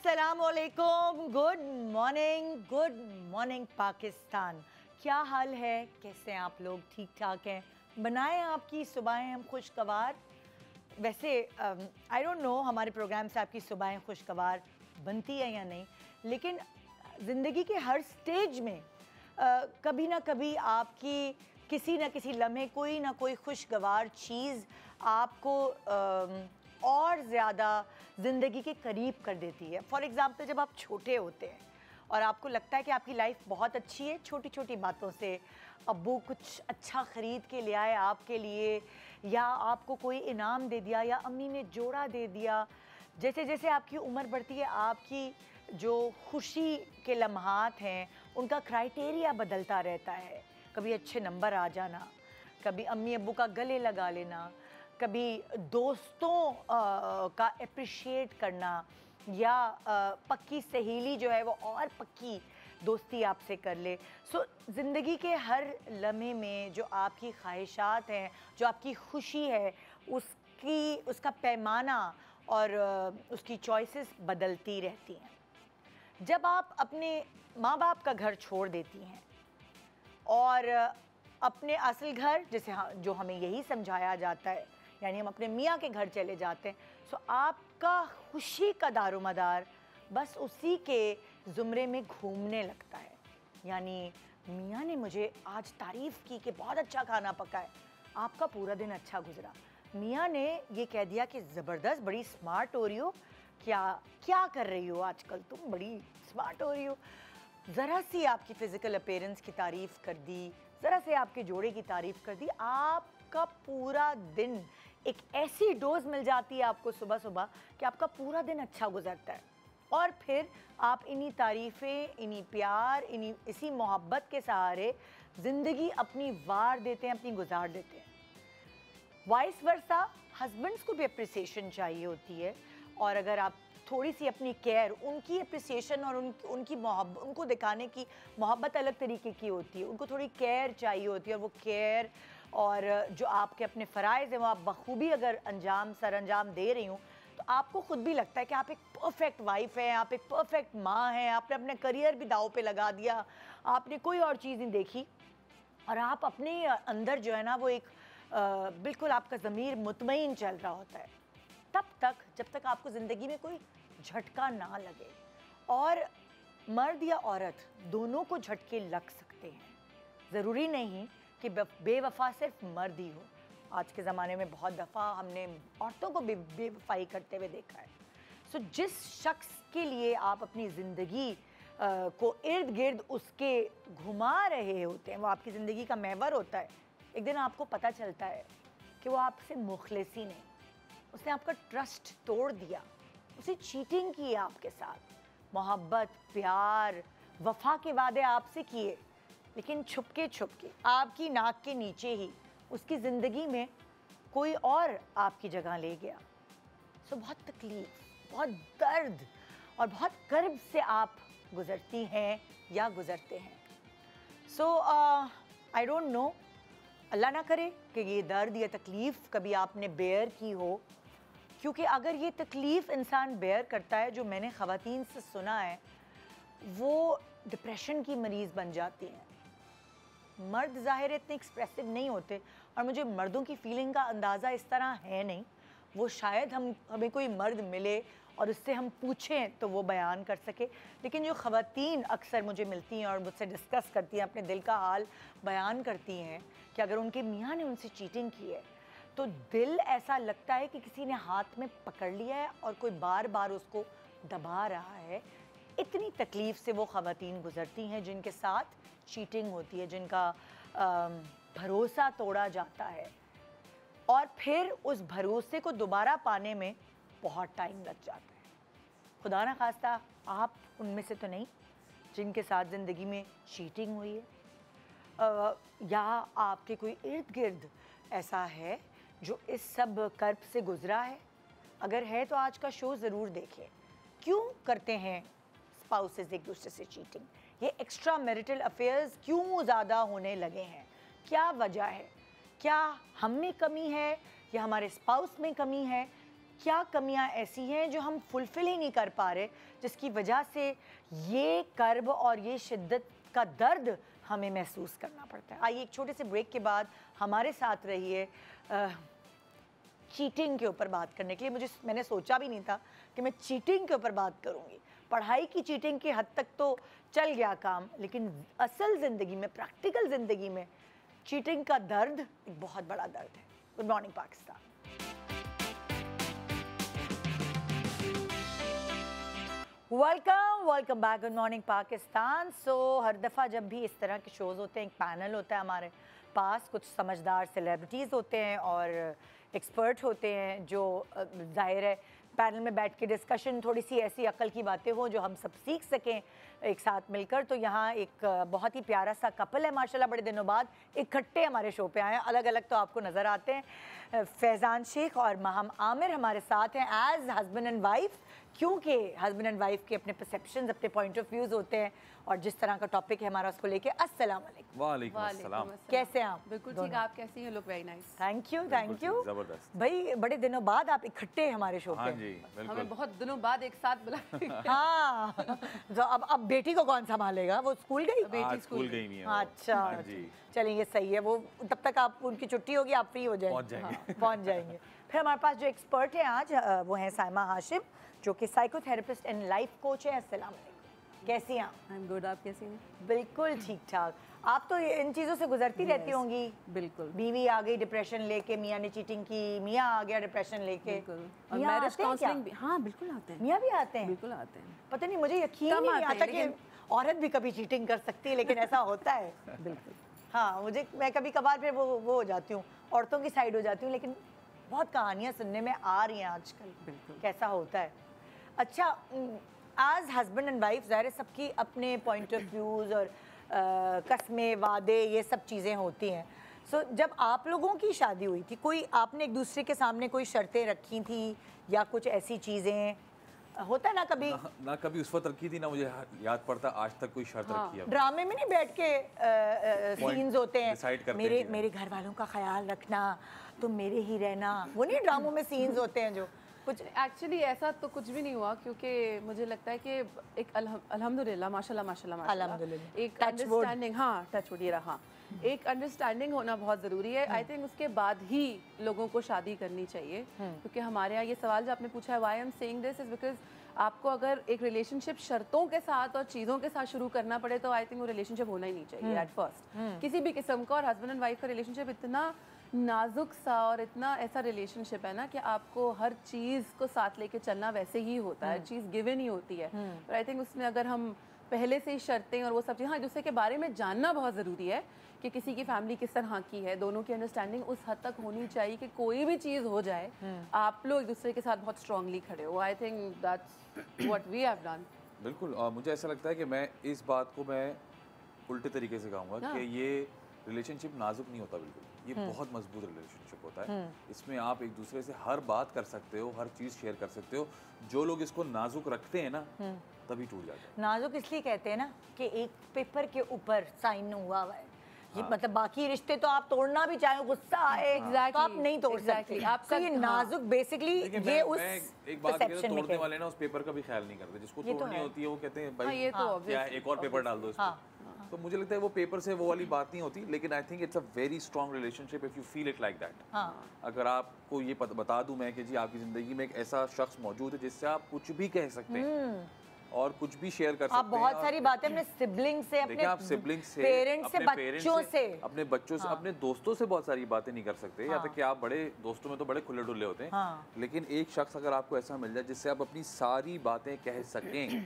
अस्सलामुअलैकुम, good morning Pakistan. क्या हाल है, कैसे हैं आप लोग? ठीक ठाक हैं? बनाएं आपकी सुबहें हम खुशगवार। वैसे आई डोंट नो हमारे प्रोग्राम से आपकी सुबहें खुशगवार बनती है या नहीं, लेकिन ज़िंदगी के हर स्टेज में कभी ना कभी आपकी किसी न किसी लम्हे कोई ना कोई खुशगवार चीज़ आपको और ज़्यादा ज़िंदगी के करीब कर देती है। फॉर एग्ज़ाम्पल, जब आप छोटे होते हैं और आपको लगता है कि आपकी लाइफ बहुत अच्छी है, छोटी छोटी बातों से अब्बू कुछ अच्छा ख़रीद के ले आए आपके लिए, या आपको कोई इनाम दे दिया, या अम्मी ने जोड़ा दे दिया। जैसे जैसे आपकी उम्र बढ़ती है, आपकी जो खुशी के लम्हात हैं उनका क्राइटेरिया बदलता रहता है। कभी अच्छे नंबर आ जाना, कभी अम्मी अब्बू का गले लगा लेना, कभी दोस्तों का अप्रिशिएट करना, या पक्की सहेली जो है वो और पक्की दोस्ती आपसे कर ले। सो ज़िंदगी के हर लम्हे में जो आपकी ख्वाहिशात हैं, जो आपकी खुशी है, उसका पैमाना और उसकी चॉइसेस बदलती रहती हैं। जब आप अपने माँ बाप का घर छोड़ देती हैं और अपने असल घर, जैसे जो हमें यही समझाया जाता है, यानी हम अपने मियाँ के घर चले जाते हैं, सो आपका खुशी का दारोमदार बस उसी के ज़ुमरे में घूमने लगता है। यानी मियाँ ने मुझे आज तारीफ़ की कि बहुत अच्छा खाना पका है, आपका पूरा दिन अच्छा गुजरा। मियाँ ने ये कह दिया कि ज़बरदस्त, बड़ी स्मार्ट हो रही हो, क्या कर रही हो आजकल, तुम बड़ी स्मार्ट हो रही हो। ज़रा सी आपकी फ़िज़िकल अपीयरेंस की तारीफ़ कर दी, ज़रा से आपके जोड़े की तारीफ़ कर दी, आपका पूरा दिन एक ऐसी डोज मिल जाती है आपको सुबह सुबह कि आपका पूरा दिन अच्छा गुजरता है। और फिर आप इन्हीं तारीफ़ें, इन्हीं प्यार, इसी मोहब्बत के सहारे ज़िंदगी अपनी वार देते हैं, अपनी गुजार देते हैं। वाइस वर्सा, हस्बैंड्स को भी अप्रिसिएशन चाहिए होती है, और अगर आप थोड़ी सी अपनी केयर, उनकी अप्रिसिएशन और उनकी मोहब्बत, उनको दिखाने की मोहब्बत अलग तरीके की होती है, उनको थोड़ी केयर चाहिए होती है, और वो केयर और जो आपके अपने फ़राइज़ हैं वो आप बखूबी अगर सर अंजाम दे रही हूँ, तो आपको ख़ुद भी लगता है कि आप एक परफेक्ट वाइफ हैं, आप एक परफेक्ट माँ हैं, आपने अपने करियर भी दाव पे लगा दिया, आपने कोई और चीज़ नहीं देखी, और आप अपने अंदर जो है ना वो एक बिल्कुल आपका ज़मीर मुतमईन चल रहा होता है। तब तक जब तक आपको ज़िंदगी में कोई झटका ना लगे, और मर्द या औरत दोनों को झटके लग सकते हैं, ज़रूरी नहीं कि बेवफा सिर्फ मर्द ही हो। आज के ज़माने में बहुत दफ़ा हमने औरतों को भी बेवफाई करते हुए देखा है। सो जिस शख्स के लिए आप अपनी ज़िंदगी को इर्द गिर्द उसके घुमा रहे होते हैं, वो आपकी ज़िंदगी का महवर होता है, एक दिन आपको पता चलता है कि वो आपसे मुखलिस ही नहीं, उसने आपका ट्रस्ट तोड़ दिया, उसे चीटिंग की है आपके साथ, मोहब्बत, प्यार, वफा के वादे आपसे किए, लेकिन छुपके छुपके आपकी नाक के नीचे ही उसकी ज़िंदगी में कोई और आपकी जगह ले गया। सो बहुत तकलीफ़, बहुत दर्द और बहुत कर्ब से आप गुज़रती हैं या गुज़रते हैं। सो आई डोंट नो, अल्लाह ना करे कि ये दर्द या तकलीफ़ कभी आपने बेयर की हो, क्योंकि अगर ये तकलीफ़ इंसान बेयर करता है, जो मैंने ख़वातीन से सुना है, वो डिप्रेशन की मरीज़ बन जाती हैं। मर्द ज़ाहिर इतने एक्सप्रेसिव नहीं होते, और मुझे मर्दों की फ़ीलिंग का अंदाज़ा इस तरह है नहीं, वो शायद हमें कोई मर्द मिले और उससे हम पूछें तो वो बयान कर सके। लेकिन जो ख़वातीन अक्सर मुझे मिलती हैं और मुझसे डिस्कस करती हैं, अपने दिल का हाल बयान करती हैं कि अगर उनके मियाँ ने उनसे चीटिंग की है, तो दिल ऐसा लगता है कि किसी ने हाथ में पकड़ लिया है और कोई बार बार उसको दबा रहा है। इतनी तकलीफ़ से वो ख़वातीन गुज़रती हैं जिनके साथ चीटिंग होती है, जिनका भरोसा तोड़ा जाता है, और फिर उस भरोसे को दोबारा पाने में बहुत टाइम लग जाता है। खुदा ना खास्ता आप उनमें से तो नहीं जिनके साथ ज़िंदगी में चीटिंग हुई है, या आपके कोई इर्द गिर्द ऐसा है जो इस सब कर्ब से गुज़रा है। अगर है तो आज का शो ज़रूर देखें। क्यों करते हैं स्पाउसेस एक दूसरे से चीटिंग? ये एक्स्ट्रा मैरिटल अफेयर्स क्यों ज़्यादा होने लगे हैं? क्या वजह है? क्या हम में कमी है या हमारे स्पाउस में कमी है? क्या कमियां ऐसी हैं जो हम फुलफिल ही नहीं कर पा रहे, जिसकी वजह से ये कर्ब और ये शिद्दत का दर्द हमें महसूस करना पड़ता है। आइए एक छोटे से ब्रेक के बाद हमारे साथ रहिए चीटिंग के ऊपर बात करने के लिए। मैंने सोचा भी नहीं था कि मैं चीटिंग के ऊपर बात करूंगी। पढ़ाई की चीटिंग की हद तक तो चल गया काम, लेकिन असल ज़िंदगी में, प्रैक्टिकल ज़िंदगी में चीटिंग का दर्द एक बहुत बड़ा दर्द है। Good morning Pakistan. Welcome back. Good morning Pakistan. हर दफ़ा जब भी इस तरह के शोज़ होते हैं, एक पैनल होता है हमारे पास, कुछ समझदार सेलिब्रिटीज़ होते हैं और एक्सपर्ट होते हैं जो जाहिर है पैनल में बैठ के डिस्कशन, थोड़ी सी ऐसी अक्ल की बातें हो जो हम सब सीख सकें एक साथ मिलकर। तो यहाँ एक बहुत ही प्यारा सा कपल है माशाल्लाह, बड़े दिनों बाद इकट्ठे हमारे शो पे आए हैं। अलग अलग तो आपको नज़र आते हैं। फैज़ान शेख और महम आमिर हमारे साथ हैं एज हस्बैंड एंड वाइफ, क्योंकि हस्बैंड एंड वाइफ के अपने परसेप्शंस, अपने पॉइंट ऑफ व्यूज़ होते हैं और जिस तरह का टॉपिक है हमारा उसको लेके। अस्सलाम वालेकुम। वालेकुम अस्सलाम। कैसे हैं आप? बिल्कुल ठीक। आप कैसी हैं? Look very nice. Thank you, thank you. जबरदस्त भाई, बड़े दिनों बाद आप इकट्ठे हमारे शो पे। हाँ जी, बिल्कुल। हमें बहुत दिनों बाद एक साथ बुलाया। हाँ, तो अब बेटी को कौन संभालेगा? वो स्कूल गई? बेटी स्कूल गई नहीं है। अच्छा, हाँ जी। चलिए ये सही है। वो तब तक आप, उनकी छुट्टी होगी, आप फ्री हो जाएंगे। पहुंच जाएंगे। पहुंच जाएंगे। फिर हमारे पास जो एक्सपर्ट है आज, वो हैं साइमा हाशिम, जो कि साइकोथेरेपिस्ट एंड लाइफ कोच है। अस्सलाम वालेकुम, कैसी हैं आप? I am good. आप कैसी हैं? बिल्कुल ठीक ठाक। आप तो इन चीज़ों से गुजरती रहती होंगी। बिल्कुल। बीवी आ गई डिप्रेशन लेके, मियाँ ने चीटिंग की, मियाँ आ गया डिप्रेशन लेके। बिल्कुल। और मियाँ मैरिज आते हैं क्या? काउंसलिंग भी। हाँ बिल्कुल आते हैं। मियाँ भी आते हैं? बिल्कुल आते हैं। पता नहीं, मुझे यकीन कम ही नहीं आते आता हैं, कि औरत भी कभी चीटिंग कर सकती है, लेकिन ऐसा होता है। बिल्कुल। हाँ, मैं कभी कभार फिर वो हो जाती हूँ, औरतों की साइड हो जाती हूँ, लेकिन बहुत कहानियाँ सुनने में आ रही हैं आजकल। बिल्कुल। कैसा होता है। अच्छा, आज हस्बैंड एंड वाइफ, ज़ाहिर है सबकी अपने पॉइंट ऑफ व्यूज़ और कस्में, वादे, ये सब चीज़ें होती हैं। सो जब आप लोगों की शादी हुई थी, कोई आपने एक दूसरे के सामने कोई शर्तें रखी थी या कुछ ऐसी चीज़ें? होता है ना कभी ना कभी उस वक्त रखी थी, ना मुझे याद पड़ता आज तक कोई शर्त रखी है। ड्रामे में नहीं बैठ के सीन्स होते हैं, decide करते मेरे हैं चीज़ें। मेरे घर वालों का ख्याल रखना, तुम मेरे ही रहना, वो नहीं ड्रामों में सीन्स होते हैं जो कुछ। एक्चुअली ऐसा तो कुछ भी नहीं हुआ, क्योंकि मुझे लगता है कि एक अल्हम्दुलिल्लाह, माशाल्लाह माशाल्लाह अल्हम्दुलिल्लाह, एक touch wood। अंडरस्टैंडिंग, हाँ टच वुड, ये रहा, एक अंडरस्टैंडिंग होना बहुत ज़रूरी है। आई थिंक उसके बाद ही लोगों को शादी करनी चाहिए, क्योंकि हमारे यहाँ ये सवाल जो आपने पूछा है, why I am saying this is because आपको अगर एक रिलेशनशिप शर्तों के साथ और चीज़ों के साथ शुरू करना पड़े तो आई थिंक वो रिलेशनशिप होना ही नहीं चाहिए एट फर्स्ट, किसी भी किस्म का। और हस्बैंड एंड वाइफ का रिलेशनशिप इतना नाजुक सा और इतना ऐसा रिलेशनशिप है ना कि आपको हर चीज़ को साथ लेके चलना वैसे ही होता है, चीज़ गिवन ही होती है। और आई थिंक उसमें अगर हम पहले से ही शर्तें और वो सब चीज़, हाँ, एक दूसरे के बारे में जानना बहुत ज़रूरी है कि किसी की फैमिली किस तरह की है, दोनों की अंडरस्टैंडिंग उस हद तक होनी चाहिए कि कोई भी चीज़ हो जाए आप लोग एक दूसरे के साथ बहुत स्ट्रांगली खड़े हो। I think that's what we have done. बिल्कुल। मुझे ऐसा लगता है कि मैं इस बात को मैं उल्टे तरीके से कहूँगा कि ये रिलेशनशिप नाजुक नहीं होता, बिल्कुल ये बहुत मजबूत रिलेशनशिप होता है। इसमें आप एक दूसरे से हर बात कर सकते हो, हर चीज़ शेयर कर सकते हो। जो लोग इसको नाजुक रखते हैं ना, तभी टूट जाता है। नाजुक इसलिए कहते हैं ना कि एक पेपर के ऊपर साइन हुआ हुआ है, ये मतलब बाकी रिश्ते तो आप तोड़ना भी चाहे, गुस्सा आए तो आप नहीं तोड़ सकते। तो ये नाजुक बेसिकली ये उस एक बात कहते हैं, तोड़ने वाले ना उस पेपर का भी ख्याल नहीं करते, जिसको तोड़नी होती है वो कहते हैं भाई ये तो क्या एक और पेपर डाल दो इस पे। तो मुझे लगता है वो पेपर से वो वाली बात नहीं होती, लेकिन आई think it's a very strong relationship if you feel it like that. अगर आपको ये बता दूं मैं कि जी आपकी ज़िंदगी में एक ऐसा शख्स मौजूद है जिससे आप कुछ भी कह सकते हैं और कुछ भी शेयर कर सकते हैं। आप बहुत सारी बातें अपने सिबलिंग से, अपने पेरेंट्स से, बच्चों से, अपने बच्चों से, अपने दोस्तों से बहुत सारी बातें नहीं कर सकते। या तक कि आप बड़े दोस्तों में तो बड़े खुले डुल्ले होते हैं, लेकिन एक शख्स अगर आपको ऐसा मिल जाए जिससे आप अपनी सारी बातें कह सकें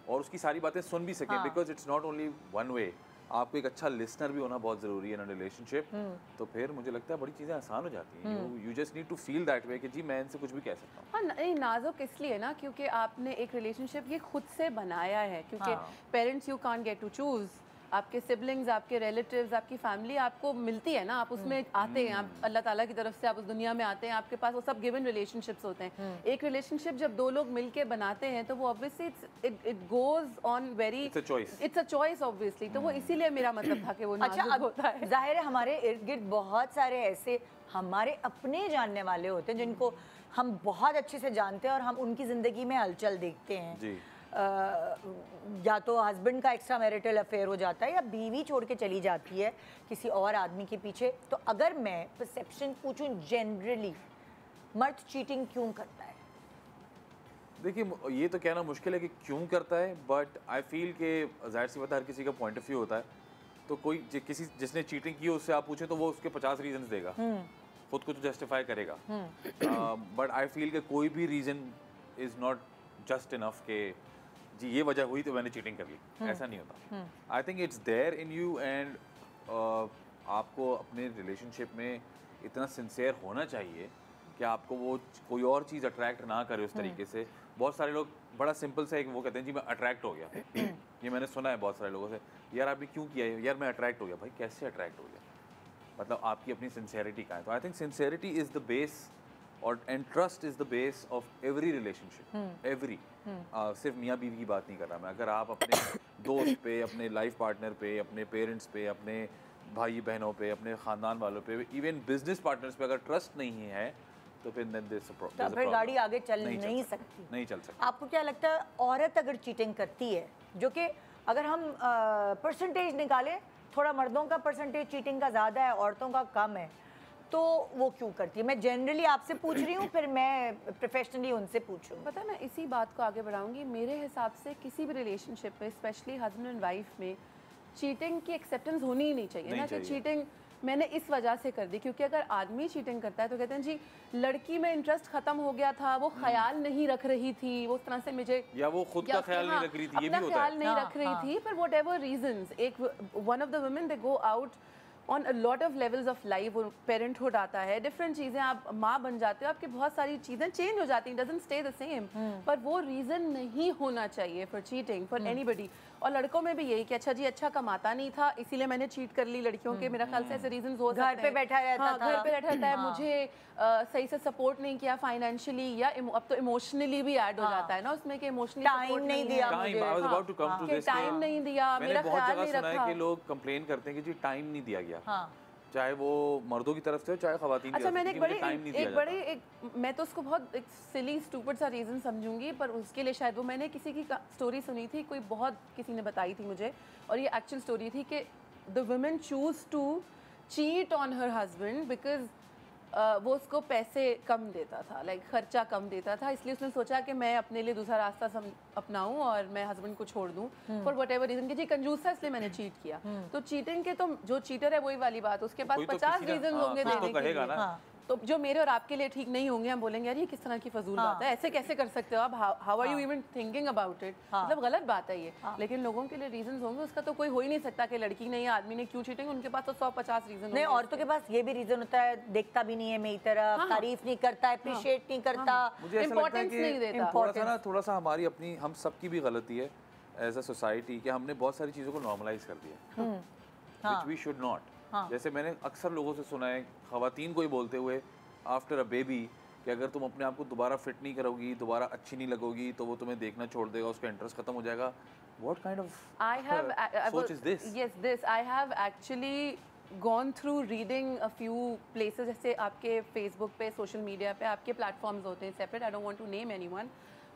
और उसकी सारी बातें सुन भी सकें, because it's not only one way, आपको एक अच्छा लिसनर भी होना बहुत ज़रूरी है इन रिलेशनशिप। तो फिर मुझे लगता है बड़ी चीज़ें आसान हो जाती हैं। You just need to feel that way कि जी मैं इनसे कुछ भी कह सकता हूँ। हाँ, नहीं नाजुक इसलिए ना क्योंकि आपने एक रिलेशनशिप ये खुद से बनाया है, क्योंकि parents you can't get to choose, आपके सिबलिंग्स, आपके रिलेटिव्स, आपकी फैमिली आपको मिलती है ना, आप उसमें आते हैं, आप अल्लाह ताला की तरफ से आप उस दुनिया में आते हैं, आपके पास वो सब गिवन रिलेशनशिप्स होते हैं। एक रिलेशनशिप जब दो लोग मिलके बनाते हैं तो वो obviously it goes on very, it's a choice obviously. तो वो इसीलिए मेरा मतलब था कि वो नाजुक होता है। जाहिर है हमारे इर्द गिर्द बहुत सारे ऐसे हमारे अपने जानने वाले होते हैं जिनको हम बहुत अच्छे से जानते हैं और हम उनकी ज़िंदगी में हलचल देखते हैं जी। या तो हस्बैंड का एक्स्ट्रा मैरिटल अफेयर हो जाता है या बीवी छोड़ के चली जाती है किसी और आदमी के पीछे। तो अगर मैं परसेप्शन पूछूं जनरली, मर्द चीटिंग क्यों करता है? देखिए ये तो कहना मुश्किल है कि क्यों करता है, बट आई फील कि जाहिर सी बात है हर किसी का पॉइंट ऑफ व्यू होता है। तो कोई किसी जिसने चीटिंग की उससे आप पूछे तो वो उसके 50 रीजंस देगा, खुद को तो जस्टिफाई करेगा। बट आई फील कि कोई भी reason is not just enough के जी ये वजह हुई तो मैंने चीटिंग कर ली, ऐसा नहीं होता। I think it's there in you and आपको अपने रिलेशनशिप में इतना सिंसियर होना चाहिए कि आपको वो कोई और चीज़ अट्रैक्ट ना करे उस तरीके से। बहुत सारे लोग बड़ा सिंपल सा एक वो कहते हैं जी मैं अट्रैक्ट हो गया। ये मैंने सुना है बहुत सारे लोगों से, यार आपने क्यों किया है? यार मैं अट्रैक्ट हो गया। भाई कैसे अट्रैक्ट हो गया? मतलब आपकी अपनी सिंसियरिटी कहाँ है? तो I think sincerity is the base और and trust is the base of every relationship, every. सिर्फ मियाँ बीवी की बात नहीं कर रहा मैं। अगर आप अपने दोस्त पे, अपने लाइफ पार्टनर पे, अपने पेरेंट्स पे, अपने भाई बहनों पे, अपने ख़ानदान वालों पे, इवन बिजनेस पार्टनर्स पे अगर ट्रस्ट नहीं है तो फिर गाड़ी आगे चल नहीं सकती। नहीं चल सकती। आपको क्या लगता है औरत अगर चीटिंग करती है, जो कि अगर हम परसेंटेज निकालें, थोड़ा मर्दों का परसेंटेज चीटिंग का ज़्यादा है, औरतों का कम है, तो वो क्यों करती है? मैं जनरली आपसे पूछ रही हूँ, फिर मैं प्रोफेशनली उनसे पूछूँ। पता है मैं इसी बात को आगे बढ़ाऊंगी। मेरे हिसाब से किसी भी रिलेशनशिप में, स्पेशली हस्बैंड एंड वाइफ में, चीटिंग की एक्सेप्टेंस होनी ही नहीं चाहिए ना कि चीटिंग मैंने इस वजह से कर दी। क्योंकि अगर आदमी चीटिंग करता है तो कहते हैं जी लड़की में इंटरेस्ट खत्म हो गया था, वो ख्याल नहीं रख रही थी, वो उस तरह से मुझे, या वो खुद का ख्याल नहीं रख रही थी, ये भी होता है, ख्याल नहीं रख रही थी, पर वट एवर रीजंस, एक one of the women they go out on a lot of levels of life. Parenthood आता है, डिफरेंट चीज़ें, आप माँ बन जाते हो, आपकी बहुत सारी चीज़ें चेंज हो जाती हैं, डजंट स्टे द सेम। पर वो रीज़न नहीं होना चाहिए फॉर चीटिंग फॉर एनीबडी। और लड़कों में भी यही कि अच्छा जी अच्छा कमाता नहीं था इसीलिए मैंने चीट कर ली। लड़कियों के मेरा ख्याल से ऐसे रीजन हो सकते हैं, घर पे बैठा रहता था, घर पे बैठा रहता है, मुझे सही से सपोर्ट नहीं किया फाइनेंशियली, या अब तो इमोशनली भी ऐड हो जाता है ना उसमें कि इमोशनली टाइम नहीं दिया, टाइम नहीं दिया, मेरा ख्याल नहीं रखा। कि लोग कंप्लेन करते हैं कि जी टाइम नहीं दिया गया, चाहे वो मर्दों की तरफ से हो चाहे खवातीन की। अच्छा मैंने मैं तो उसको बहुत एक सिली स्टूपिड सा रीज़न समझूंगी, पर उसके लिए शायद वो मैंने किसी की स्टोरी सुनी थी, कोई बहुत किसी ने बताई थी मुझे, और ये एक्चुअल स्टोरी थी कि the women choose to cheat on her husband because वो उसको पैसे कम देता था, लाइक खर्चा कम देता था, इसलिए उसने सोचा कि मैं अपने लिए दूसरा रास्ता अपनाऊं और मैं हस्बैंड को छोड़ दूं फॉर वट एवर रीजन कि जी कंजूस था इसलिए मैंने चीट किया। तो चीटिंग के तो जो चीटर है वही वाली बात, उसके पास 50 रीजन होंगे देने के लिए, तो जो मेरे और आपके लिए ठीक नहीं होंगे हम बोलेंगे यार ये किस तरह की फजूल बात है, ऐसे कैसे कर सकते हो आप, how are you even thinking about it, मतलब गलत बात है ये। लेकिन लोगों के लिए रीजंस होंगे, उसका तो कोई हो ही नहीं सकता कि लड़की ने या आदमी ने क्यों चीटिंग, उनके पास तो 150 रीजन नहीं। औरतों के पास ये भी रीजन होता है, देखता भी नहीं है मेरी तरफ, तारीफ नहीं करता, अप्रिशिएट नहीं करता, इंपॉर्टेंस नहीं देता। थोड़ा सा हमारी अपनी, हम सबकी भी गलती है एज अ सोसाइटी कि हमने बहुत सारी चीज़ों को नॉर्मलाइज कर दिया, व्हिच वी शुड नॉट। जैसे मैंने अक्सर लोगों से सुना है खवातीन को ही बोलते हुए आफ्टर अ बेबी कि अगर तुम अपने आप को दोबारा फिट नहीं करोगी, दोबारा अच्छी नहीं लगोगी तो वो तुम्हें देखना छोड़ देगा, उसका इंटरेस्ट खत्म हो जाएगा। What kind of सोच is this? Yes, this I have actually gone through reading a few places, जैसे आपके Facebook पे, सोशल मीडिया पे आपके प्लेटफॉर्म्स होते हैं separate, I don't want to name anyone,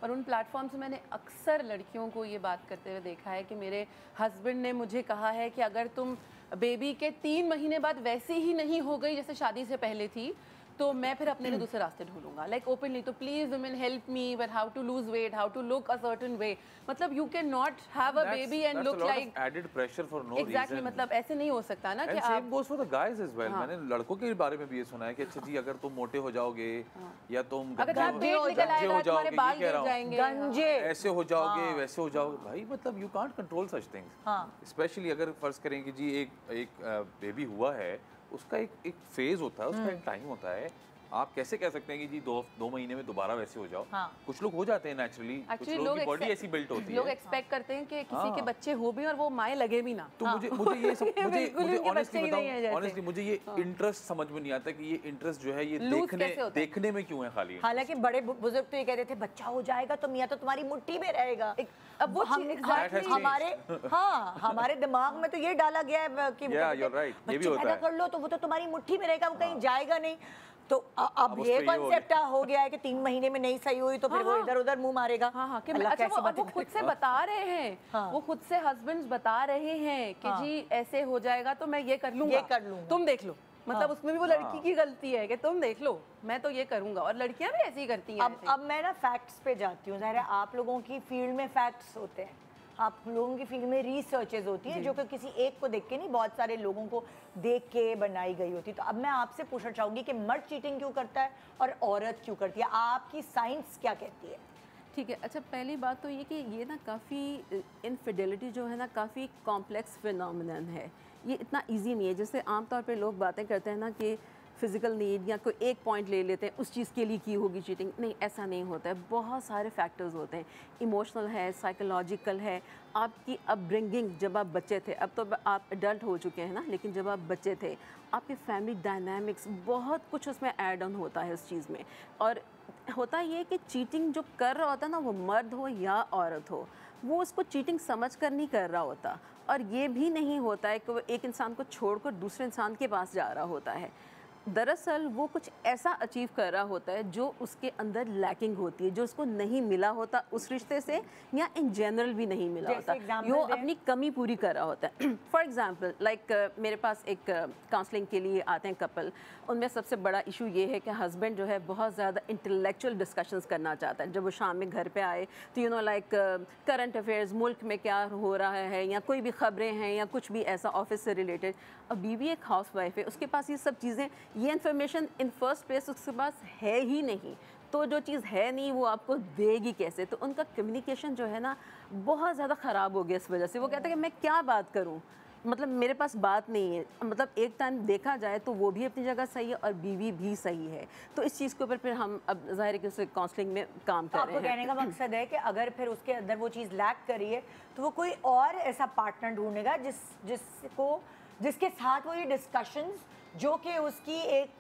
और उन प्लेटफॉर्म्स में मैंने अक्सर लड़कियों को ये बात करते हुए देखा है कि मेरे हस्बैंड ने मुझे कहा है कि अगर तुम बेबी के 3 महीने बाद वैसी ही नहीं हो गई जैसे शादी से पहले थी तो मैं फिर अपने लिए दूसरे रास्ते ढूंढूंगा, लाइक ओपनली। तो please women help me but how to lose weight, how to look a certain way, मतलब you can not have a baby and look like added pressure for no reason. Exactly, मतलब ऐसे नहीं हो सकता ना कि आप same goes for the guys as well. मैंने लड़कों के बारे में भी ये सुना है कि अच्छा जी अगर तुम मोटे हो जाओगे या तुम गंजे हो जाओगे, बाल गिर जाएंगे, गंजे ऐसे हो जाओगे, वैसे हो जाओगे, भाई मतलब you can't control such things. Specially अगर फर्ज करें कि जी एक बेबी हुआ है, उसका एक फेज होता है, उसका एक टाइम होता है। आप कैसे कह सकते हैं कि जी 2 महीने में दोबारा वैसे हो जाओ? कुछ लोग हो जाते हैं नेचुरली, कुछ लोगों की बॉडी ऐसी बिल्ट होती है। लोग एक्सपेक्ट करते हैं कि किसी के बच्चे हो भी और वो माएँ लगे भी ना। तो मुझे ये ऑनेस्टली बताऊं, ऑनेस्टली मुझे ये इंटरेस्ट समझ में नहीं आता कि ये इंटरेस्ट जो है ये देखने में क्यों है खाली। हालांकि बड़े बुजुर्ग तो ये कहते थे बच्चा हो जाएगा तो मियां तो तुम्हारी मुट्ठी में रहेगा। अब वो हमारे दिमाग में तो ये डाला गया है कि बच्चा पैदा कर लो तो वो तो तुम्हारी मुट्ठी में रहेगा, वो कहीं जाएगा नहीं। तो अब ये कॉन्सेप्ट हो गया है कि 3 महीने में नहीं सही हुई तो फिर वो इधर उधर मुंह मारेगा। कि अच्छा वो खुद से बता रहे हैं, वो खुद से हस्बैंड्स बता रहे हैं कि जी ऐसे हो जाएगा तो मैं ये कर लूंगा, तुम देख लो। मतलब उसमें भी वो लड़की की गलती है कि तुम देख लो मैं तो ये करूंगा, और लड़कियां भी ऐसे ही करती हैं। अब मैं ना फैक्ट्स पे जाती हूँ। ज़ाहिर है आप लोगों की फील्ड में फैक्ट्स होते हैं, आप लोगों की फील्ड में रिसर्चेज होती हैं जो कि किसी एक को देख के नहीं, बहुत सारे लोगों को देख के बनाई गई होती है। तो अब मैं आपसे पूछना चाहूँगी कि मर्द चीटिंग क्यों करता है और औरत क्यों करती है, आपकी साइंस क्या कहती है? ठीक है, अच्छा पहली बात तो ये कि ये ना काफ़ी इनफिडेलिटी जो है ना काफ़ी कॉम्प्लेक्स फिनोमिनन है। ये इतना इजी नहीं है जैसे आमतौर पे लोग बातें करते हैं ना कि फिज़िकल नीड या कोई एक पॉइंट ले लेते हैं उस चीज़ के लिए की होगी चीटिंग। नहीं, ऐसा नहीं होता है। बहुत सारे फैक्टर्स होते हैं, इमोशनल है, साइकोलॉजिकल है, आपकी अपब्रिंगिंग जब आप बच्चे थे, अब तो आप एडल्ट हो चुके हैं ना, लेकिन जब आप बच्चे थे आपके फैमिली डायनामिक्स बहुत कुछ उसमें ऐड ऑन होता है उस चीज़ में। और होता ये कि चीटिंग जो कर रहा होता है ना, वो मर्द हो या औरत हो, वो उसको चीटिंग समझ कर नहीं कर रहा होता। और ये भी नहीं होता है कि वो एक इंसान को छोड़कर दूसरे इंसान के पास जा रहा होता है। दरअसल वो कुछ ऐसा अचीव कर रहा होता है जो उसके अंदर लैकिंग होती है, जो उसको नहीं मिला होता उस रिश्ते से, या इन जनरल भी नहीं मिला होता, जो अपनी कमी पूरी कर रहा होता है। फॉर एग्जांपल लाइक मेरे पास एक काउंसलिंग के लिए आते हैं कपल, उनमें सबसे बड़ा इशू ये है कि हस्बैंड जो है बहुत ज़्यादा इंटेलेक्चुअल डिस्कशंस करना चाहता है। जब वो शाम में घर पे आए तो you know like current affairs, मुल्क में क्या हो रहा है या कोई भी ख़बरें हैं या कुछ भी ऐसा ऑफिस से रिलेटेड। अब बीवी एक हाउस वाइफ है, उसके पास ये सब चीज़ें, ये इन्फॉर्मेशन इन फर्स्ट प्लेस उसके पास है ही नहीं, तो जो चीज़ है नहीं वो आपको देगी कैसे? तो उनका कम्युनिकेशन जो है ना बहुत ज़्यादा ख़राब हो गया इस वजह से। वो कहते हैं कि मैं क्या बात करूं, मतलब मेरे पास बात नहीं है। मतलब एक टाइम देखा जाए तो वो भी अपनी जगह सही है और बीवी भी सही है। तो इस चीज़ के ऊपर फिर हम अब ज़ाहिर है कि उसे काउंसलिंग में काम कर रहे हैं। आपको कहने का मकसद है कि अगर फिर उसके अंदर वो चीज़ लैक करी है तो वो कोई और ऐसा पार्टनर ढूंढेगा जिसके साथ वो ये डिस्कशंस जो कि उसकी एक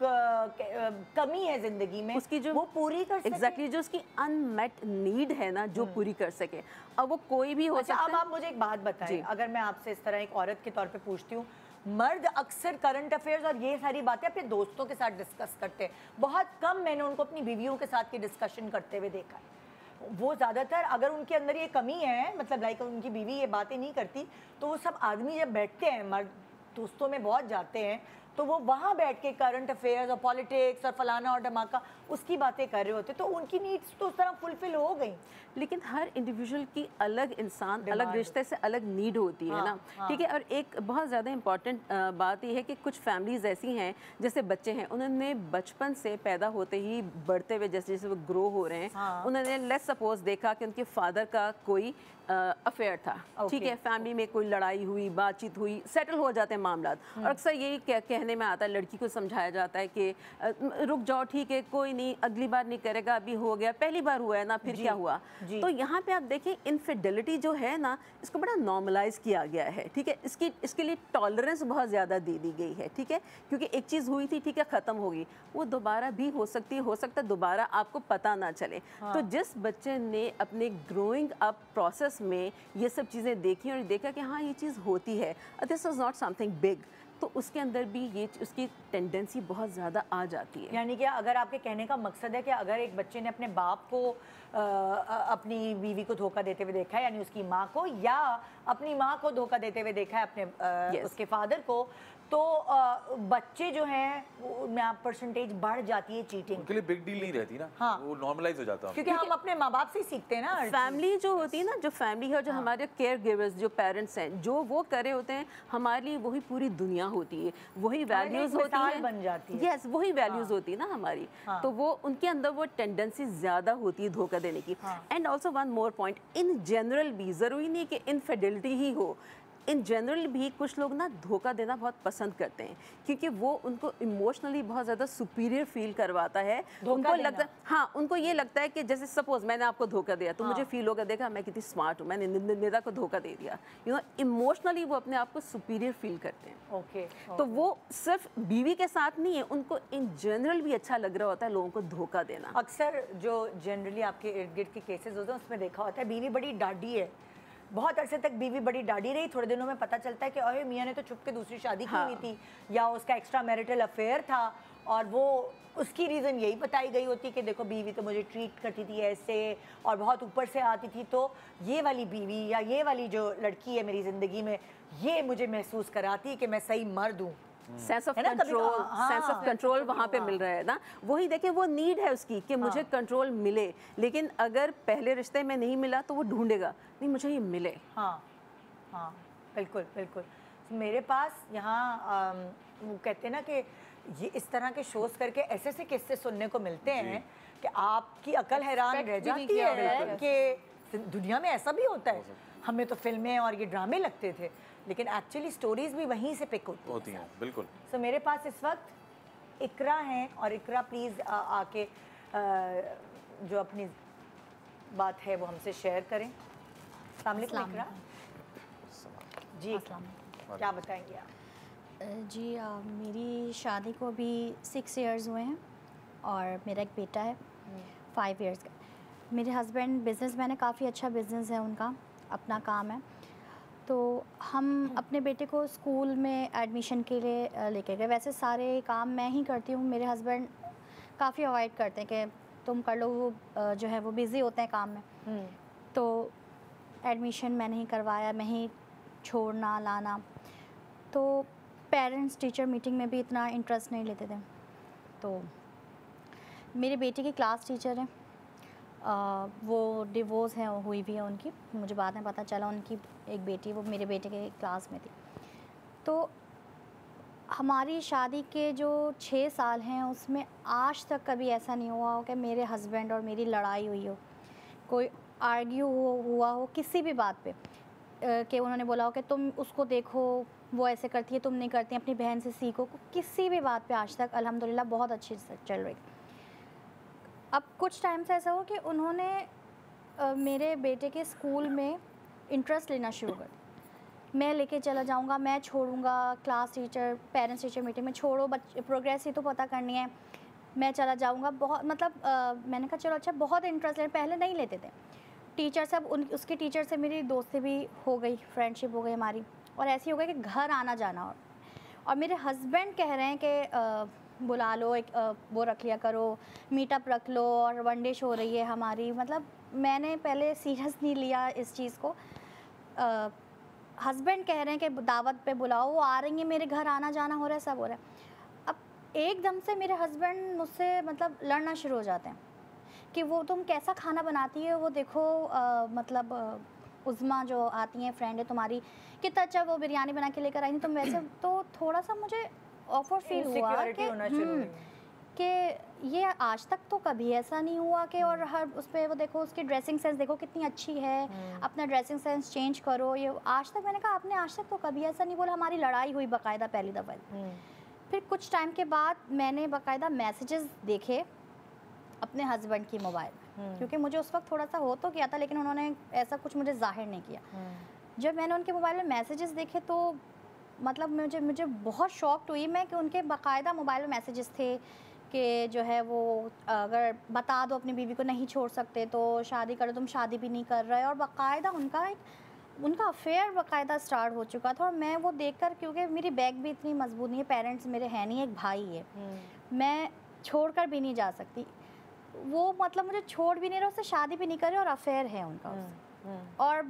कमी है जिंदगी में, उसकी जो वो पूरी कर सके। एग्जैक्टली, जो उसकी अनमेट नीड है ना, जो पूरी कर सके। अब वो कोई भी हो सकता है। अब आप मुझे एक बात बताएं, अगर मैं आपसे इस तरह एक औरत के तौर पे पूछती हूँ, मर्द अक्सर करंट अफेयर्स और ये सारी बातें अपने दोस्तों के साथ डिस्कस करते हैं, बहुत कम मैंने उनको अपनी बीवियों के साथ की डिस्कशन करते हुए देखा है। वो ज़्यादातर अगर उनके अंदर ये कमी है, मतलब लाइक उनकी बीवी ये बातें नहीं करती, तो वो सब आदमी जब बैठते हैं, मर्द दोस्तों में बहुत जाते हैं, तो वो वहाँ बैठ के करंट अफेयर्स और पॉलिटिक्स और फलाना और धमाका उसकी बातें कर रहे होते, तो उनकी नीड्स तो उस तरह फुलफिल हो गई। लेकिन हर इंडिविजुअल की अलग इंसान, अलग रिश्ते से अलग नीड होती है ना, ठीक है। और एक बहुत ज़्यादा इम्पॉर्टेंट बात यह है कि कुछ फैमिलीज़ ऐसी हैं, जैसे बच्चे हैं, उन्होंने बचपन से पैदा होते ही बढ़ते हुए जैसे जैसे वो ग्रो हो रहे हैं, उन्होंने लेट्स सपोज देखा कि उनके फादर का कोई अफेयर था, ठीक है, फैमिली में कोई लड़ाई हुई, बातचीत हुई, सेटल हो जाते हैं मामला। और अक्सर यही कहने में आता है, लड़की को समझाया जाता है कि रुक जाओ, ठीक है, कोई नहीं, अगली बार नहीं करेगा, अभी हो गया, पहली बार हुआ है ना, फिर क्या हुआ। तो यहाँ पे आप देखें इनफिडेलिटी जो है ना, इसको बड़ा नॉर्मलाइज किया गया है, ठीक है। इसके लिए टॉलरेंस बहुत ज़्यादा दे दी गई है, ठीक है, क्योंकि एक चीज़ हुई थी, ठीक है, ख़त्म होगी, वो दोबारा भी हो सकती है, हो सकता है दोबारा आपको पता ना चले। तो जिस बच्चे ने अपने ग्रोइंग अप प्रोसेस में ये सब चीज़ें देखी और देखा कि हाँ ये चीज़ होती है, this is not something big, तो उसके अंदर भी ये उसकी टेंडेंसी बहुत ज़्यादा आ जाती है। यानी कि अगर आपके कहने का मकसद है कि अगर एक बच्चे ने अपने बाप को अपनी बीवी को धोखा देते हुए देखा है, यानी उसकी माँ को, या अपनी माँ को धोखा देते हुए देखा है अपने उसके फादर को, तो बच्चे जो हैं उनमें आप परसेंटेज बढ़ जाती है चीटिंग। उनके लिए बिग डील नहीं रहती ना, वो नॉर्मलाइज हो जाता है, क्योंकि हम अपने माँ बाप से ही सीखते हैं ना। फैमिली जो होती है ना, जो फैमिली है, जो हमारे केयर गिवर्स, जो पेरेंट्स हैं, जो वो करे होते हैं, हमारे लिए वही पूरी दुनिया होती है, वही वैल्यूज होती है, बन जाती है। यस, वही वैल्यूज होती है ना हमारी। तो वो उनके अंदर वो टेंडेंसी ज्यादा होती है धोखा देने की। And also one more point, in general भी जरूरी नहीं कि इनफिडेलिटी ही हो, इन जनरल भी कुछ लोग ना धोखा देना बहुत पसंद करते हैं, क्योंकि वो उनको इमोशनली बहुत ज़्यादा सुपीरियर फील करवाता है। उनको लगता है, हाँ, उनको ये लगता है कि जैसे सपोज मैंने आपको धोखा दिया तो मुझे फील होगा, देखा मैं कितनी स्मार्ट हूँ, मैंने निदा को धोखा दे दिया, यू नो, इमोशनली वो अपने आप को सुपीरियर फील करते हैं। ओके, तो वो सिर्फ बीवी के साथ नहीं है, उनको इन जनरल भी अच्छा लग रहा होता है लोगों को धोखा देना। अक्सर जो जनरली आपके इर्द गिर्द के केसेस होते हैं उसमें देखा होता है बीवी बड़ी डाडी है, बहुत अरसे तक बीवी बड़ी डाडी रही, थोड़े दिनों में पता चलता है कि अरे मियाँ ने तो छुप के दूसरी शादी की हुई थी, या उसका एक्स्ट्रा मैरिटल अफेयर था, और वो उसकी रीज़न यही बताई गई होती कि देखो बीवी तो मुझे ट्रीट करती थी ऐसे और बहुत ऊपर से आती थी, तो ये वाली बीवी या ये वाली जो लड़की है मेरी ज़िंदगी में, ये मुझे महसूस कराती है कि मैं सही मर्द हूँ। सेंस ऑफ कंट्रोल वहाँ पे मिल रहा है ना, वही देखिए वो नीड है उसकी कि मुझे कंट्रोल मिले, लेकिन अगर पहले रिश्ते में नहीं मिला तो वो ढूंढेगा नहीं मुझे ये मिले। हाँ हाँ बिल्कुल बिल्कुल। मेरे पास यहाँ वो कहते हैं ना कि ये इस तरह के शोज करके ऐसे ऐसे किस्से सुनने को मिलते हैं कि आपकी अकल हैरान रह जाती है कि दुनिया में ऐसा भी होता है। हमें तो फिल्में और ये ड्रामे लगते थे, लेकिन एक्चुअली स्टोरीज भी वहीं से पिक होती हैं। बिल्कुल। सो मेरे पास इस वक्त इकरा हैं, और इकरा प्लीज़ आके जो अपनी बात है वो हमसे शेयर करें। अस्सलाम वालेकुम इकरा जी, क्या बताएंगे आप? जी मेरी शादी को अभी 6 इयर्स हुए हैं और मेरा एक बेटा है 5 इयर्स का। मेरे हस्बैंड बिज़नेसमैन है, काफ़ी अच्छा बिज़नेस है उनका, अपना काम है। तो हम अपने बेटे को स्कूल में एडमिशन के लिए लेके गए। वैसे सारे काम मैं ही करती हूँ, मेरे हस्बैंड काफ़ी अवॉइड करते हैं कि तुम कर लो, वो जो है वो बिज़ी होते हैं काम में। तो एडमिशन मैंने ही करवाया, मैं ही छोड़ना लाना। तो पेरेंट्स टीचर मीटिंग में भी इतना इंटरेस्ट नहीं लेते थे। तो मेरे बेटे की क्लास टीचर हैं, वो डिवोर्स है हुई भी है उनकी, मुझे बाद में पता चला उनकी एक बेटी वो मेरे बेटे के क्लास में थी। तो हमारी शादी के जो 6 साल हैं उसमें आज तक कभी ऐसा नहीं हुआ हो कि मेरे हस्बैंड और मेरी लड़ाई हुई हो, कोई आर्ग्यू हुआ हो किसी भी बात पे, कि उन्होंने बोला हो कि तुम उसको देखो वो ऐसे करती है तुम नहीं करती, अपनी बहन से सीखो। किसी भी बात पे आज तक अल्हम्दुलिल्लाह बहुत अच्छी से चल रही। अब कुछ टाइम से ऐसा हो कि उन्होंने मेरे बेटे के स्कूल में इंटरेस्ट लेना शुरू कर दिया। मैं लेके चला जाऊंगा, मैं छोड़ूंगा, class teacher parents teacher meeting में छोड़ो, प्रोग्रेस ही तो पता करनी है, मैं चला जाऊंगा। बहुत मतलब मैंने कहा चलो अच्छा, बहुत इंटरेस्ट ले, पहले नहीं लेते थे। टीचर सब उसके टीचर से मेरी दोस्ती भी हो गई, फ्रेंडशिप हो गई हमारी, और ऐसी हो गई कि घर आना जाना। और मेरे हस्बैंड कह रहे हैं कि बुला लो, एक वो रख लिया करो, मीटअप रख लो, और वनडे शो हो रही है हमारी। मतलब मैंने पहले सीरियस नहीं लिया इस चीज़ को। हस्बैंड कह रहे हैं कि दावत पे बुलाओ, वो आ रही हैं, मेरे घर आना जाना हो रहा है, सब हो रहा है। अब एकदम से मेरे हस्बैंड मुझसे मतलब लड़ना शुरू हो जाते हैं कि वो तुम कैसा खाना बनाती है, वो देखो मतलब उज़मा जो आती हैं फ्रेंड है तुम्हारी, कितना अच्छा वो बिरयानी बना के लेकर आई थी तुम वैसे। तो थोड़ा सा मुझे ऑफर फील हुआ कि ये आज तक तो कभी ऐसा नहीं हुआ कि, और हर उस पर वो देखो उसकी ड्रेसिंग सेंस देखो कितनी अच्छी है, अपना ड्रेसिंग सेंस चेंज करो। ये आज तक मैंने कहा आपने आज तक तो कभी ऐसा नहीं बोला। हमारी लड़ाई हुई बाकायदा पहली दफ़ा। फिर कुछ टाइम के बाद मैंने बाकायदा मैसेजेस देखे अपने हस्बैंड की मोबाइल में, क्योंकि मुझे उस वक्त थोड़ा सा हो तो किया था, लेकिन उन्होंने ऐसा कुछ मुझे जाहिर नहीं किया। जब मैंने उनके मोबाइल में मैसेजेस देखे तो मतलब मुझे बहुत शॉक्ड हुई मैं कि उनके बाकायदा मोबाइल में मैसेजेस थे कि जो है वो अगर बता दो अपनी बीवी को नहीं छोड़ सकते तो शादी करो, तुम शादी भी नहीं कर रहे। और बाकायदा उनका अफेयर बाकायदा स्टार्ट हो चुका था। और मैं वो देखकर, क्योंकि मेरी बैग भी इतनी मजबूत नहीं है, पेरेंट्स मेरे हैं नहीं, एक भाई है, मैं छोड़कर भी नहीं जा सकती। वो मतलब मुझे छोड़ भी नहीं रहे, उससे शादी भी नहीं कर रहे, और अफेयर है उनका और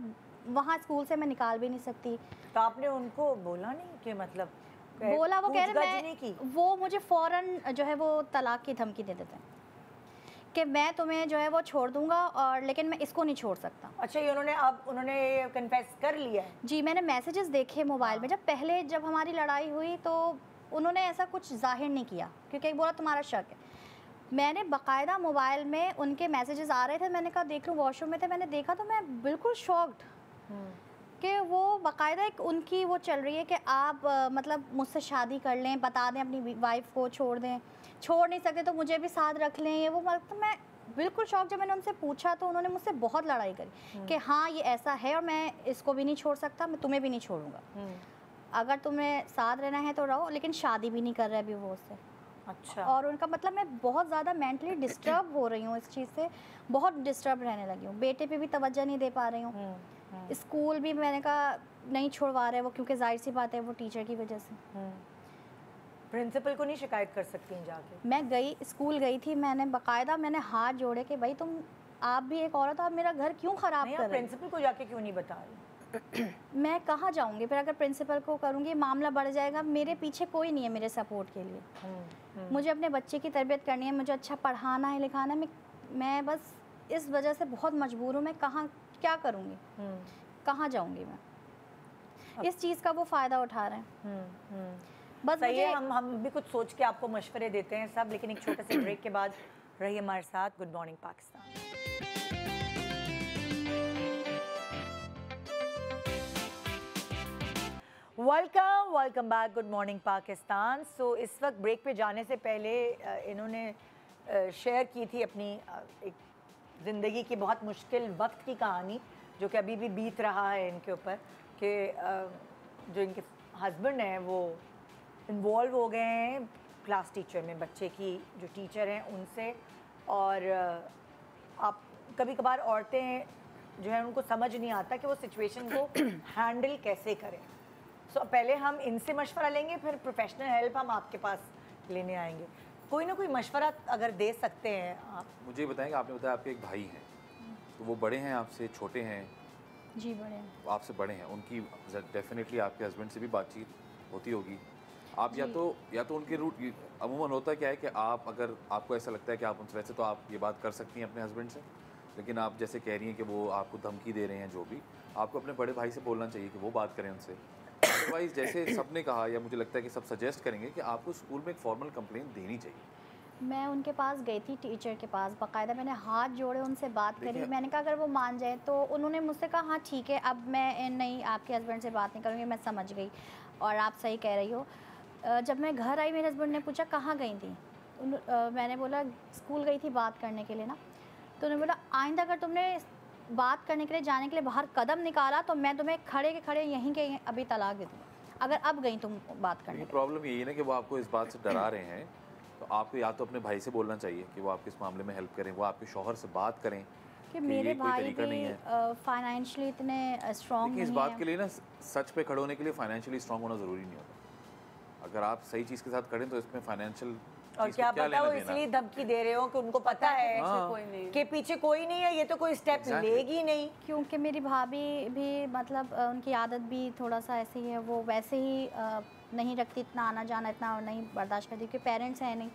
वहाँ स्कूल से मैं निकाल भी नहीं सकती। तो आपने उनको बोला नहीं कि मतलब बोला, वो कह रहे वो मुझे फ़ौरन जो है वो तलाक की धमकी दे देते हैं कि मैं तुम्हें जो है वो छोड़ दूंगा, और लेकिन मैं इसको नहीं छोड़ सकता। अच्छा, ये उन्होंने कन्फेस कर लिया? जी, मैंने मैसेजेस देखे मोबाइल में। जब हमारी लड़ाई हुई तो उन्होंने ऐसा कुछ जाहिर नहीं किया, क्योंकि बोला तुम्हारा शक है। मैंने बाकायदा मोबाइल में उनके मैसेजेस आ रहे थे, मैंने कहा देख लूँ, वॉशरूम में थे, मैंने देखा तो मैं बिल्कुल शॉक्ड कि वो बाकायदा एक उनकी वो चल रही है कि आप मतलब मुझसे शादी कर लें, बता दें अपनी वाइफ को छोड़ दें, छोड़ नहीं सकते तो मुझे भी साथ रख लें। ये वो मतलब मैं बिल्कुल शौक। जब मैंने उनसे पूछा तो उन्होंने मुझसे बहुत लड़ाई करी कि हाँ ये ऐसा है और मैं इसको भी नहीं छोड़ सकता, मैं तुम्हें भी नहीं छोड़ूंगा, अगर तुम्हें साथ रहना है तो रहो, लेकिन शादी भी नहीं कर रहे अभी वो उससे। अच्छा। और उनका मतलब मैं बहुत ज़्यादा मेंटली डिस्टर्ब हो रही हूँ इस चीज़ से, बहुत डिस्टर्ब रहने लगी हूँ। बेटे पे भी तवज्जो नहीं दे पा रही हूँ, स्कूल भी मैंने कहा नहीं छोड़वा रहे वो, क्योंकि जाहिर सी बात है वो टीचर की वजह से। प्रिंसिपल को नहीं शिकायत कर सकती हैं जाके? मैं गई, स्कूल गई थी, मैंने बाकायदा मैंने हाथ जोड़े कि भाई तुम, आप भी एक औरत, आप मेरा घर क्यों ख़राब कर रहे हो? प्रिंसिपल को जाके क्यों नहीं बता रही? मैं कहाँ जाऊँगी फिर? अगर प्रिंसिपल को करूँगी मामला बढ़ जाएगा। मेरे पीछे कोई नहीं है मेरे सपोर्ट के लिए। मुझे अपने बच्चे की तरबियत करनी है, मुझे अच्छा पढ़ाना है, लिखाना है। मैं बस इस वजह से बहुत मजबूर हूँ। मैं कहाँ क्या करूँगी, कहाँ जाऊँगी मैं? इस चीज़ का वो फ़ायदा उठा रहे हैं। बस सही मुझे है, हम भी कुछ सोच के आपको मशवरे देते हैं सब, लेकिन एक छोटे से ब्रेक के बाद रहिए हमारे साथ। Good morning Pakistan. Welcome back, good morning Pakistan. So इस वक्त ब्रेक पे जाने से पहले इन्होंने शेयर की थी अपनी एक ज़िंदगी की बहुत मुश्किल वक्त की कहानी, जो कि अभी भी बीत रहा है इनके ऊपर, कि जो इनके हस्बैंड हैं वो इन्वॉल्व हो गए हैं क्लास टीचर में, बच्चे की जो टीचर हैं उनसे। और आप कभी कभार औरतें जो है उनको समझ नहीं आता कि वो सिचुएशन को हैंडल कैसे करें। सो पहले हम इनसे मशवरा लेंगे, फिर प्रोफेशनल हेल्प हम आपके पास लेने आएंगे। कोई ना कोई मशवरा अगर दे सकते हैं आप। मुझे बताएंगे, आपने बताया आपके एक भाई हैं, तो वो बड़े हैं आपसे, छोटे हैं? जी बड़े हैं, आपसे बड़े हैं। उनकी डेफिनेटली आपके हस्बैंड से भी बातचीत होती होगी। आप या तो उनके रूट, अमूमन होता क्या है कि आप, अगर आपको ऐसा लगता है कि आप उनसे, वैसे तो आप ये बात कर सकती हैं अपने हस्बैंड से, लेकिन आप जैसे कह रही हैं कि वो आपको धमकी दे रहे हैं, जो भी, आपको अपने बड़े भाई से बोलना चाहिए कि वो बात करें उनसे। अदरवाइज जैसे सबने कहा, या मुझे लगता है कि सब सजेस्ट करेंगे कि आपको स्कूल में एक फॉर्मल कंप्लेंट देनी चाहिए। मैं उनके पास गई थी, टीचर के पास बाकायदा मैंने हाथ जोड़े, उनसे बात करी। मैंने कहा अगर वो मान जाए तो। उन्होंने मुझसे कहा हाँ ठीक है, अब मैं नहीं आपके हस्बैंड से बात नहीं करूँगी, मैं समझ गई और आप सही कह रही हो। जब मैं घर आई मेरे हस्बैंड ने पूछा कहाँ गई थी, मैंने बोला स्कूल गई थी बात करने के लिए ना। तो उन्होंने बोला आइंदा अगर तुमने बात करने के लिए जाने के लिए बाहर कदम निकाला तो मैं तुम्हें खड़े के खड़े यहीं के अभी तलाक दे दूँगा, अगर अब गई तुम बात करने। प्रॉब्लम यही है ना कि वो आपको इस बात से डरा रहे हैं, तो आपको या तो अपने भाई से बोलना चाहिए कि वो आपके इस मामले में हेल्प करें, वो आपके शौहर से बात करें कि मेरे भाई भी फाइनेंशियली इतने स्ट्रॉन्ग नहीं है। इस बात के लिए ना, सच पे खड़े होने के लिए फाइनेंशियली स्ट्रॉन्ग होना ज़रूरी नहीं होता। अगर आप सही चीज़ के साथ खड़े तो इसमें फाइनेंशियल, और क्या पता वो इसलिए धमकी दे रहे हो कि उनको पता है कि पीछे कोई नहीं है, ये तो कोई स्टेप लेगी नहीं। क्योंकि मेरी भाभी भी मतलब उनकी आदत भी थोड़ा सा ऐसी है, वो वैसे ही नहीं रखती इतना आना जाना, इतना नहीं बर्दाश्त करती क्योंकि पेरेंट्स हैं नहीं।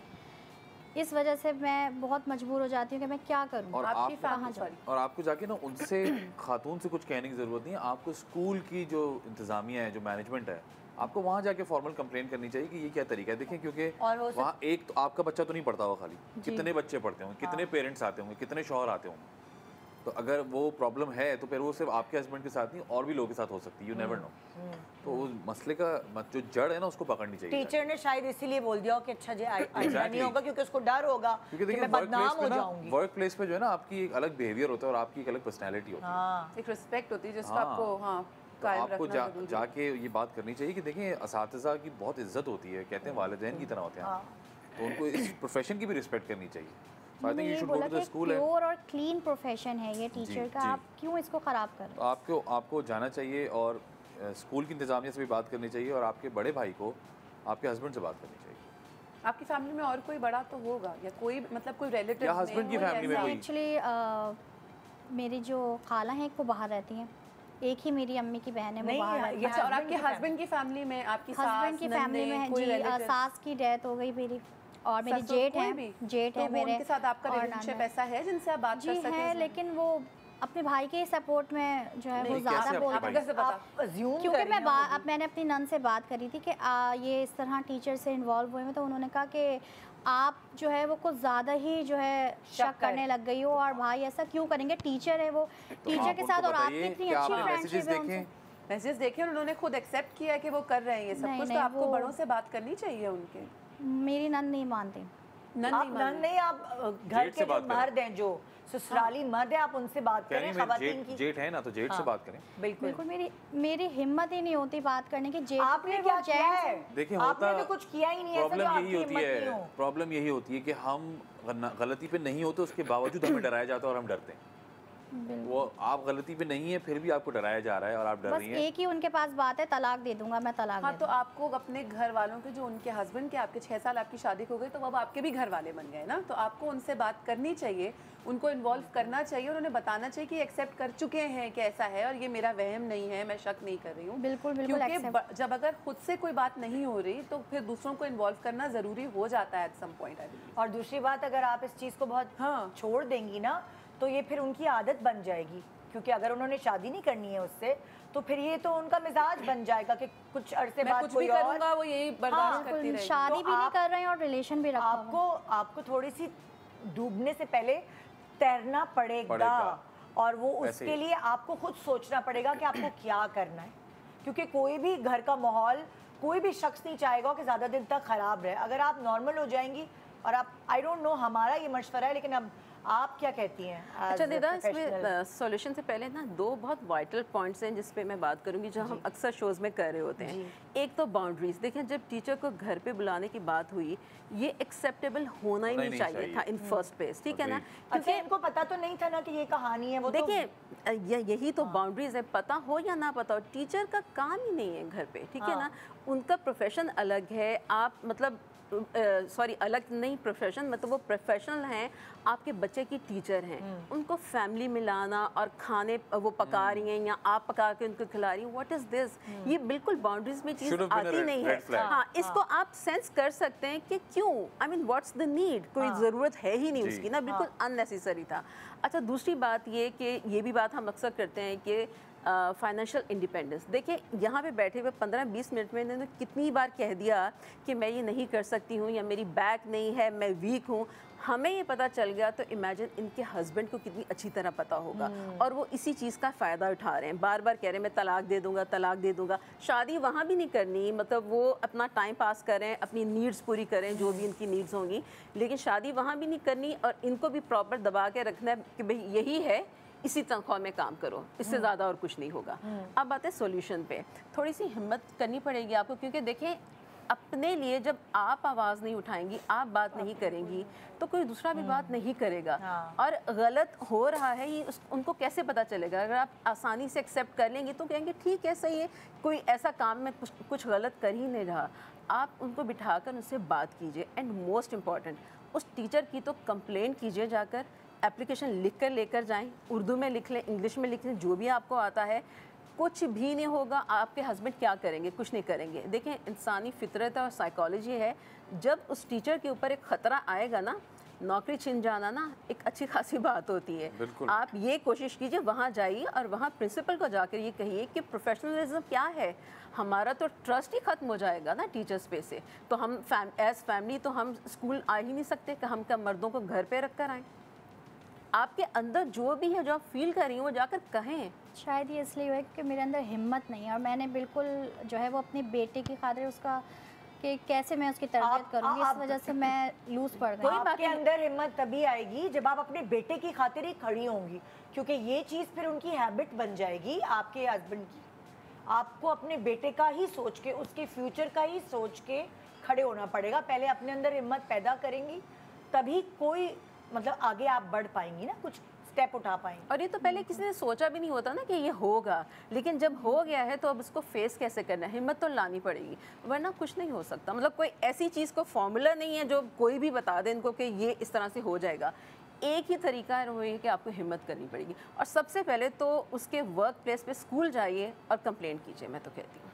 इस वजह से मैं बहुत मजबूर हो जाती हूँ कि मैं क्या करूँ। और आपको जाके ना उनसे, खातून से कुछ कहने की ज़रूरत नहीं है। आपको स्कूल की जो इंतज़ामिया है, जो मैनेजमेंट है, आपको वहाँ जाके फॉर्मल कंप्लेन करनी चाहिए कि ये क्या तरीका है। देखिए, क्योंकि वहाँ एक तो आपका बच्चा तो नहीं पढ़ता होगा खाली, कितने बच्चे पढ़ते होंगे, कितने पेरेंट्स आते होंगे, कितने शौहर आते होंगे। तो अगर वो प्रॉब्लम है तो फिर वो सिर्फ आपके हस्बैंड के साथ नहीं और भी लोगों के साथ हो सकती है, यू नेवर नो। तो उस मसले का जो जड़ है ना, उसको पकड़नी चाहिए। टीचर ने शायद इसीलिए बोल दिया कि अच्छा जी नहीं होगा, क्योंकि उसको डर होगा कि मैं बदनाम हो जाऊंगी। वर्क प्लेस पे जो है ना, आपकी एक अलग बिहेवियर होता है और आपकी एक अलग पर्सनैलिटी होती है, एक रिस्पेक्ट होती है जिसका आपको जाके ये बात करनी चाहिए कि देखिए, असातिज़ा की बहुत इज्जत होती है, कहते हैं वालिदैन की तरह होते हैं, तो उनको इस प्रोफेशन की भी रिस्पेक्ट करनी चाहिए। मैंने ये बोला कि प्योर और क्लीन प्रोफेशन है ये टीचर का, आप क्यों इसको ख़राब कर रहे हैं? तो आपको जाना चाहिए और स्कूल की इंतज़ामिया से भी बात करनी चाहिए और आपके बड़े भाई को आपके हस्बैंड से बात करनी चाहिए। आपकी फैमिली में और कोई बड़ा तो होगा, या कोई मतलब कोई रिलेटिव या हस्बैंड की फैमिली में कोई? एक्चुअली मेरी जो खाला हैं वो बाहर रहती हैं, एक ही मेरी अम्मी की बहन है वो बाहर रहती है। और आपके हस्बैंड की फैमिली में, आपकी हस्बैंड की फैमिली में जी सास की डेथ हो गई मेरी, और मेरी जेठ है मेरे, उनके साथ आपका रिलेशनशिप ऐसा है जिनसे आप बात कर सकते हैं? लेकिन वो अपने भाई के सपोर्ट में जो है वो ज़्यादा बोलते हैं। क्योंकि मैंने अपनी नन से बात करी थी कि ये इस तरह टीचर से इन्वॉल्व हुए हैं, तो उन्होंने कहा कि आप जो है वो कुछ ज़्यादा ही जो है शक करने लग गई हो, और भाई ऐसा क्यों करेंगे, टीचर है वो, टीचर के साथ और आपकी इतनी अच्छी फ्रेंडशिप है उनसे। मैसेज देखे और उन्होंने खुद एक्सेप्ट किया कि वो कर रहे हैं ये सब कुछ, तो आपको बड़ों से बात करनी चाहिए उनके। मेरी नन नहीं मानती। आप घर के जो मर्द हैं, जो ससुराली मर्द है, आप उनसे बात करें। खवातीन की जेठ है ना, तो जेठ से बात करें। बिल्कुल मेरी हिम्मत ही नहीं होती बात करने की। जेठ आपने क्या किया है? देखिए, आपने तो कुछ किया ही नहीं है। प्रॉब्लम यही होती है कि हम गलती पे नहीं होते, उसके बावजूद हमें डराया जाता है और हम डरते हैं। वो आप गलती पे नहीं है, फिर भी आपको डराया जा रहा है और आप डर बस रही हैं। एक ही उनके पास बात है, तलाक दे दूंगा मैं, तलाक हाँ, दे तो आपको अपने घर वालों के, जो उनके हस्बैंड के, आपके 6 साल आपकी शादी हो गई, तो अब आपके भी घर वाले बन गए ना, तो आपको उनसे बात करनी चाहिए, उनको इन्वॉल्व करना चाहिए और उन्हें बताना चाहिए कि एक्सेप्ट कर चुके हैं कि ऐसा है और ये मेरा वहम नहीं है, मैं शक नहीं कर रही हूँ। बिल्कुल बिल्कुल क्योंकि जब अगर खुद से कोई बात नहीं हो रही तो फिर दूसरों को इन्वॉल्व करना ज़रूरी हो जाता है at some point, I believe. और दूसरी बात, अगर आप इस चीज़ को बहुत छोड़ देंगी ना, तो ये फिर उनकी आदत बन जाएगी, क्योंकि अगर उन्होंने शादी नहीं करनी है उससे, तो फिर ये तो उनका मिजाज बन जाएगा कि कुछ अरसे बाद कुछ भी करूंगा वो यही बर्दाश्त करती रहेगी। शादी भी नहीं कर रहे हैं और रिलेशन भी रखा हुआ है। आपको थोड़ी सी डूबने से पहले तैरना पड़ेगा और वो उसके लिए आपको खुद सोचना पड़ेगा कि आपको क्या करना है, क्योंकि कोई भी घर का माहौल, कोई भी शख्स नहीं चाहेगा कि ज़्यादा दिन तक ख़राब रहे। अगर आप नॉर्मल हो जाएंगी और आप, आई डोंट नो हमारा ये मशवरा है, लेकिन अब आप क्या कहती हैं? अच्छा दीदा, इसमें सॉल्यूशन से पहले ना 2 बहुत वाइटल पॉइंट्स हैं जिस पे मैं बात करूंगी, जो हम अक्सर शोज़ में कर रहे होते हैं। एक तो बाउंड्रीज। देखें, जब टीचर को घर पे बुलाने की बात हुई, ये एक्सेप्टेबल होना ही नहीं चाहिए था इन फर्स्ट प्लेस, ठीक है ना, क्योंकि इनको पता तो नहीं था ना कि ये कहानी है। वो देखिए यही तो बाउंड्रीज है, पता हो या ना पता हो, टीचर का काम ही नहीं है घर पे, ठीक है ना, उनका प्रोफेशन अलग है। आप मतलब सॉरी अलग नहीं प्रोफेशन, मतलब वो प्रोफेशनल हैं, आपके बच्चे की टीचर हैं, उनको फैमिली मिलाना और खाने वो पका रही हैं या आप पका के उनको खिला रही हैं, व्हाट इज दिस? ये बिल्कुल बाउंड्रीज में चीज़ आती नहीं है। हाँ, इसको आप सेंस कर सकते हैं कि क्यों, I mean what's the need, कोई ज़रूरत है ही नहीं उसकी ना, बिल्कुल अननेसेसरी था। अच्छा, दूसरी बात ये कि ये भी बात हम अक्सर करते हैं कि फाइनेंशियल इंडिपेंडेंस। देखिए, यहाँ पे बैठे हुए 15-20 मिनट में इन्होंने कितनी बार कह दिया कि मैं ये नहीं कर सकती हूँ या मेरी बैक नहीं है, मैं वीक हूँ। हमें ये पता चल गया तो इमेजिन इनके हस्बैंड को कितनी अच्छी तरह पता होगा, और वो इसी चीज़ का फ़ायदा उठा रहे हैं, बार बार कह रहे हैं मैं तलाक दे दूंगा, तलाक दे दूंगा। शादी वहाँ भी नहीं करनी, मतलब वो अपना टाइम पास करें, अपनी नीड्स पूरी करें, जो भी इनकी नीड्स होंगी, लेकिन शादी वहाँ भी नहीं करनी, और इनको भी प्रॉपर दबा के रखना है कि भाई यही है, इसी तनख्वाह में काम करो, इससे ज़्यादा और कुछ नहीं होगा। अब बात है सॉल्यूशन पे, थोड़ी सी हिम्मत करनी पड़ेगी आपको, क्योंकि देखें, अपने लिए जब आप आवाज़ नहीं उठाएंगी, आप बात नहीं करेंगी, तो कोई दूसरा भी बात नहीं करेगा। और गलत हो रहा है ये उनको कैसे पता चलेगा? अगर आप आसानी से एक्सेप्ट कर लेंगे तो कहेंगे ठीक है, सही है, कोई ऐसा काम में कुछ गलत कर ही नहीं रहा। आप उनको बिठाकर उनसे बात कीजिए, एंड मोस्ट इम्पॉर्टेंट, उस टीचर की तो कंप्लेंट कीजिए, जाकर एप्लीकेशन लिख कर लेकर जाएं, उर्दू में लिख लें, इंग्लिश में लिख लें, जो भी आपको आता है। कुछ भी नहीं होगा, आपके हस्बैंड क्या करेंगे? कुछ नहीं करेंगे। देखें, इंसानी फितरत और साइकोलॉजी है, जब उस टीचर के ऊपर एक ख़तरा आएगा ना, नौकरी छिन जाना ना एक अच्छी खासी बात होती है। आप ये कोशिश कीजिए, वहाँ जाइए और वहाँ प्रिंसिपल को जाकर ये कहिए कि प्रोफेशनलिज्म क्या है, हमारा तो ट्रस्ट ही ख़त्म हो जाएगा ना टीचर्स पे से, तो हम एज फैमिली तो हम स्कूल आ ही नहीं सकते कि हम क्या मर्दों को घर पे रख कर आएँ। आपके अंदर जो भी है, जो आप फील कर रही हैं, वो जाकर कहें। शायद ये इसलिए है कि मेरे अंदर हिम्मत नहीं है, और मैंने बिल्कुल जो है वो अपने बेटे की खातिर उसका कि कैसे मैं उसकी तरबियत करूँगी, इस वजह से मैं लूज पड़ गई। आपके अंदर हिम्मत तभी आएगी जब आप अपने बेटे की खातिर ही खड़ी होंगी, क्योंकि ये चीज़ फिर उनकी हैबिट बन जाएगी आपके हस्बैंड की। आपको अपने बेटे का ही सोच के, उसके फ्यूचर का ही सोच के खड़े होना पड़ेगा। पहले अपने अंदर हिम्मत पैदा करेंगी, तभी कोई मतलब आगे आप बढ़ पाएंगी ना, कुछ स्टेप उठा पाएंगे। और ये तो पहले किसी ने सोचा भी नहीं होता ना कि ये होगा, लेकिन जब हो गया है तो अब इसको फेस कैसे करना है, हिम्मत तो लानी पड़ेगी, वरना कुछ नहीं हो सकता। मतलब कोई ऐसी चीज़ को फॉर्मूला नहीं है जो कोई भी बता दे इनको कि ये इस तरह से हो जाएगा। एक ही तरीका है, वो ये कि आपको हिम्मत करनी पड़ेगी, और सबसे पहले तो उसके वर्क प्लेस पे स्कूल जाइए और कंप्लेंट कीजिए। मैं तो कहती हूँ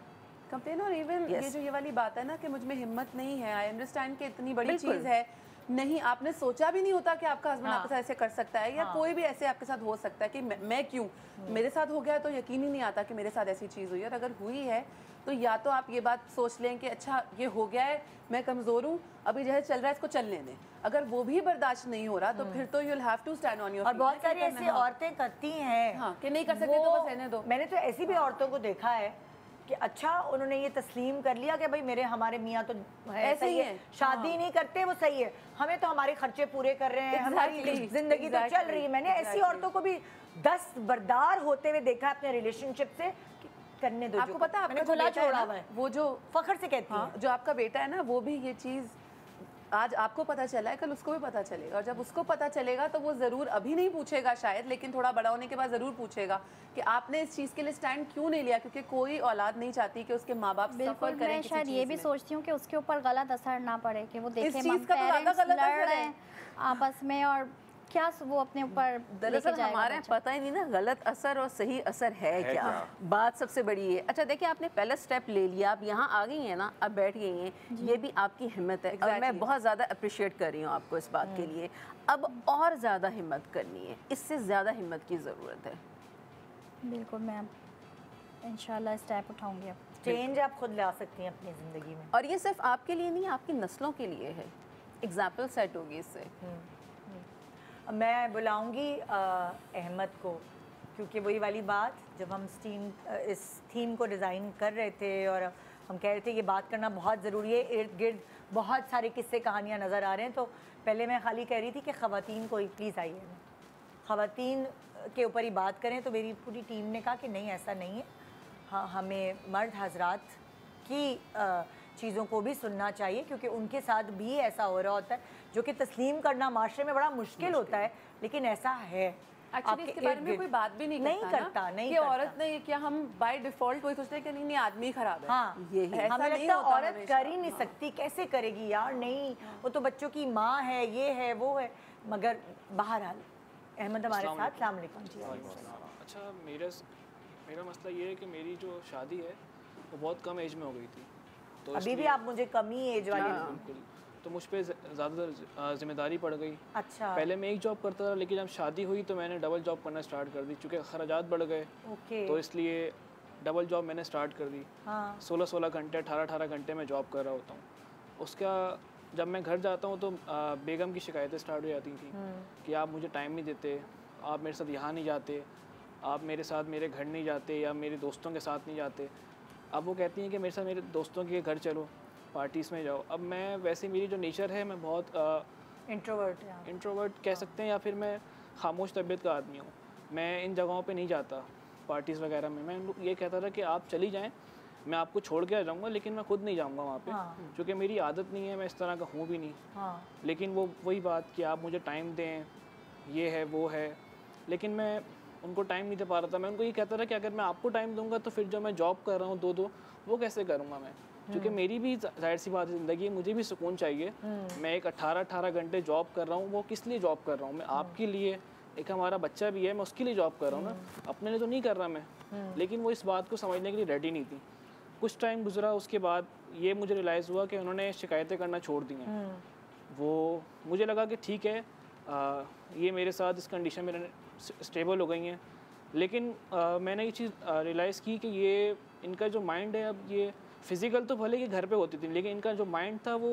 कंप्लेन। और इवन ये जो ये वाली बात है ना कि मुझ में हिम्मत नहीं है, आई अंडरस्टैंड कि इतनी बड़ी चीज़ है, नहीं आपने सोचा भी नहीं होता कि आपका हस्बैंड आपके साथ ऐसे कर सकता है, या कोई भी ऐसे आपके साथ हो सकता है कि मैं क्यों, मेरे साथ हो गया तो यकीन ही नहीं आता कि मेरे साथ ऐसी चीज़ हुई है। और अगर हुई है तो या तो आप ये बात सोच लें कि अच्छा ये हो गया है, मैं कमज़ोर हूँ, अभी जैसे चल रहा है इसको चलने दें। अगर वो भी बर्दाश्त नहीं हो रहा तो फिर तो you will have to stand on your. और बहुत सारी ऐसी औरतें करती हैं कि नहीं कर सकते तो बस रहने दो। मैंने तो ऐसी भी औरतों को देखा है कि अच्छा उन्होंने ये तस्लीम कर लिया कि भाई हमारे मियाँ तो ऐसे ही है, शादी नहीं करते, वो सही है, हमें तो हमारे खर्चे पूरे कर रहे हैं, हमारी जिंदगी तो चल रही है। मैंने ऐसी औरतों को भी दस्तबरदार होते हुए देखा अपने रिलेशनशिप से, करने दो। आपको पता है, मैंने खुला छोड़ा हुआ है, वो जो फखर से कहती है, जो आपका बेटा है ना, वो भी ये चीज़ आज आपको पता चला है, कल उसको भी पता चलेगा, और जब उसको पता चलेगा तो वो ज़रूर अभी नहीं पूछेगा शायद, लेकिन थोड़ा बड़ा होने के बाद ज़रूर पूछेगा कि आपने इस चीज़ के लिए स्टैंड क्यों नहीं लिया, क्योंकि कोई औलाद नहीं चाहती कि उसके माँ बाप सफ़र करें। मैं शायद ये भी सोचती हूँ कि उसके ऊपर गलत असर ना पड़े, कि वो देखे इस चीज़ का तो ज़्यादा गलत असर है आपस में, और क्या वो अपने ऊपर दरअसल हमारे पता ही नहीं ना गलत असर और सही असर है क्या? बात सबसे बड़ी है। अच्छा देखिए, आपने पहला स्टेप ले लिया, आप यहाँ आ गई हैं ना, अब बैठ गई हैं, ये भी आपकी हिम्मत है और मैं बहुत ज़्यादा अप्रिशिएट कर रही हूँ आपको इस बात के लिए। अब और ज़्यादा हिम्मत करनी है, इससे ज़्यादा हिम्मत की ज़रूरत है। बिल्कुल, मैं इंशाल्लाह स्टेप उठाऊंगी। अब चेंज आप खुद ला सकती हैं अपनी ज़िंदगी में, और ये सिर्फ आपके लिए नहीं, आपकी नस्लों के लिए है। एग्जाम्पल सेट होगी इससे। मैं बुलाऊंगी अहमद को, क्योंकि वही वाली बात, जब हम इस थीम को डिज़ाइन कर रहे थे और हम कह रहे थे ये बात करना बहुत ज़रूरी है, इर्द गिर्द बहुत सारे किस्से कहानियाँ नज़र आ रहे हैं, तो पहले मैं खाली कह रही थी कि ख़वातीन को ही प्लीज़ आइए, ख़वातीन के ऊपर ही बात करें, तो मेरी पूरी टीम ने कहा कि नहीं ऐसा नहीं है, हाँ हमें मर्द हजरात की चीज़ों को भी सुनना चाहिए, क्योंकि उनके साथ भी ऐसा हो रहा होता है जो कि तस्लीम करना माशरे में बड़ा मुश्किल होता है, लेकिन ऐसा है। एक्चुअली इसके बारे में कोई बात भी नहीं करता कि औरत ने, क्या हम बाय डिफॉल्ट कोई सोचते हैं कि नहीं आदमी खराब है। हाँ, यही हमें लगता है औरत कर ही नहीं सकती, कैसे करेगी यार, नहीं वो तो बच्चों की माँ है, ये है वो है, मगर बहरहाल अहमद हमारे साथ। अस्सलाम वालेकुम जी। अच्छा, मेरा मसला ये है कि मेरी जो शादी है वो बहुत कम एज में हो गई थी, तो अभी भी आप मुझे कम ही एज वाली। बिल्कुल, तो मुझ पर ज़्यादातर जिम्मेदारी पड़ गई। अच्छा, पहले मैं एक जॉब करता था, लेकिन जब शादी हुई तो मैंने डबल जॉब करना स्टार्ट कर दी, चूँकि खर्चात बढ़ गए। तो इसलिए डबल जॉब मैंने स्टार्ट कर दी। 16-16 घंटे 18-18 घंटे में जॉब कर रहा होता हूँ। उसका जब मैं घर जाता हूँ तो बेगम की शिकायतें स्टार्ट हो जाती थी कि आप मुझे टाइम नहीं देते, आप मेरे साथ यहाँ नहीं जाते, आप मेरे साथ मेरे घर नहीं जाते, या मेरे दोस्तों के साथ नहीं जाते। अब वो कहती हैं कि मेरे साथ मेरे दोस्तों के घर चलो, पार्टीज़ में जाओ। अब मैं वैसे मेरी जो नेचर है, मैं बहुत इंट्रोवर्ट कह सकते हैं, या फिर मैं खामोश तबीयत का आदमी हूँ। मैं इन जगहों पे नहीं जाता, पार्टीज़ वगैरह में। मैं ये कहता था कि आप चली जाएं, मैं आपको छोड़ के आ जाऊँगा, लेकिन मैं खुद नहीं जाऊँगा वहाँ पे, क्योंकि मेरी आदत नहीं है, मैं इस तरह का हूँ भी नहीं। लेकिन वो वही बात कि आप मुझे टाइम दें, ये है वो है, लेकिन मैं उनको टाइम नहीं दे पा रहा था। मैं उनको ये कहता था कि अगर मैं आपको टाइम दूंगा तो फिर जो मैं जॉब कर रहा हूँ 2-2 वो कैसे करूँगा मैं, क्योंकि मेरी भी जाहिर सी बात है ज़िंदगी, मुझे भी सुकून चाहिए। मैं एक 18-18 घंटे जॉब कर रहा हूँ, वो किस लिए जॉब कर रहा हूँ मैं? आपके लिए, एक हमारा बच्चा भी है, मैं उसके लिए जॉब कर रहा हूँ ना, अपने लिए तो नहीं कर रहा मैं। लेकिन वो इस बात को समझने के लिए रेडी नहीं थी। कुछ टाइम गुजरा, उसके बाद ये मुझे रियलाइज़ हुआ कि उन्होंने शिकायतें करना छोड़ दी हैं। वो मुझे लगा कि ठीक है, ये मेरे साथ इस कंडीशन में स्टेबल हो गई हैं, लेकिन मैंने ये चीज़ रियलाइज़ की कि ये इनका जो माइंड है, अब ये फिज़िकल तो भले कि घर पे होती थी, लेकिन इनका जो माइंड था वो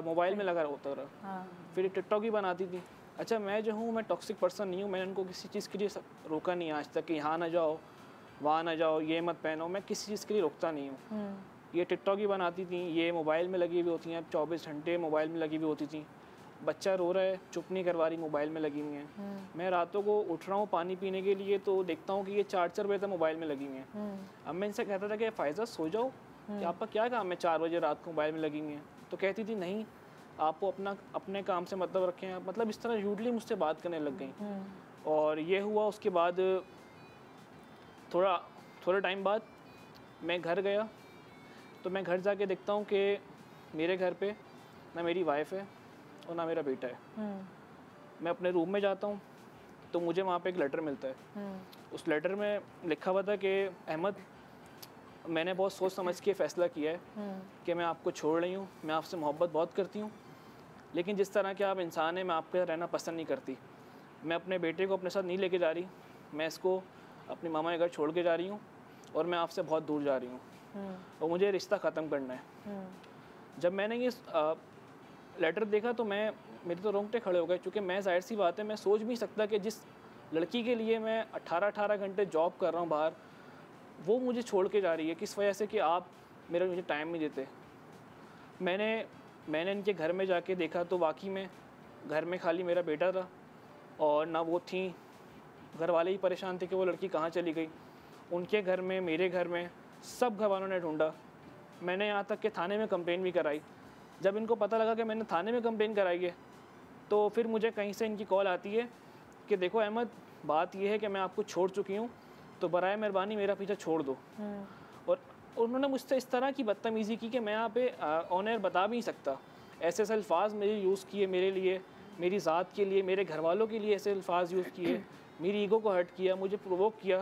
मोबाइल में लगा होता रहा। फिर टिकटॉक ही बनाती थी। अच्छा, मैं जो हूँ, मैं टॉक्सिक पर्सन नहीं हूँ, मैंने उनको किसी चीज़ के लिए रोका नहीं आज तक कि यहाँ ना जाओ, वहाँ ना जाओ, ये मत पहनो, मैं किसी चीज़ के लिए रोकता नहीं हूँ। ये टिकटॉक ही बनाती थी, ये मोबाइल में लगी हुई होती हैं, 24 घंटे मोबाइल में लगी हुई होती थी। बच्चा रो रहा है, चुप नहीं करवा रही, मोबाइल में लगी हुई हैं। मैं रातों को उठ रहा हूँ पानी पीने के लिए, तो देखता हूँ कि ये 4-4 बजे तक मोबाइल में लगी हुई हैं। अब मैं इनसे कहता था कि फ़ायज़ा सो जाओ, कि आपका क्या काम है 4 बजे रात को मोबाइल में लगी हुई हैं? तो कहती थी नहीं, आपको अपने काम से मतलब रखें। मतलब इस तरह यूडली मुझसे बात करने लग गई। और ये हुआ, उसके बाद थोड़ा टाइम बाद मैं घर गया, तो मैं घर जाके देखता हूँ कि मेरे घर पे ना मेरी वाइफ है और ना मेरा बेटा है। मैं अपने रूम में जाता हूँ तो मुझे वहाँ पे एक लेटर मिलता है। उस लेटर में लिखा हुआ था कि अहमद, मैंने बहुत सोच समझ के फ़ैसला किया है कि मैं आपको छोड़ रही हूँ, मैं आपसे मोहब्बत बहुत करती हूँ, लेकिन जिस तरह के आप इंसान हैं, मैं आपके साथ रहना पसंद नहीं करती। मैं अपने बेटे को अपने साथ नहीं लेके जा रही, मैं इसको अपनी मामा के घर छोड़ के जा रही हूँ, और मैं आपसे बहुत दूर जा रही हूँ, और मुझे रिश्ता ख़त्म करना है। जब मैंने ये लेटर देखा तो मेरे तो रोंगटे खड़े हो गए, क्योंकि मैं, जाहिर सी बात है, मैं सोच भी नहीं सकता कि जिस लड़की के लिए मैं 18-18 घंटे जॉब कर रहा हूँ बाहर, वो मुझे छोड़ के जा रही है किस वजह से कि आप मुझे टाइम नहीं देते। मैंने इनके घर में जाके देखा तो वाकई में घर में खाली मेरा बेटा था, और ना वो थी, घर वाले ही परेशान थे कि वो लड़की कहाँ चली गई। उनके घर में, मेरे घर में, सब घर वालों ने ढूंढा। मैंने यहाँ तक कि थाने में कंप्लेन भी कराई, जब इनको पता लगा कि मैंने थाने में कंप्लेन कराई है, तो फिर मुझे कहीं से इनकी कॉल आती है कि देखो अहमद, बात ये है कि मैं आपको छोड़ चुकी हूँ, तो बराए मेहरबानी मेरा पीछा छोड़ दो। और उन्होंने मुझसे इस तरह की बदतमीज़ी की कि मैं यहाँ पे ऑन एयर बता भी नहीं सकता। ऐसे ऐसे अल्फाज मेरे यूज़ किए, मेरे लिए, मेरी ज़ात के लिए, मेरे घर वालों के लिए ऐसे अल्फाज यूज़ किए, मेरी ईगो को हर्ट किया, मुझे प्रोवोक किया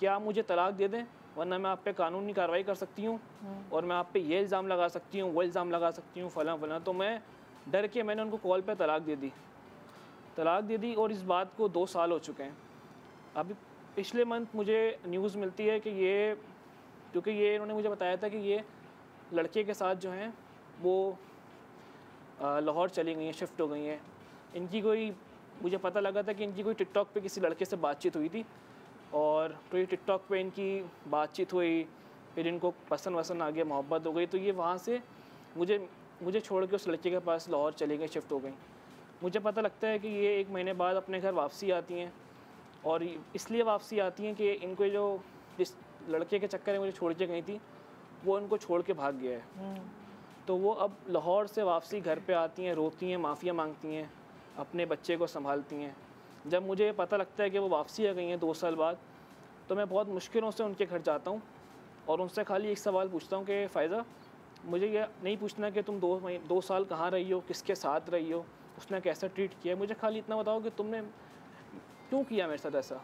कि आप मुझे तलाक दे दें वरना मैं आप पे कानूनी कार्रवाई कर सकती हूँ और मैं आप पे ये इल्ज़ाम लगा सकती हूँ, वो इल्ज़ाम लगा सकती हूँ, फ़लाँ फ़लाँ। तो मैं डर के मैंने उनको कॉल पे तलाक दे दी और इस बात को 2 साल हो चुके हैं। अभी पिछले मंथ मुझे न्यूज़ मिलती है कि ये, क्योंकि ये इन्होंने मुझे बताया था कि ये लड़के के साथ जो हैं वो लाहौर चली गई हैं, शिफ्ट हो गई हैं। इनकी कोई, मुझे पता लगा था कि इनकी कोई टिकटॉक पे किसी लड़के से बातचीत हुई थी और तो ये टिकटॉक पे इनकी बातचीत हुई, फिर इनको पसंद वसंद आ गया, मोहब्बत हो गई, तो ये वहाँ से मुझे छोड़ के उस लड़के के पास लाहौर चली गई, शिफ्ट हो गई। मुझे पता लगता है कि ये 1 महीने बाद अपने घर वापसी आती हैं और इसलिए वापसी आती हैं कि इनको जो जिस लड़के के चक्कर में मुझे छोड़ के गई थी वो इनको छोड़ के भाग गया है। तो वो अब लाहौर से वापसी घर पे आती हैं, रोती हैं, माफ़िया मांगती हैं, अपने बच्चे को संभालती हैं। जब मुझे पता लगता है कि वो वापसी आ गई हैं 2 साल बाद, तो मैं बहुत मुश्किलों से उनके घर जाता हूँ और उनसे खाली एक सवाल पूछता हूँ कि फ़ायज़ा, मुझे ये नहीं पूछना कि तुम 2 साल कहाँ रही हो, किसके साथ रही हो, उसने कैसा ट्रीट किया, मुझे खाली इतना बताओ कि तुमने क्यों किया मेरे साथ ऐसा,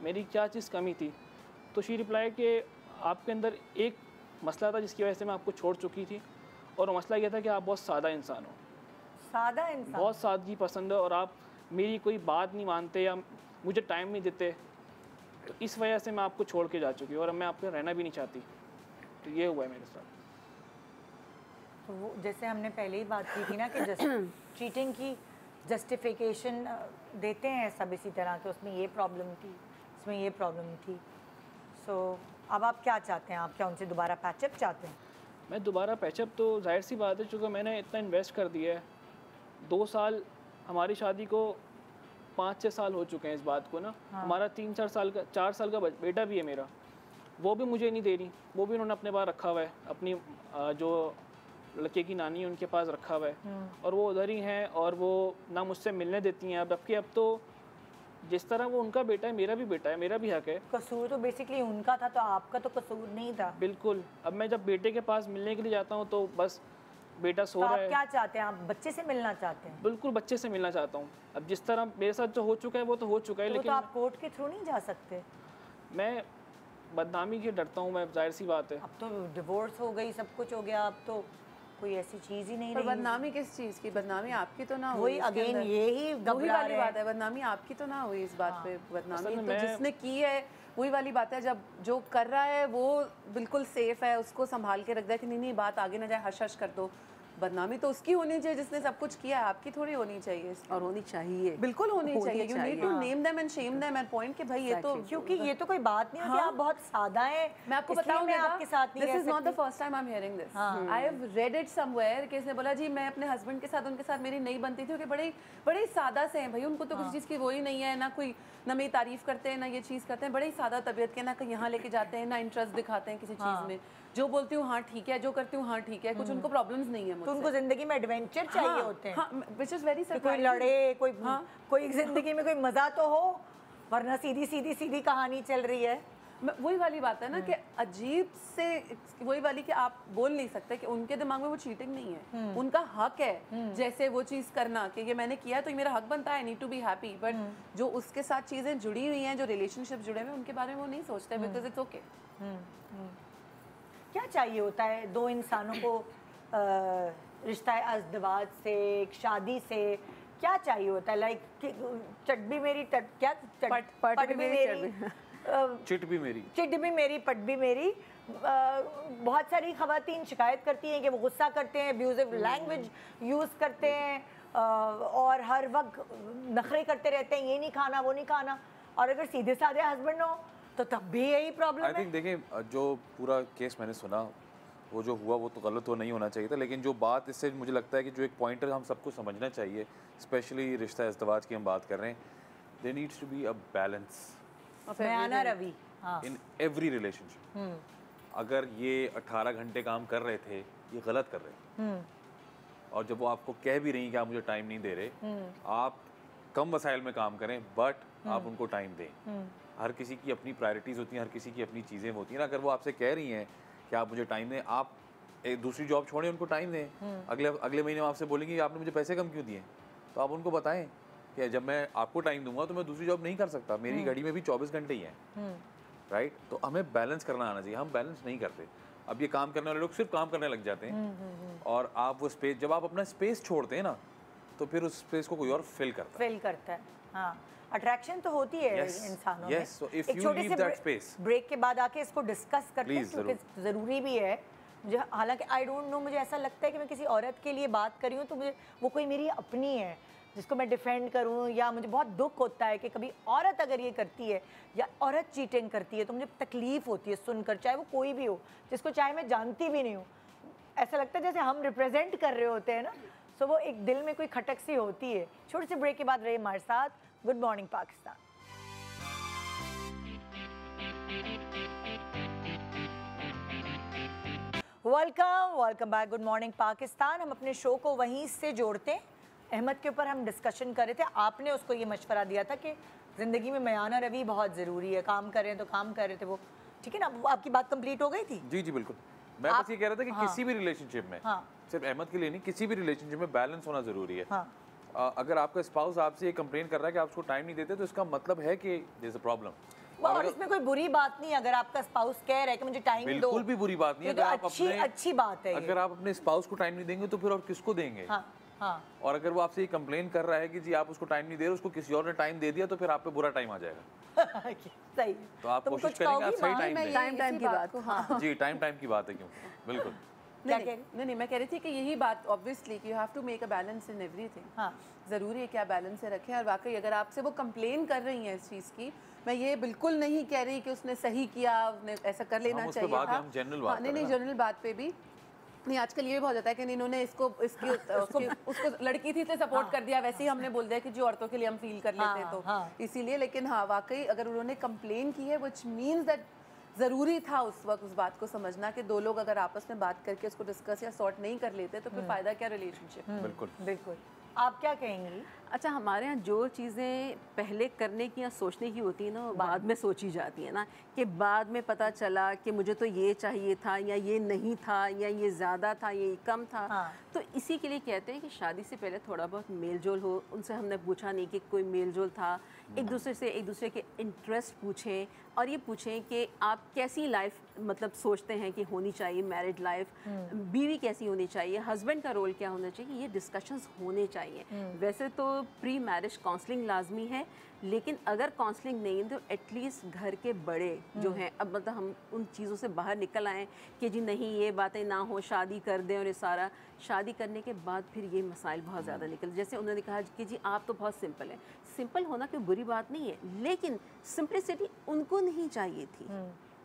मेरी क्या चीज़ कमी थी। तो शी रिप्लाई कि आपके अंदर एक मसला था जिसकी वजह से मैं आपको छोड़ चुकी थी और वो मसला ये था कि आप बहुत सादा इंसान हो, सादा इंसान, बहुत सादगी पसंद है और आप मेरी कोई बात नहीं मानते या मुझे टाइम नहीं देते, तो इस वजह से मैं आपको छोड़ के जा चुकी हूँ और अब मैं आपके रहना भी नहीं चाहती। तो ये हुआ है मेरे साथ। तो वो जैसे हमने पहले ही बात की थी ना कि चीटिंग की जस्टिफिकेशन देते हैं सब इसी तरह के, उसमें ये प्रॉब्लम थी, उसमें ये प्रॉब्लम थी। सो अब आप क्या चाहते हैं? आप क्या उनसे दोबारा पैचअप चाहते हैं? मैं दोबारा पैचअप, तो जाहिर सी बात है, चूँकि मैंने इतना इन्वेस्ट कर दिया है, 2 साल, हमारी शादी को 5-6 साल हो चुके हैं इस बात को ना। हाँ। हमारा 3-4 साल का, 4 साल का बेटा भी है मेरा, वो भी मुझे नहीं दे रही, वो भी उन्होंने अपने पास रखा हुआ है, अपनी जो लड़के की नानी है उनके पास रखा हुआ है और वो उधर ही हैं और वो ना मुझसे मिलने देती हैं। अब तो जिस तरह वो उनका बेटा है, मेरा भी बेटा है, मेरा भी हक है। कसूर तो बेसिकली उनका था, तो आपका तो कसूर नहीं था। बिल्कुल। अब मैं जब बेटे के पास मिलने के लिए जाता हूँ तो बस बेटा सो रहा है। आप क्या चाहते हैं? आप बच्चे से मिलना चाहते हैं? बिल्कुल, बच्चे से मिलना चाहता हूँ। अब जिस तरह मेरे साथ जो हो चुका है वो तो हो चुका है, तो लेकिन तो आप कोर्ट के थ्रू नहीं जा सकते? मैं बदनामी की डरता हूँ, मैं, जाहिर सी बात है। अब तो डिवोर्स हो गई, सब कुछ हो गया, अब तो कोई ऐसी चीज ही नहीं रही। बदनामी किस चीज़ की? बदनामी आपकी तो ना हुई। वही अगेन यही घबरा वाली बात है, बदनामी आपकी तो ना हुई इस बात पे। बदनामी तो जिसने की है वही वाली बात है, जब जो कर रहा है वो बिल्कुल सेफ है, उसको संभाल के रख दिया कि नहीं नहीं बात आगे ना जाए, हश हश कर दो। बदनामी तो उसकी होनी चाहिए जिसने सब कुछ किया है, आपकी थोड़ी होनी चाहिए। और होनी चाहिए, बिल्कुल होनी चाहिए। You need to name them and shame them at point कि भाई ये तो, क्योंकि ये तो कोई बात नहीं है कि आप बहुत सादा हैं। मैं आपको बताऊं, मैं आपके साथ नहीं रह सकती। This is not the first time I am hearing this. I have read it somewhere कि इसने बोला जी मैं अपने हस्बैंड के साथ, उनके साथ मेरी नहीं बनती थी क्योंकि बड़े सादा से हैं भाई, उनको तो किसी चीज़ की वो ही नहीं है, ना कोई, ना मेरी तारीफ करते हैं, ना ये चीज़ करते हैं, बड़े ही सादा तबीयत के, ना कहीं यहाँ लेके जाते हैं, ना इंटरेस्ट दिखाते हैं किसी चीज़ में। जो बोलती हूँ हाँ ठीक है, जो करती हूँ हाँ ठीक है, कुछ उनको प्रॉब्लम्स नहीं है मुझसे। तो उनको जिंदगी में एडवेंचर चाहिए होते हैं। हाँ, which is very कोई लड़े, कोई जिंदगी में कोई मजा तो हो, वरना सीधी कहानी चल रही है। वही वाली बात है ना कि अजीब से, वही वाली कि आप बोल नहीं सकते कि उनके दिमाग में वो चीटिंग नहीं है, उनका हक है जैसे वो चीज़ करना कि ये मैंने किया तो ये मेरा हक बनता है, need to be happy. But जो उसके साथ चीज़ें जुड़ी हुई हैं, जो रिलेशनशिप जुड़े हुए हैं, उनके बारे में वो नहीं सोचते बिकॉज इट्स ओके। क्या चाहिए होता है दो इंसानों को रिश्ता अज़दवाज से, एक शादी से, क्या चाहिए होता है? लाइक चट भी मेरी पट भी मेरी, चिट भी मेरी, पट भी मेरी। बहुत सारी ख़वातीन शिकायत करती हैं कि वो गुस्सा करते हैं, अब्यूजिव लैंग्वेज यूज़ करते हैं और हर वक्त नखरे करते रहते हैं, ये नहीं खाना वो नहीं खाना। और अगर सीधे साधे हस्बैंड हो तो तब भी यही प्रॉब्लम है। आई थिंक देखें, जो पूरा केस मैंने सुना, वो जो हुआ वो तो गलत तो नहीं होना चाहिए था, लेकिन जो बात इससे मुझे लगता है कि जो एक पॉइंटर हम सबको समझना चाहिए, स्पेशली रिश्ता इज़्दवाज की हम बात कर रहे हैं, there needs to be a balance Ravi in every relationship. अगर ये 18 घंटे काम कर रहे थे, ये गलत कर रहे हैं। और जब वो आपको कह भी रही कि आप मुझे टाइम नहीं दे रहे, आप कम वसाइल में काम करें बट आप उनको टाइम दें। हर किसी की अपनी प्रायोरिटीज़ होती हैं, हर किसी की अपनी चीज़ें होती हैं ना। अगर वो आपसे कह रही हैं कि आप मुझे टाइम दें, आप एक दूसरी जॉब छोड़ें, उनको टाइम दें। अगले महीने आपसे बोलेंगे आपने मुझे पैसे कम क्यों दिए, तो आप उनको बताएं कि जब मैं आपको टाइम दूंगा तो मैं दूसरी जॉब नहीं कर सकता, मेरी घड़ी में भी 24 घंटे ही हैं, राइट। तो हमें बैलेंस करना आना चाहिए, हम बैलेंस नहीं करते। अब ये काम करने वाले लोग सिर्फ काम करने लग जाते हैं और आप वो स्पेस, जब आप अपना स्पेस छोड़ते हैं ना, तो फिर उस स्पेस को कोई और फिल करता है। हाँ, अट्रैक्शन तो होती है इंसानों में। so if you leave that space, break के बाद आके इसको डिस्कस करते हैं क्योंकि ज़रूरी भी है। मुझे हालांकि आई डोंट नो, मुझे ऐसा लगता है कि मैं किसी औरत के लिए बात कर रही हूँ तो मुझे वो कोई मेरी अपनी है जिसको मैं डिफेंड करूँ, या मुझे बहुत दुख होता है कि कभी औरत अगर ये करती है या औरत चीटिंग करती है तो मुझे तकलीफ़ होती है सुनकर, चाहे वो कोई भी हो, जिसको चाहे मैं जानती भी नहीं हूँ। ऐसा लगता है जैसे हम रिप्रेजेंट कर रहे होते हैं ना, सो वो एक दिल में कोई खटक सी होती है। छोटे से ब्रेक के बाद रहे हमारे साथ। Good morning Pakistan. Welcome back. Good morning Pakistan. हम अपने शो को वहीं से जोड़ते हैं। अहमद के ऊपर हम डिस्कशन कर रहे थे, आपने उसको ये मशवरा दिया था कि ज़िंदगी में मयाना रवि बहुत ज़रूरी है, काम करें तो काम कर रहे थे वो, ठीक है ना। आपकी बात कंप्लीट हो गई थी? जी जी बिल्कुल। मैं बस ये कह रहा था कि किसी भी रिलेशनशिप में, सिर्फ अहमद के लिए नहीं, किसी भी रिलेशनशिप में बैलेंस होना ज़रूरी है। अगर आपका स्पाउस आपसे ये कंप्लेन कर रहा है कि आप उसको टाइम नहीं देते, तो इसका मतलब है कि देयर इज अ प्रॉब्लम। और इसमें कोई बुरी बात नहीं अगर आपका स्पाउस कह रहा है कि मुझे टाइम दो, बिल्कुल भी बुरी बात नहीं है। अगर आप अच्छी बात है। अगर आप अपने स्पाउस को टाइम नहीं देंगे तो फिर और किसको देंगे? और अगर वो आपसे ये कंप्लेन कर रहा है कि जी आप उसको टाइम नहीं दे रहे, उसको किसी और ने टाइम दे दिया, तो फिर आप पे बुरा टाइम आ जाएगा। सही। तो आप कोशिश करेंगे आप सही टाइम दें। टाइम की बात। जी टाइम की बात है, क्यों? बिल्कुल। नहीं, मैं कह रही थी कि यही बात ऑब्वियसली कि you have to make a balance in everything. ज़रूरी है कि आप बैलेंस से रखें। और वाकई अगर आपसे वो कंप्लेन कर रही हैं इस चीज़ की, मैं ये बिल्कुल नहीं कह रही कि उसने सही किया, उसने ऐसा कर लेना चाहिए था। नहीं, जनरल बात पे भी नहीं। आजकल ये भी बहुत जाता है कि इन्होंने उसको लड़की थी तो सपोर्ट कर दिया, वैसे ही हमने बोल दिया कि जो औरतों के लिए हम फील कर लेते हैं तो इसीलिए। लेकिन हाँ, वाकई अगर उन्होंने कंप्लेन की है, व्हिच मीन्स दैट ज़रूरी था उस वक्त उस बात को समझना कि दो लोग अगर आपस में बात करके उसको डिस्कस या सॉर्ट नहीं कर लेते तो फिर फ़ायदा क्या रिलेशनशिप। बिल्कुल। आप क्या कहेंगी? अच्छा, हमारे यहाँ जो चीज़ें पहले करने की या सोचने की होती है ना, वो बाद में सोची जाती है ना, कि बाद में पता चला कि मुझे तो ये चाहिए था, या ये नहीं था, या ये ज़्यादा था, ये कम था। तो इसी के लिए कहते हैं कि शादी से पहले थोड़ा बहुत मेल जोल हो। उनसे हमने पूछा नहीं कि कोई मेल जोल था, एक दूसरे के इंटरेस्ट पूछें और ये पूछें कि आप कैसी लाइफ मतलब सोचते हैं कि होनी चाहिए, मैरिड लाइफ, बीवी कैसी होनी चाहिए, हस्बैंड का रोल क्या होना चाहिए, ये डिस्कशंस होने चाहिए। वैसे तो प्री मैरिज काउंसलिंग लाजमी है, लेकिन अगर काउंसलिंग नहीं तो एटलीस्ट घर के बड़े जो हैं, अब मतलब हम उन चीज़ों से बाहर निकल आएँ कि जी नहीं ये बातें ना हो, शादी कर दें। और ये सारा शादी करने के बाद फिर ये मसाइल बहुत ज़्यादा निकल, जैसे उन्होंने कहा कि जी आप तो बहुत सिंपल हैं। सिंपल होना कोई बुरी बात नहीं है, लेकिन सिंपलिसिटी उनको नहीं चाहिए थी।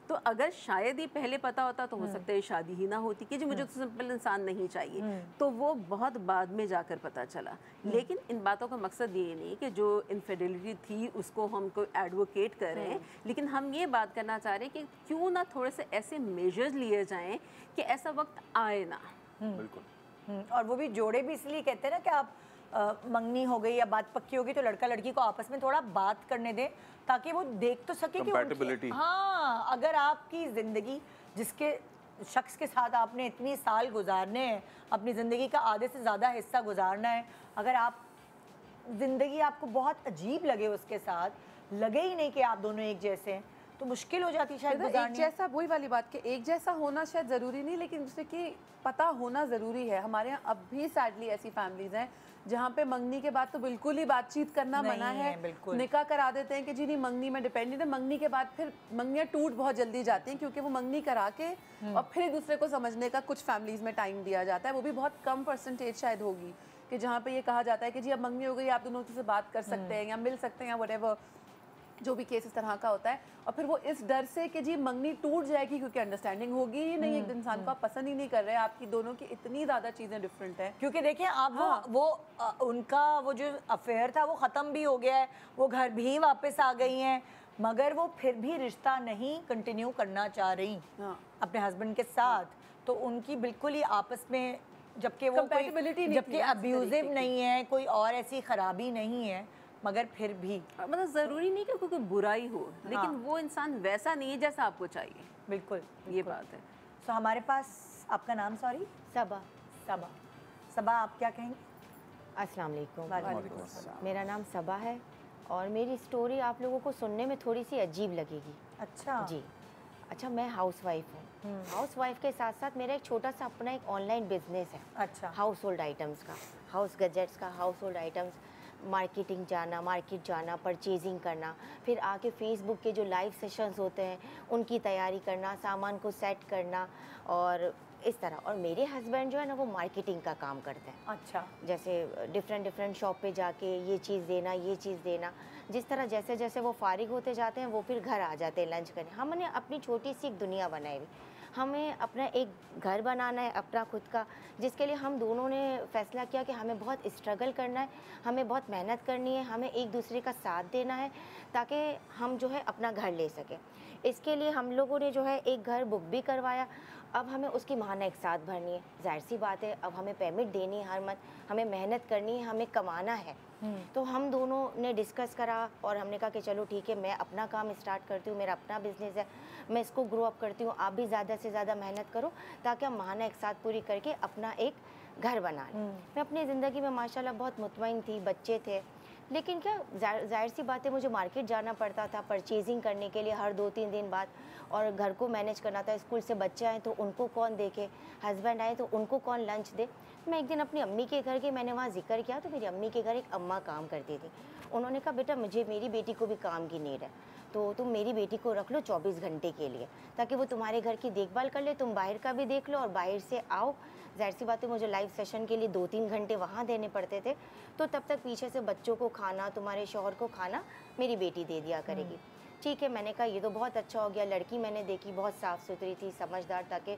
तो अगर शायद ही पहले पता होता तो हो सकता है शादी ही ना होती कि जी मुझे तो सिंपल इंसान नहीं चाहिए। तो वो बहुत बाद में जाकर पता चला। लेकिन इन बातों का मकसद ये नहीं कि जो इनफिडेलिटी थी उसको हम कोई एडवोकेट कर रहे हैं, लेकिन हम ये बात करना चाह रहे हैं कि क्यों ना थोड़े से ऐसे मेजर्स लिए जाएं कि ऐसा वक्त आए ना। बिल्कुल। और वो भी जोड़े भी इसलिए कहते हैं ना कि आप मंगनी हो गई या बात पक्की होगी तो लड़का लड़की को आपस में थोड़ा बात करने दें, ताकि वो देख तो सके कि हाँ, अगर आपकी ज़िंदगी जिसके शख्स के साथ आपने इतनी साल गुजारने हैं, अपनी ज़िंदगी का आधे से ज़्यादा हिस्सा गुजारना है, अगर आप ज़िंदगी आपको बहुत अजीब लगे, उसके साथ लगे ही नहीं कि आप दोनों एक जैसे हैं, तो मुश्किल हो जाती शायद गुजारनी। एक जैसा, वही वाली बात कि एक जैसा होना शायद ज़रूरी नहीं, लेकिन दूसरे की पता होना ज़रूरी है। हमारे यहाँ अब भी सैडली ऐसी फैमिलीज़ हैं जहाँ पे मंगनी के बाद तो बिल्कुल ही बातचीत करना मना है, निकाह करा देते हैं कि जी नहीं मंगनी में डिपेंडेंट है। मंगनी के बाद फिर मंगनियाँ टूट बहुत जल्दी जाती हैं, क्योंकि वो मंगनी करा के और फिर एक दूसरे को समझने का कुछ फैमिलीज़ में टाइम दिया जाता है। वो भी बहुत कम परसेंटेज शायद होगी कि जहाँ पे ये कहा जाता है कि जी अब मंगनी हो गई, आप दोनों से बात कर सकते हैं या मिल सकते हैं या व्हाटएवर, जो भी केस इस तरह का होता है। और फिर वो इस डर से कि जी मंगनी टूट जाएगी क्योंकि अंडरस्टैंडिंग होगी ही नहीं, एक इंसान को आप पसंद ही नहीं कर रहे हैं, आपकी दोनों की इतनी ज़्यादा चीज़ें डिफरेंट हैं। क्योंकि देखिए आप वो उनका वो जो अफेयर था वो ख़त्म भी हो गया है, वो घर भी वापस आ गई हैं, मगर वो फिर भी रिश्ता नहीं कंटिन्यू करना चाह रही अपने हस्बैंड के साथ। तो उनकी बिल्कुल ही आपस में जबकि वो जबकि अब्यूजिव नहीं है, कोई और ऐसी खराबी नहीं है, मगर फिर भी मतलब ज़रूरी नहीं कि कोई बुराई हो, लेकिन वो इंसान वैसा नहीं है जैसा आपको चाहिए। बिल्कुल, ये बात है। तो हमारे पास आपका नाम, सॉरी? सबा। सबा। सबा, आप क्या कहेंगे? अस्सलाम वालेकुम। मेरा नाम सबा है और मेरी स्टोरी आप लोगों को सुनने में थोड़ी सी अजीब लगेगी। अच्छा जी। अच्छा, मैं हाउस वाइफ हूँ। हाउस वाइफ के साथ साथ मेरा एक छोटा सा अपना एक ऑनलाइन बिजनेस है। अच्छा। हाउस होल्ड आइटम्स का, हाउस गैजेट्स का, हाउस होल्ड आइटम्स, मार्केटिंग जाना, मार्केट जाना, परचेजिंग करना, फिर आके फेसबुक के जो लाइव सेशंस होते हैं उनकी तैयारी करना, सामान को सेट करना और इस तरह। और मेरे हस्बैंड जो है ना वो मार्केटिंग का काम करते हैं। अच्छा। जैसे डिफरेंट शॉप पे जाके ये चीज़ देना, ये चीज़ देना, जिस तरह जैसे जैसे वो फारिग होते जाते हैं वो फिर घर आ जाते हैं लंच करने। हमने अपनी छोटी सी एक दुनिया बनाई हुई, हमें अपना एक घर बनाना है अपना खुद का, जिसके लिए हम दोनों ने फैसला किया कि हमें बहुत स्ट्रगल करना है, हमें बहुत मेहनत करनी है, हमें एक दूसरे का साथ देना है ताकि हम जो है अपना घर ले सकें। इसके लिए हम लोगों ने जो है एक घर बुक भी करवाया। अब हमें उसकी महाना एक साथ भरनी है, जाहिर सी बात है, अब हमें पेमेंट देनी है हर मंथ, हमें मेहनत करनी है, हमें कमाना है। तो हम दोनों ने डिस्कस करा और हमने कहा कि चलो ठीक है, मैं अपना काम स्टार्ट करती हूँ, मेरा अपना बिजनेस है, मैं इसको ग्रो अप करती हूँ, आप भी ज़्यादा से ज़्यादा मेहनत करो ताकि हम महाना एक साथ पूरी करके अपना एक घर बना लें। मैं अपनी ज़िंदगी में माशाल्लाह बहुत मुतमईन थी, बच्चे थे, लेकिन क्या जाहिर सी बात है मुझे मार्केट जाना पड़ता था परचेजिंग करने के लिए हर 2-3 दिन बाद, और घर को मैनेज करना था। स्कूल से बच्चे आए तो उनको कौन देखे, हस्बैंड आए तो उनको कौन लंच दे। मैं एक दिन अपनी अम्मी के घर गई, मैंने वहाँ जिक्र किया तो मेरी अम्मी के घर एक अम्मा काम करती थी। उन्होंने कहा बेटा मुझे मेरी बेटी को भी काम की नीड है, तो तुम मेरी बेटी को रख लो 24 घंटे के लिए ताकि वो तुम्हारे घर की देखभाल कर ले, तुम बाहर का भी देख लो और बाहर से आओ। जाहिर सी बात है मुझे लाइव सेशन के लिए 2-3 घंटे वहाँ देने पड़ते थे, तो तब तक पीछे से बच्चों को खाना, तुम्हारे शौहर को खाना मेरी बेटी दे दिया करेगी। ठीक है, मैंने कहा ये तो बहुत अच्छा हो गया। लड़की मैंने देखी बहुत साफ़ सुथरी थी, समझदार, ताकि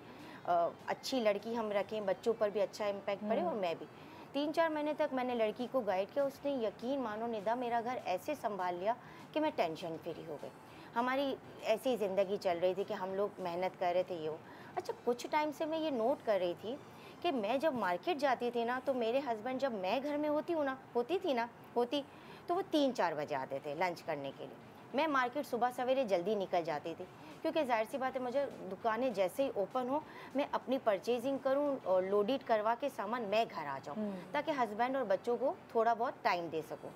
अच्छी लड़की हम रखें, बच्चों पर भी अच्छा इम्पैक्ट पड़े और मैं भी। 3-4 महीने तक मैंने लड़की को गाइड किया, उसने यकीन मानो निदा मेरा घर ऐसे संभाल लिया कि मैं टेंशन फ्री हो गई। हमारी ऐसी ज़िंदगी चल रही थी कि हम लोग मेहनत कर रहे थे ये वो। अच्छा, कुछ टाइम से मैं ये नोट कर रही थी कि मैं जब मार्केट जाती थी ना तो मेरे हस्बैंड, जब मैं घर में होती तो वो 3-4 बजे आते थे लंच करने के लिए। मैं मार्केट सुबह सवेरे जल्दी निकल जाती थी क्योंकि जाहिर सी बात है मुझे दुकानें जैसे ही ओपन हो मैं अपनी परचेजिंग करूं और लोडेड करवा के सामान मैं घर आ जाऊं ताकि हस्बैंड और बच्चों को थोड़ा बहुत टाइम दे सकूं।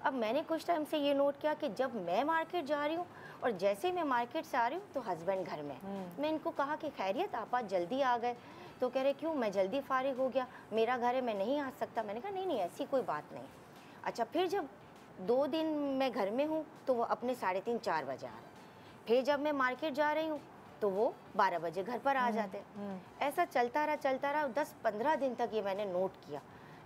अब मैंने कुछ टाइम से ये नोट किया कि जब मैं मार्केट जा रही हूँ और जैसे ही मैं मार्केट से आ रही हूँ तो हस्बैंड घर में। मैं इनको कहा कि खैरियत आप आज जल्दी आ गए, तो कह रहे क्यों, मैं जल्दी फारिग हो गया, मेरा घर है मैं नहीं आ सकता। मैंने कहा नहीं ऐसी कोई बात नहीं। अच्छा, फिर जब 2 दिन मैं घर में हूँ तो वो अपने 3:30-4 बजे आ रहे, फिर जब मैं मार्केट जा रही हूँ तो वो 12 बजे घर पर आ जाते। ऐसा चलता रहा 10-15 दिन तक ये मैंने नोट किया।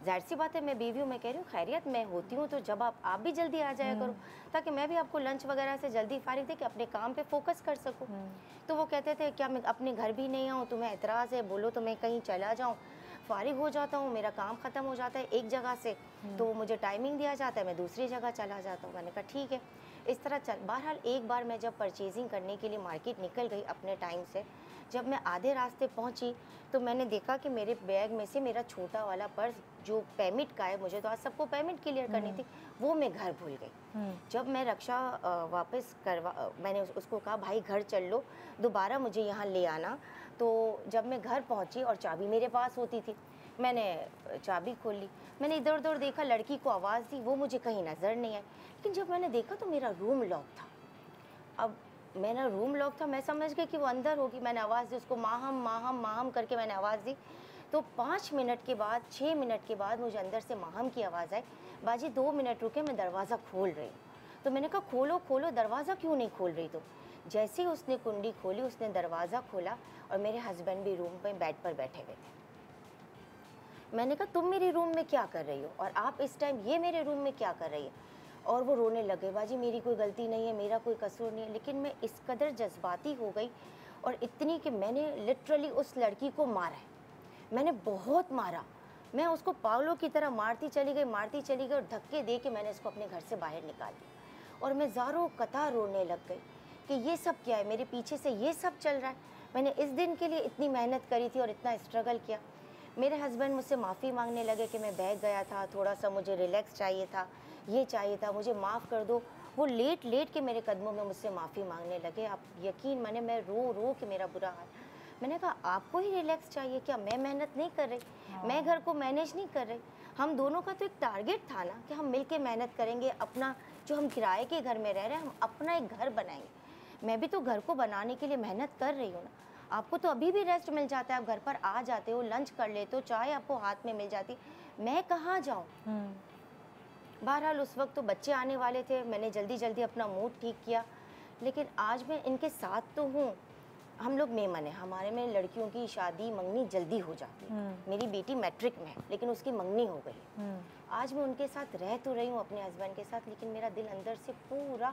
जाहिर सी बात है मैं बीवी हूँ, मैं कह रही हूँ खैरियत मैं होती हूँ तो जब आप भी जल्दी आ जाया करो ताकि मैं भी आपको लंच वगैरह से जल्दी फारिग दे के अपने काम पे फोकस कर सकूँ। तो वो कहते थे क्या मैं अपने घर भी नहीं आऊँ, तुम्हें एतराज़ है, बोलो तो मैं कहीं चला जाऊँ, फारिग हो जाता हूँ, मेरा काम ख़त्म हो जाता है एक जगह से तो मुझे टाइमिंग दिया जाता है, मैं दूसरी जगह चला जाता हूँ। मैंने कहा ठीक है, इस तरह चल। बहरहाल एक बार मैं जब परचेजिंग करने के लिए मार्केट निकल गई अपने टाइम से, जब मैं आधे रास्ते पहुंची तो मैंने देखा कि मेरे बैग में से मेरा छोटा वाला पर्स जो पेमेंट का है, मुझे तो आज सबको पेमेंट क्लियर करनी थी, वो मैं घर भूल गई। जब मैं रक्षा वापस करवा, मैंने उसको कहा भाई घर चल लो, दोबारा मुझे यहाँ ले आना। तो जब मैं घर पहुँची और चाबी मेरे पास होती थी, मैंने चाबी खोल ली, मैंने इधर उधर देखा, लड़की को आवाज़ दी, वो मुझे कहीं नज़र नहीं आई। लेकिन जब मैंने देखा तो मेरा रूम लॉक था। अब मेरा रूम लॉक था, मैं समझ गई कि वो अंदर होगी। मैंने आवाज़ दी उसको, माहम करके मैंने आवाज़ दी। तो 5 मिनट के बाद, 6 मिनट के बाद मुझे अंदर से माहम की आवाज़ आई, बाजी 2 मिनट रुके, मैं दरवाज़ा खोल रही हूँ। तो मैंने कहा खोलो, दरवाज़ा क्यों नहीं खोल रही? तो जैसे ही उसने कुंडी खोली, उसने दरवाज़ा खोला और मेरे हस्बैंड भी रूम पे बेड पर बैठे हुए थे। मैंने कहा तुम मेरे रूम में क्या कर रही हो और आप इस टाइम ये मेरे रूम में क्या कर रही है? और वो रोने लगे, बाजी मेरी कोई गलती नहीं है, मेरा कोई कसूर नहीं है। लेकिन मैं इस कदर जज्बाती हो गई और इतनी कि मैंने लिटरली उस लड़की को मारा है, मैंने बहुत मारा। मैं उसको पागलों की तरह मारती चली गई और धक्के दे के मैंने इसको अपने घर से बाहर निकाल दिया। और मैं ज़ारों कतार रोने लग गई कि ये सब क्या है, मेरे पीछे से ये सब चल रहा है। मैंने इस दिन के लिए इतनी मेहनत करी थी और इतना स्ट्रगल किया। मेरे हस्बैंड मुझसे माफ़ी मांगने लगे कि मैं बहक गया था, थोड़ा सा मुझे रिलैक्स चाहिए था, ये चाहिए था, मुझे माफ़ कर दो। वो लेट के मेरे कदमों में मुझसे माफ़ी मांगने लगे। आप यकीन माने मैं रो के मेरा बुरा हाल। मैंने कहा आपको ही रिलैक्स चाहिए क्या? मैं मेहनत नहीं कर रही, मैं घर को मैनेज नहीं कर रही। हम दोनों का तो एक टारगेट था ना कि हम मिलके मेहनत करेंगे, अपना जो हम किराए के घर में रह रहे हैं हम अपना एक घर बनाएंगे। मैं भी तो घर को बनाने के लिए मेहनत कर रही हूँ ना। आपको तो अभी भी रेस्ट मिल जाता है, आप घर पर आ जाते हो, लंच कर लेते हो, चाय आपको हाथ में मिल जाती, मैं कहाँ जाऊँ? बहरहाल उस वक्त तो बच्चे आने वाले थे, मैंने जल्दी अपना मूड ठीक किया, लेकिन आज मैं इनके साथ तो हूँ। हम लोग मेमन है, हमारे में लड़कियों की शादी मंगनी जल्दी हो जाती है। मेरी बेटी मैट्रिक में है लेकिन उसकी मंगनी हो गई। आज मैं उनके साथ रह तो रही हूँ अपने हस्बैंड के साथ, लेकिन मेरा दिल अंदर से पूरा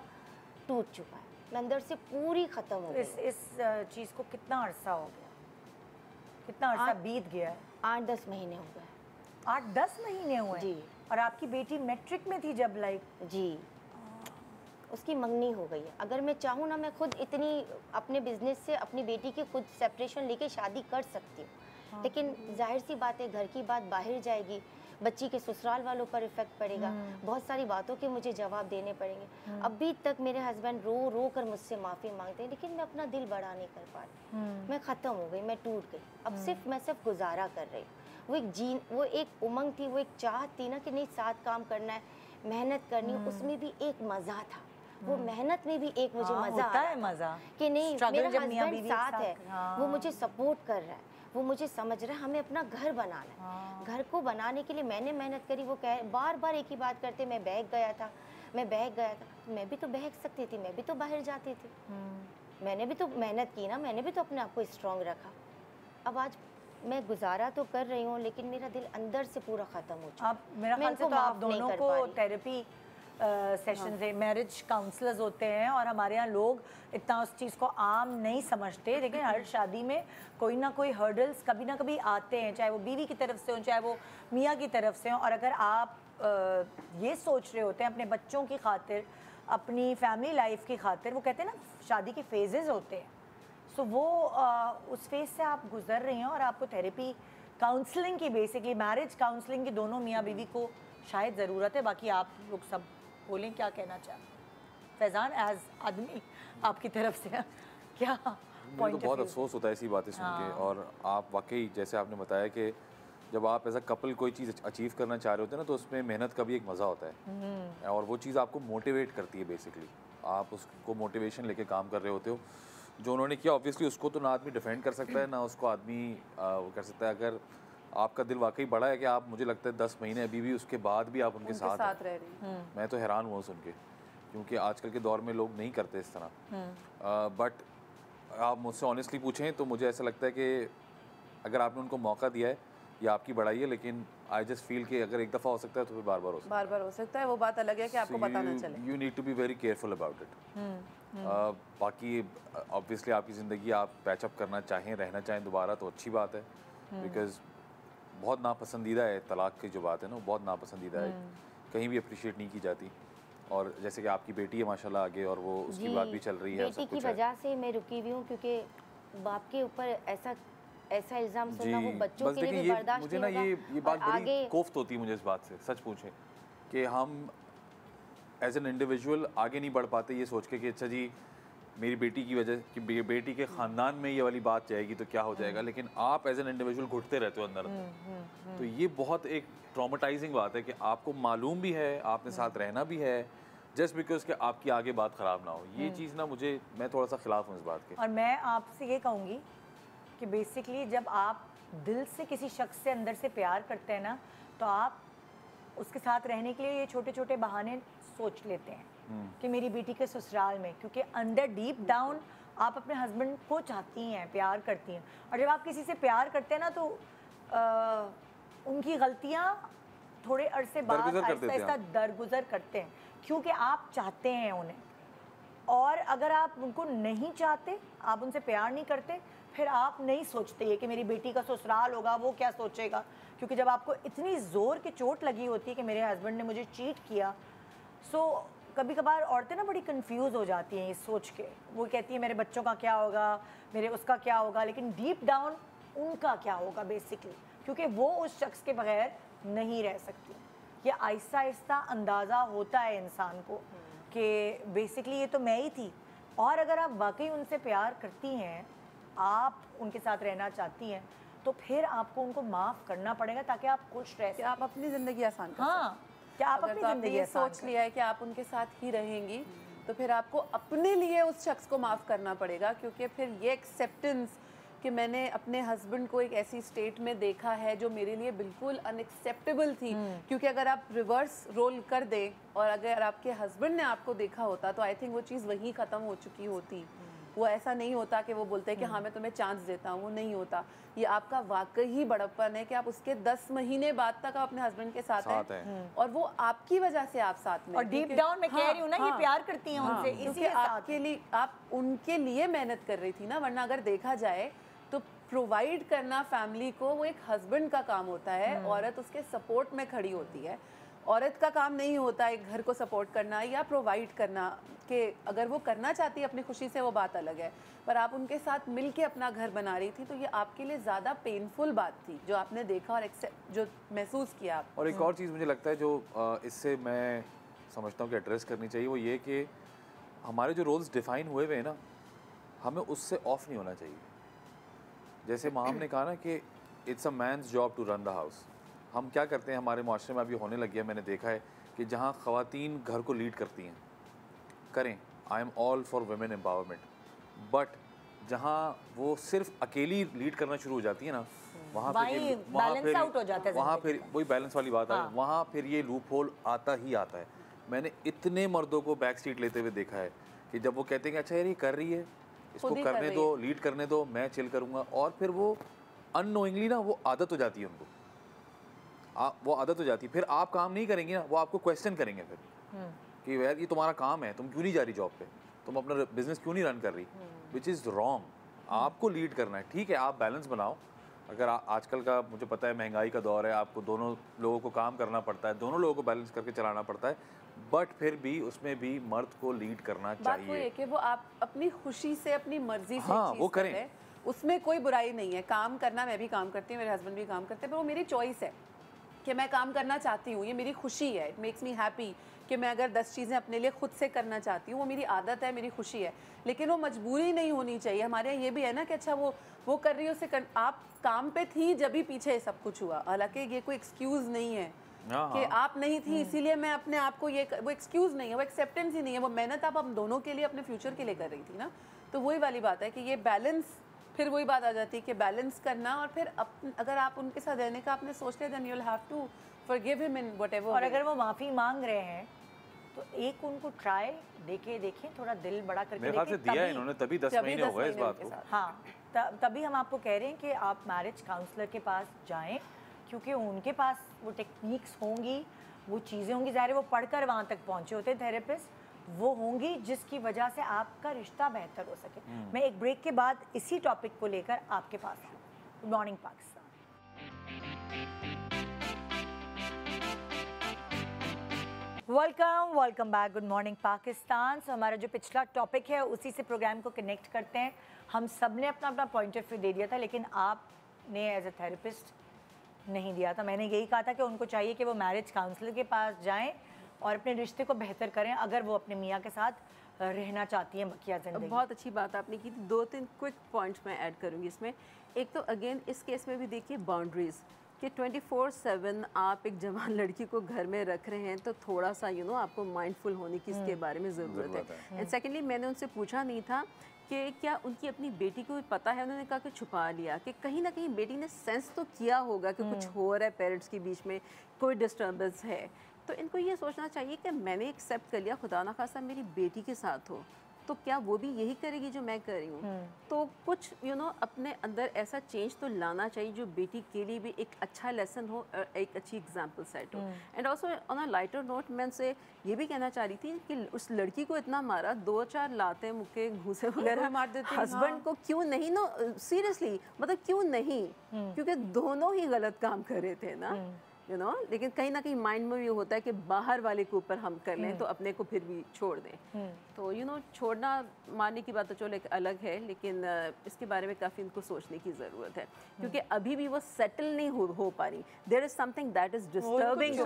टूट चुका है, मैं अंदर से पूरी ख़त्म हो गई। इस चीज़ को कितना अरसा हो गया, कितना अरसा बीत गया है? 8-10 महीने हो गए। 8-10 महीने हुए जी। और आपकी बेटी मैट्रिक में थी जब? जी, उसकी मंगनी हो गई है। अगर मैं चाहूँ ना, मैं खुद इतनी अपने बिजनेस से अपनी बेटी की खुद सेपरेशन लेके शादी कर सकती हूँ, लेकिन जाहिर सी बात है घर की बात बाहर जाएगी, बच्ची के ससुराल वालों पर इफेक्ट पड़ेगा, बहुत सारी बातों के मुझे जवाब देने पड़ेंगे। अभी तक मेरे हस्बैंड रो कर मुझसे माफ़ी मांगते हैं, लेकिन मैं अपना दिल बड़ा नहीं कर पा रही। मैं ख़त्म हो गई, मैं टूट गई। अब मैं सिर्फ गुजारा कर रही हूँ। वो एक उमंग थी, वो एक चाहत थी ना कि नहीं साथ काम करना है, मेहनत करनी है, उसमें भी एक मज़ा था। वो मेहनत में भी एक मुझे मज़ा आता है, मज़ा कि नहीं मेरा हस्बैंड साथ है, वो मुझे सपोर्ट कर रहा है, वो मुझे समझ रहा है, हमें अपना घर बनाना है। घर को बनाने के लिए मैंने मेहनत करी। वो बार एक ही बात करते, मैं बहक गया था, तो मैं भी तो बहक सकती थी, मैं भी तो बाहर जाती थी, मैंने भी तो मेहनत की ना, मैंने भी तो अपने आप को स्ट्रॉन्ग रखा। अब आज मैं गुजारा तो कर रही हूँ, लेकिन मेरा दिल अंदर से पूरा ख़त्म हो चुका। अब मेरा ख्याल से तो आप दोनों को थेरेपी सेशन से, मैरिज काउंसलर्स होते हैं, और हमारे यहाँ लोग इतना उस चीज़ को आम नहीं समझते, लेकिन हर शादी में कोई ना कोई हर्डल्स कभी ना कभी आते हैं, चाहे वो बीवी की तरफ से हो, चाहे वो मियाँ की तरफ से हो। और अगर आप ये सोच रहे होते हैं अपने बच्चों की खातिर, अपनी फैमिली लाइफ की खातिर, वो कहते हैं ना शादी के फेजेस होते हैं, सो वो उस फेज से आप गुजर रही हैं और आपको थेरेपी काउंसलिंग की, बेसिकली मैरिज काउंसलिंग की दोनों मियाँ बीवी को शायद ज़रूरत है। बाकी आप लोग सब बोलें क्या कहना चाहें। फैज़ान एज आदमी आपकी तरफ से क्या मुझे तो बहुत अफसोस होता है ऐसी बातें सुन के। और आप वाकई जैसे आपने बताया कि जब आप एज अ कपल कोई चीज़ अचीव करना चाह रहे होते हैं ना, तो उसमें मेहनत का भी एक मज़ा होता है, और वो चीज़ आपको मोटिवेट करती है। बेसिकली आप उसको मोटिवेशन लेके काम कर रहे होते हो। जो उन्होंने किया ऑब्वियसली उसको तो ना आदमी डिफेंड कर सकता है, ना उसको आदमी वो कर सकता है। अगर आपका दिल वाकई बड़ा है कि आप, मुझे लगता है 10 महीने अभी भी उसके बाद भी आप उनके साथ रह रही हैं। मैं तो हैरान हुआ सुन के, क्योंकि आजकल के दौर में लोग नहीं करते इस तरह। बट आप मुझसे ऑनेस्टली पूछें तो मुझे ऐसा लगता है कि अगर आपने उनको मौका दिया है, ये आपकी बड़ाई है, लेकिन आई जस्ट फील कि अगर एक दफ़ा हो सकता है तो फिर बार बार हो सकता है। वो बात अलग है कि आपको पता ना चले। You need to be very careful about it. बाकी ऑब्वियसली आपकी ज़िंदगी आप पैचअप करना चाहें, रहना चाहें दोबारा, तो अच्छी बात है, बिकॉज बहुत नापसंदीदा है तलाक की जो बात है ना, बहुत नापसंदीदा है, कहीं भी अप्रिशिएट नहीं की जाती। और जैसे कि आपकी बेटी है माशाल्लाह आगे, और वो उसकी बात भी चल रही है, बेटी की वजह से मैं रुकी हुई हूँ, क्योंकि बाप के ऊपर ऐसा इल्ज़ाम सुनना वो बच्चों के लिए भी बर्दाश्त मुझे ना ये बात बड़ी कोफ्त होती है मुझे इस बात से, सच पूछें, कि हम एज एन इंडिविजुअल आगे नहीं बढ़ पाते ये सोच के कि अच्छा जी मेरी बेटी की वजह कि बेटी के ख़ानदान में ये वाली बात जाएगी तो क्या हो जाएगा, लेकिन आप एज एन इंडिविजुअल घुटते रहते हो अंदर अंदर। तो ये बहुत एक ट्रॉमेटाइजिंग बात है कि आपको मालूम भी है, आपने साथ रहना भी है, जस्ट बिकॉज कि आपकी आगे बात ख़राब ना हो। ये चीज़ ना मैं थोड़ा सा खिलाफ हूँ इस बात के। और मैं आपसे ये कहूँगी कि बेसिकली जब आप दिल से किसी शख्स से अंदर से प्यार करते हैं ना, तो आप उसके साथ रहने के लिए ये छोटे छोटे बहाने सोच लेते हैं कि मेरी बेटी के ससुराल में, क्योंकि अंदर डीप डाउन आप अपने हस्बैंड को चाहती हैं, प्यार करती हैं। और जब आप किसी से प्यार करते हैं ना, तो उनकी गलतियाँ थोड़े अरसे बाद आहिस्ता दरगुजर करते हैं, क्योंकि आप चाहते हैं उन्हें। और अगर आप उनको नहीं चाहते, आप उनसे प्यार नहीं करते, फिर आप नहीं सोचते ये कि मेरी बेटी का ससुराल होगा, वो क्या सोचेगा। क्योंकि जब आपको इतनी ज़ोर की चोट लगी होती है कि मेरे हस्बैंड ने मुझे चीट किया, सो कभी कभार औरतें ना बड़ी कंफ्यूज हो जाती हैं ये सोच के। वो कहती है मेरे बच्चों का क्या होगा, मेरे उसका क्या होगा, लेकिन डीप डाउन उनका क्या होगा बेसिकली। क्योंकि वो उस शख्स के बगैर नहीं रह सकती। ये आहिस्ता आहिस्ता अंदाज़ा होता है इंसान को कि बेसिकली ये तो मैं ही थी। और अगर आप वाकई उनसे प्यार करती हैं, आप उनके साथ रहना चाहती हैं, तो फिर आपको उनको माफ़ करना पड़ेगा ताकि आप खुश रह सकें, आप अपनी ज़िंदगी आसान कर हाँ, क्या आप अपनी ज़िंदगी ये सोच लिया है कि आप उनके साथ ही रहेंगी, तो फिर आपको अपने लिए उस शख्स को माफ़ करना पड़ेगा, क्योंकि फिर ये एक्सेप्टेंस कि मैंने अपने हस्बैंड को एक ऐसी स्टेट में देखा है जो मेरे लिए बिल्कुल अनएक्सेप्टेबल थी, क्योंकि अगर आप रिवर्स रोल कर दें और अगर आपके हस्बैंड ने आपको देखा होता तो आई थिंक वो चीज़ वहीं ख़त्म हो चुकी होती। वो ऐसा नहीं होता कि वो बोलते हैं कि हाँ मैं तुम्हें चांस देता हूँ, वो नहीं होता। ये आपका वाकई ही बड़प्पन है कि आप उसके 10 महीने बाद तक आप अपने हस्बैंड के साथ हैं और वो आपकी वजह से आप साथ में, और डीप डाउन में कह रही हूँ ना, ये प्यार करती हैं उनसे, क्योंकि आपके लिए, आप उनके लिए मेहनत कर रही थी ना। वरना अगर देखा जाए तो प्रोवाइड करना फैमिली को वो एक हस्बैंड का काम होता है, औरत उसके सपोर्ट में खड़ी होती है। औरत का काम नहीं होता एक घर को सपोर्ट करना या प्रोवाइड करना, कि अगर वो करना चाहती है अपनी खुशी से वो बात अलग है, पर आप उनके साथ मिल के अपना घर बना रही थी, तो ये आपके लिए ज़्यादा पेनफुल बात थी जो आपने देखा और जो महसूस किया आप। और एक और चीज़ मुझे लगता है जो इससे मैं समझता हूँ कि एड्रेस करनी चाहिए, वो ये कि हमारे जो रोल्स डिफ़ाइन हुए हुए हैं ना, हमें उससे ऑफ नहीं होना चाहिए। जैसे माम ने कहा ना कि it's a man's job to run the house. हम क्या करते हैं, हमारे माशरे में अभी होने लग गया, मैंने देखा है कि जहाँ ख़वातीन घर को लीड करती हैं, करें, I am all for women empowerment, but जहाँ वो सिर्फ अकेली लीड करना शुरू हो जाती है ना, वहाँ फिर वही बैलेंस वाली बात है, वहाँ फिर ये लूप होल आता ही आता है। मैंने इतने मर्दों को बैक सीट लेते हुए देखा है कि जब वो कहते हैं कि अच्छा यार ये कर रही है, इसको करने दो, लीड करने दो, मैं चिल करूँगा, और फिर वो अननोइंगली ना वो आदत हो जाती है उनको, वो आदत हो जाती है। फिर आप काम नहीं करेंगे ना, वो आपको क्वेश्चन करेंगे फिर कि यार ये तुम्हारा काम है, तुम क्यों नहीं जा रही जॉब पे, तुम अपना बिजनेस क्यों नहीं रन कर रही, विच इज़ रॉन्ग। आपको लीड करना है, ठीक है, आप बैलेंस बनाओ। अगर आजकल का मुझे पता है महंगाई का दौर है, आपको दोनों लोगों को काम करना पड़ता है, दोनों लोगों को बैलेंस करके चलाना पड़ता है, बट फिर भी उसमें भी मर्द को लीड करना चाहिए। बात वो है कि वो आप अपनी खुशी से, अपनी मर्जी से हाँ, वो करें, उसमें कोई बुराई नहीं है। काम करना, मैं भी काम करती हूँ, मेरे हस्बैंड भी काम करते हैं, पर वो मेरी चॉइस है कि मैं काम करना चाहती हूँ, ये मेरी खुशी है, इट मेक्स मी हैप्पी कि मैं अगर 10 चीज़ें अपने लिए खुद से करना चाहती हूँ, वो मेरी आदत है, मेरी खुशी है, लेकिन वो मजबूरी नहीं होनी चाहिए। हमारे यहाँ ये भी है ना कि अच्छा वो कर रही है, उससे आप काम पे थी जब भी पीछे सब कुछ हुआ, हालांकि ये कोई एक्सक्यूज़ नहीं है कि आप नहीं थी इसीलिए मैं अपने आप को वो एक्सक्यूज़ नहीं है, वो एक्सेप्टेंस ही नहीं है, वो मेहनत आप हम दोनों के लिए, अपने फ्यूचर के लिए कर रही थी ना। तो वही वाली बात है कि ये बैलेंस, फिर वही बात आ जाती है कि बैलेंस करना, और फिर अगर आप उनके साथ रहने का आपने सोच लिया, then you will have to forgive him in whatever. और अगर वो माफ़ी मांग रहे हैं तो एक उनको ट्राई देखें, थोड़ा दिल बड़ा करके मेरे ख्याल से दिया इन्होंने, तभी 10 महीने हो गए इस बात को। हाँ, तभी हम आपको कह रहे हैं कि आप मैरिज काउंसलर के पास जाएं, क्योंकि उनके पास वो टेक्निक्स होंगी, वो चीज़ें होंगी, ज़ाहिर है वो पढ़कर वहाँ तक पहुँचे होते हैं थेरेपिस्ट, वो होंगी जिसकी वजह से आपका रिश्ता बेहतर हो सके। मैं एक ब्रेक के बाद इसी टॉपिक को लेकर आपके पास हूँ। Good morning Pakistan. Welcome back, good morning Pakistan. So हमारा जो पिछला टॉपिक है उसी से प्रोग्राम को कनेक्ट करते हैं। हम सब ने अपना अपना पॉइंट ऑफ व्यू दे दिया था, लेकिन आपने एज अ थेरेपिस्ट नहीं दिया था। मैंने यही कहा था कि उनको चाहिए कि वो मैरिज काउंसलर के पास जाएं और अपने रिश्ते को बेहतर करें, अगर वो अपने मियाँ के साथ रहना चाहती हैं बकिया ज़िंदगी। बहुत अच्छी बात आपने की। 2-3 क्विक पॉइंट्स मैं ऐड करूँगी इसमें। एक तो अगेन इस केस में भी देखिए बाउंड्रीज़, कि 24/7 आप एक जवान लड़की को घर में रख रहे हैं, तो थोड़ा सा आपको माइंडफुल होने की इसके बारे में ज़रूरत है। एंड सेकेंडली, मैंने उनसे पूछा नहीं था कि क्या उनकी अपनी बेटी को भी पता है, उन्होंने कहा कि छुपा लिया, कि कहीं ना कहीं बेटी ने सेंस तो किया होगा कि कुछ हो रहा है पेरेंट्स के बीच में, कोई डिस्टर्बेंस है। तो इनको ये सोचना चाहिए कि मैंने एक्सेप्ट कर लिया, खुदा ना खासा मेरी बेटी के साथ हो, तो क्या वो भी यही करेगी जो मैं कर रही हूँ। तो कुछ अपने अंदर ऐसा चेंज तो लाना चाहिए जो बेटी के लिए भी एक अच्छा लेसन हो और एक अच्छी एग्जाम्पल सेट हो। And also on a lighter note, मैं उनसे ये भी कहना चाह रही थी कि उस लड़की को इतना मारा, 2-4 लाते मुक्के घूसे वगैरह मार देते, हस्बैंड को क्यों नहीं, सीरियसली मतलब क्यों नहीं, क्योंकि दोनों ही गलत काम कर रहे थे ना। यू नो, लेकिन कहीं ना कहीं माइंड में ये होता है कि बाहर वाले के ऊपर हम कर लें तो अपने को फिर भी छोड़ दें। तो यू नो, छोड़ना मानने की बात तो चलो एक अलग है, लेकिन इसके बारे में काफ़ी इनको सोचने की ज़रूरत है, क्योंकि अभी भी वो सेटल नहीं हो पा रही। There is something that is disturbing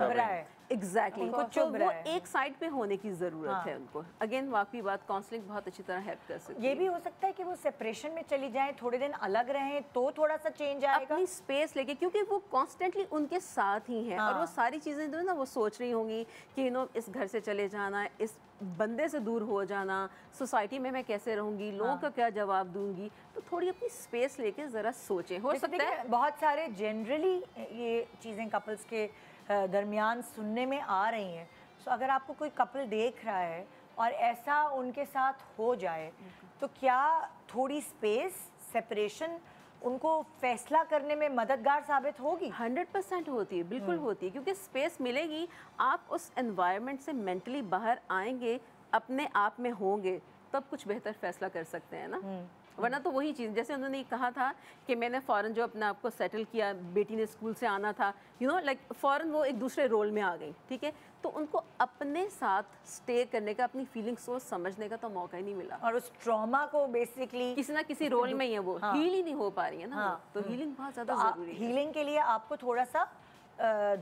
exactly, तो वो एक साइड पे होने की ज़रूरत है उनको। अगेन वाकई बात, काउंसलिंग बहुत अच्छी तरह हेल्प कर सकती है। ये भी हो सकता है कि वो सेपरेशन में चली जाए, थोड़े दिन अलग रहें तो थोड़ा सा चेंज आएगा, अपनी स्पेस लेके, क्योंकि वो कॉन्स्टेंटली उनके साथ ही हैं। और वो सारी चीज़ें जो ना वो सोच रही होंगी कि यू नो, इस घर से चले जाना, इस बंदे से दूर हो जाना, सोसाइटी में मैं कैसे रहूंगी, लोगों का क्या जवाब दूंगी। तो थोड़ी अपनी स्पेस लेके ज़रा सोचें। हो सकता है बहुत सारे जनरली ये चीज़ें कपल्स के दरमियान सुनने में आ रही हैं। सो अगर आपको कोई कपल देख रहा है और ऐसा उनके साथ हो जाए, तो क्या थोड़ी स्पेस, सेपरेशन उनको फैसला करने में मददगार साबित होगी? 100% होती है, बिल्कुल होती है, क्योंकि स्पेस मिलेगी, आप उस एनवायरनमेंट से मेंटली बाहर आएंगे, अपने आप में होंगे, तब कुछ बेहतर फैसला कर सकते हैं ना। वरना तो वही चीज़, जैसे उन्होंने कहा था कि मैंने फ़ौरन जो अपने आप को सेटल किया, बेटी ने स्कूल से आना था, यू नो, लाइक फ़ौरन वो एक दूसरे रोल में आ गई, ठीक है, तो उनको अपने साथ स्टे करने का, अपनी फीलिंग्स को समझने का तो मौका ही नहीं मिला। और उस ट्रॉमा को बेसिकली किसी ना किसी रोल में ही है वो, हील ही नहीं हो पा रही है ना। तो हीलिंग बहुत ज़्यादा ज़रूरी है। हीलिंग के लिए आपको थोड़ा सा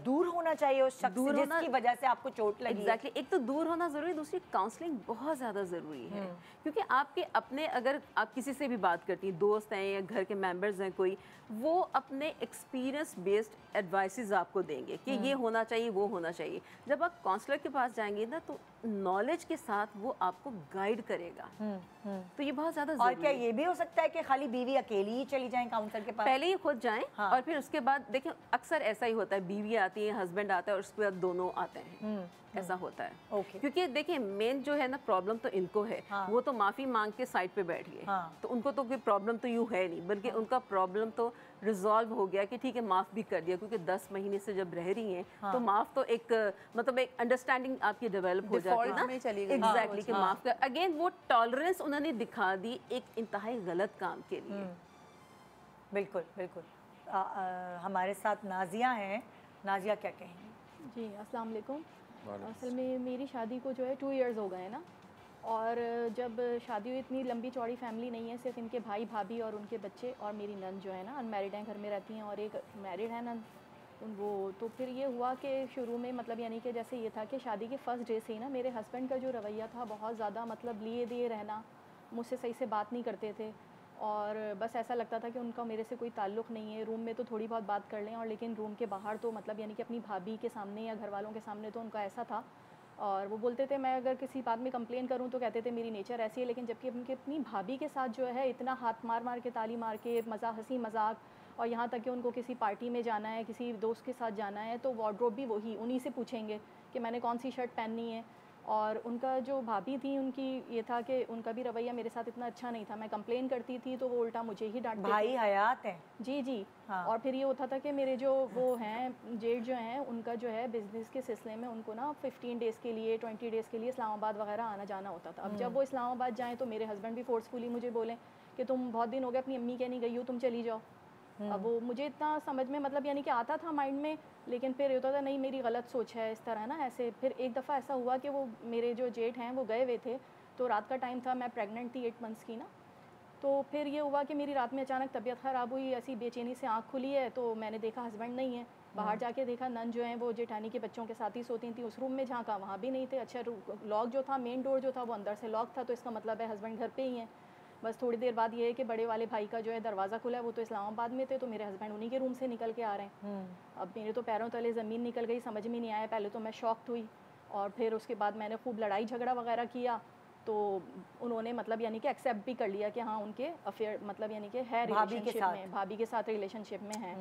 दूर होना चाहिए उस शख्स से जिसकी वजह से आपको चोट लगी। एग्जैक्टली, एक तो दूर होना ज़रूरी है, दूसरी काउंसलिंग बहुत ज़्यादा ज़रूरी है। क्योंकि आपके अपने, अगर आप किसी से भी बात करती हैं, दोस्त हैं या घर के मेंबर्स हैं कोई, वो अपने एक्सपीरियंस बेस्ड एडवाइसेस आपको देंगे कि ये होना चाहिए, वो होना चाहिए। जब आप काउंसलर के पास जाएंगे ना, तो नॉलेज के साथ वो आपको गाइड करेगा। तो ये बहुत ज़्यादा और क्या ये भी हो सकता है कि खाली बीवी अकेली ही चली जाए काउंसलर के पास? पहले ही खुद जाएं और फिर उसके बाद देखिए, अक्सर ऐसा ही होता है, बीवी आती है, हस्बैंड आता है और उसके बाद दोनों आते हैं। ऐसा होता है। क्योंकि देखिए, मेन जो है ना प्रॉब्लम तो इनको है। वो तो माफ़ी मांग के साइड पे बैठ गए, तो उनको तो कोई प्रॉब्लम तो यूँ है नहीं, बल्कि उनका प्रॉब्लम तो रिजॉल्व हो गया कि ठीक है, माफ़ भी कर दिया, क्योंकि 10 महीने से जब रह रही हैं तो माफ़ तो एक मतलब एक अंडरस्टैंडिंग आपकी डेवलप हो जाती है ना। एग्जैक्टली, कि माफ़ कर, अगेन वो टॉलरेंस उन्होंने दिखा दी एक इंतहाई गलत काम के लिए। बिल्कुल बिल्कुल। हमारे साथ नाजिया हैं। नाजिया क्या कहेंगी? जी, अस्सलाम वालेकुम। असल में मेरी शादी को जो है 2 इयर्स हो गए हैं ना, और जब शादी हुई, इतनी लंबी चौड़ी फैमिली नहीं है, सिर्फ इनके भाई भाभी और उनके बच्चे, और मेरी नंद जो है ना अनमैरिड हैं, घर में रहती हैं, और एक मैरिड है नंद वो। तो फिर ये हुआ कि शुरू में मतलब यानी कि जैसे ये था कि शादी के फर्स्ट डे से ही ना मेरे हस्बैंड का जो रवैया था बहुत ज़्यादा मतलब लिए दिए रहना, मुझसे सही से बात नहीं करते थे, और बस ऐसा लगता था कि उनका मेरे से कोई ताल्लुक़ नहीं है। रूम में तो थोड़ी बहुत बात कर लें, और लेकिन रूम के बाहर तो मतलब यानी कि अपनी भाभी के सामने या घर वालों के सामने तो उनका ऐसा था। और वो बोलते थे, मैं अगर किसी बात में कंप्लेन करूं तो कहते थे मेरी नेचर ऐसी है, लेकिन जबकि उनके अपनी भाभी के साथ जो है इतना हाथ मार मार के, ताली मार के, हंसी मजाक, और यहाँ तक कि उनको किसी पार्टी में जाना है, किसी दोस्त के साथ जाना है, तो वार्डरोब भी वही उन्हीं से पूछेंगे कि मैंने कौन सी शर्ट पहननी है। और उनका जो भाभी थी, उनकी ये था कि उनका भी रवैया मेरे साथ इतना अच्छा नहीं था। मैं कंप्लेन करती थी तो वो उल्टा मुझे ही डांटते। भाई हयात हैं? जी जी। और फिर ये होता था कि मेरे जो वो हैं जेठ जो हैं, उनका जो है बिज़नेस के सिलसिले में उनको ना 15 डेज़ के लिए, 20 डेज़ के लिए इस्लामाबाद वगैरह आना जाना होता था। अब जब वो इस्लामाबाद जाएँ तो मेरे हस्बैंड भी फोर्सफुली मुझे बोलें कि तुम बहुत दिन हो गए अपनी अम्मी के नहीं गई हो, तुम चली जाओ। अब वो मुझे इतना समझ में मतलब यानी कि आता था माइंड में, लेकिन फिर होता था नहीं मेरी गलत सोच है इस तरह ना ऐसे। फिर एक दफ़ा ऐसा हुआ कि वो मेरे जो जेठ हैं वो गए हुए थे, तो रात का टाइम था, मैं प्रेग्नेंट थी 8 मंथ्स की ना। तो फिर ये हुआ कि मेरी रात में अचानक तबीयत ख़राब हुई, ऐसी बेचैनी से आँख खुली है, तो मैंने देखा हस्बैंड नहीं है। बाहर जाके देखा नन जो है वो जेठानी के बच्चों के साथ ही सोती थी। उस रूम में झांका, वहाँ भी नहीं थे। अच्छा, लॉक जो था, मेन डोर जो था वो अंदर से लॉक था, तो इसका मतलब है हस्बैंड घर पे ही हैं। बस थोड़ी देर बाद ये है कि बड़े वाले भाई का जो है दरवाज़ा खुला है, वो तो इस्लामाबाद में थे, तो मेरे हस्बैंड उन्हीं के रूम से निकल के आ रहे हैं। अब मेरे तो पैरों तले ज़मीन निकल गई, समझ में नहीं आया। पहले तो मैं शॉक्ड हुई, और फिर उसके बाद मैंने खूब लड़ाई झगड़ा वगैरह किया, तो उन्होंने मतलब यानी कि एक्सेप्ट भी कर लिया कि हाँ उनके अफेयर मतलब यानी कि है रिलेशनशिप में, भाभी के साथ रिलेशनशिप में है।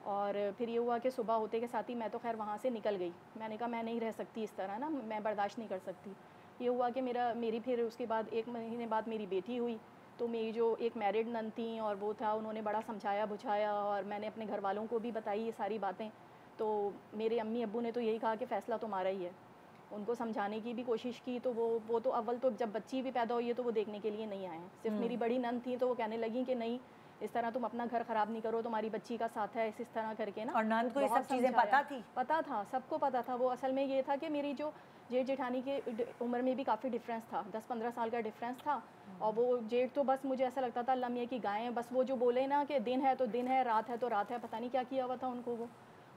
और फिर ये हुआ कि सुबह होते के साथ ही मैं तो खैर वहाँ से निकल गई। मैंने कहा मैं नहीं रह सकती इस तरह ना, मैं बर्दाश्त नहीं कर सकती। ये हुआ कि मेरी फिर उसके बाद 1 महीने बाद मेरी बेटी हुई, तो मेरी जो एक मैरिड नन थी और वो था, उन्होंने बड़ा समझाया बुझाया, और मैंने अपने घर वालों को भी बताई ये सारी बातें। तो मेरे अम्मी अब्बू ने तो यही कहा कि फ़ैसला तुम्हारा ही है। उनको समझाने की भी कोशिश की, तो वो तो अव्वल तो जब बच्ची भी पैदा हुई है तो वो देखने के लिए नहीं आए। सिर्फ मेरी बड़ी नन थी, तो वो कहने लगी कि नहीं इस तरह तुम अपना घर ख़राब नहीं करो, तुम्हारी बच्ची का साथ है, इस तरह करके ना। और नंद को ये सब चीज़ें पता थी? पता था, सबको पता था। वो असल में ये था कि मेरी जो जेठ जेठानी के उम्र में भी काफ़ी डिफरेंस था, 10-15 साल का डिफरेंस था। और वो जेठ तो बस मुझे ऐसा लगता था अल्लाह मियाँ की गाय है, बस वो जो बोले ना कि दिन है तो दिन है, रात है तो रात है, पता नहीं क्या किया हुआ था उनको वो।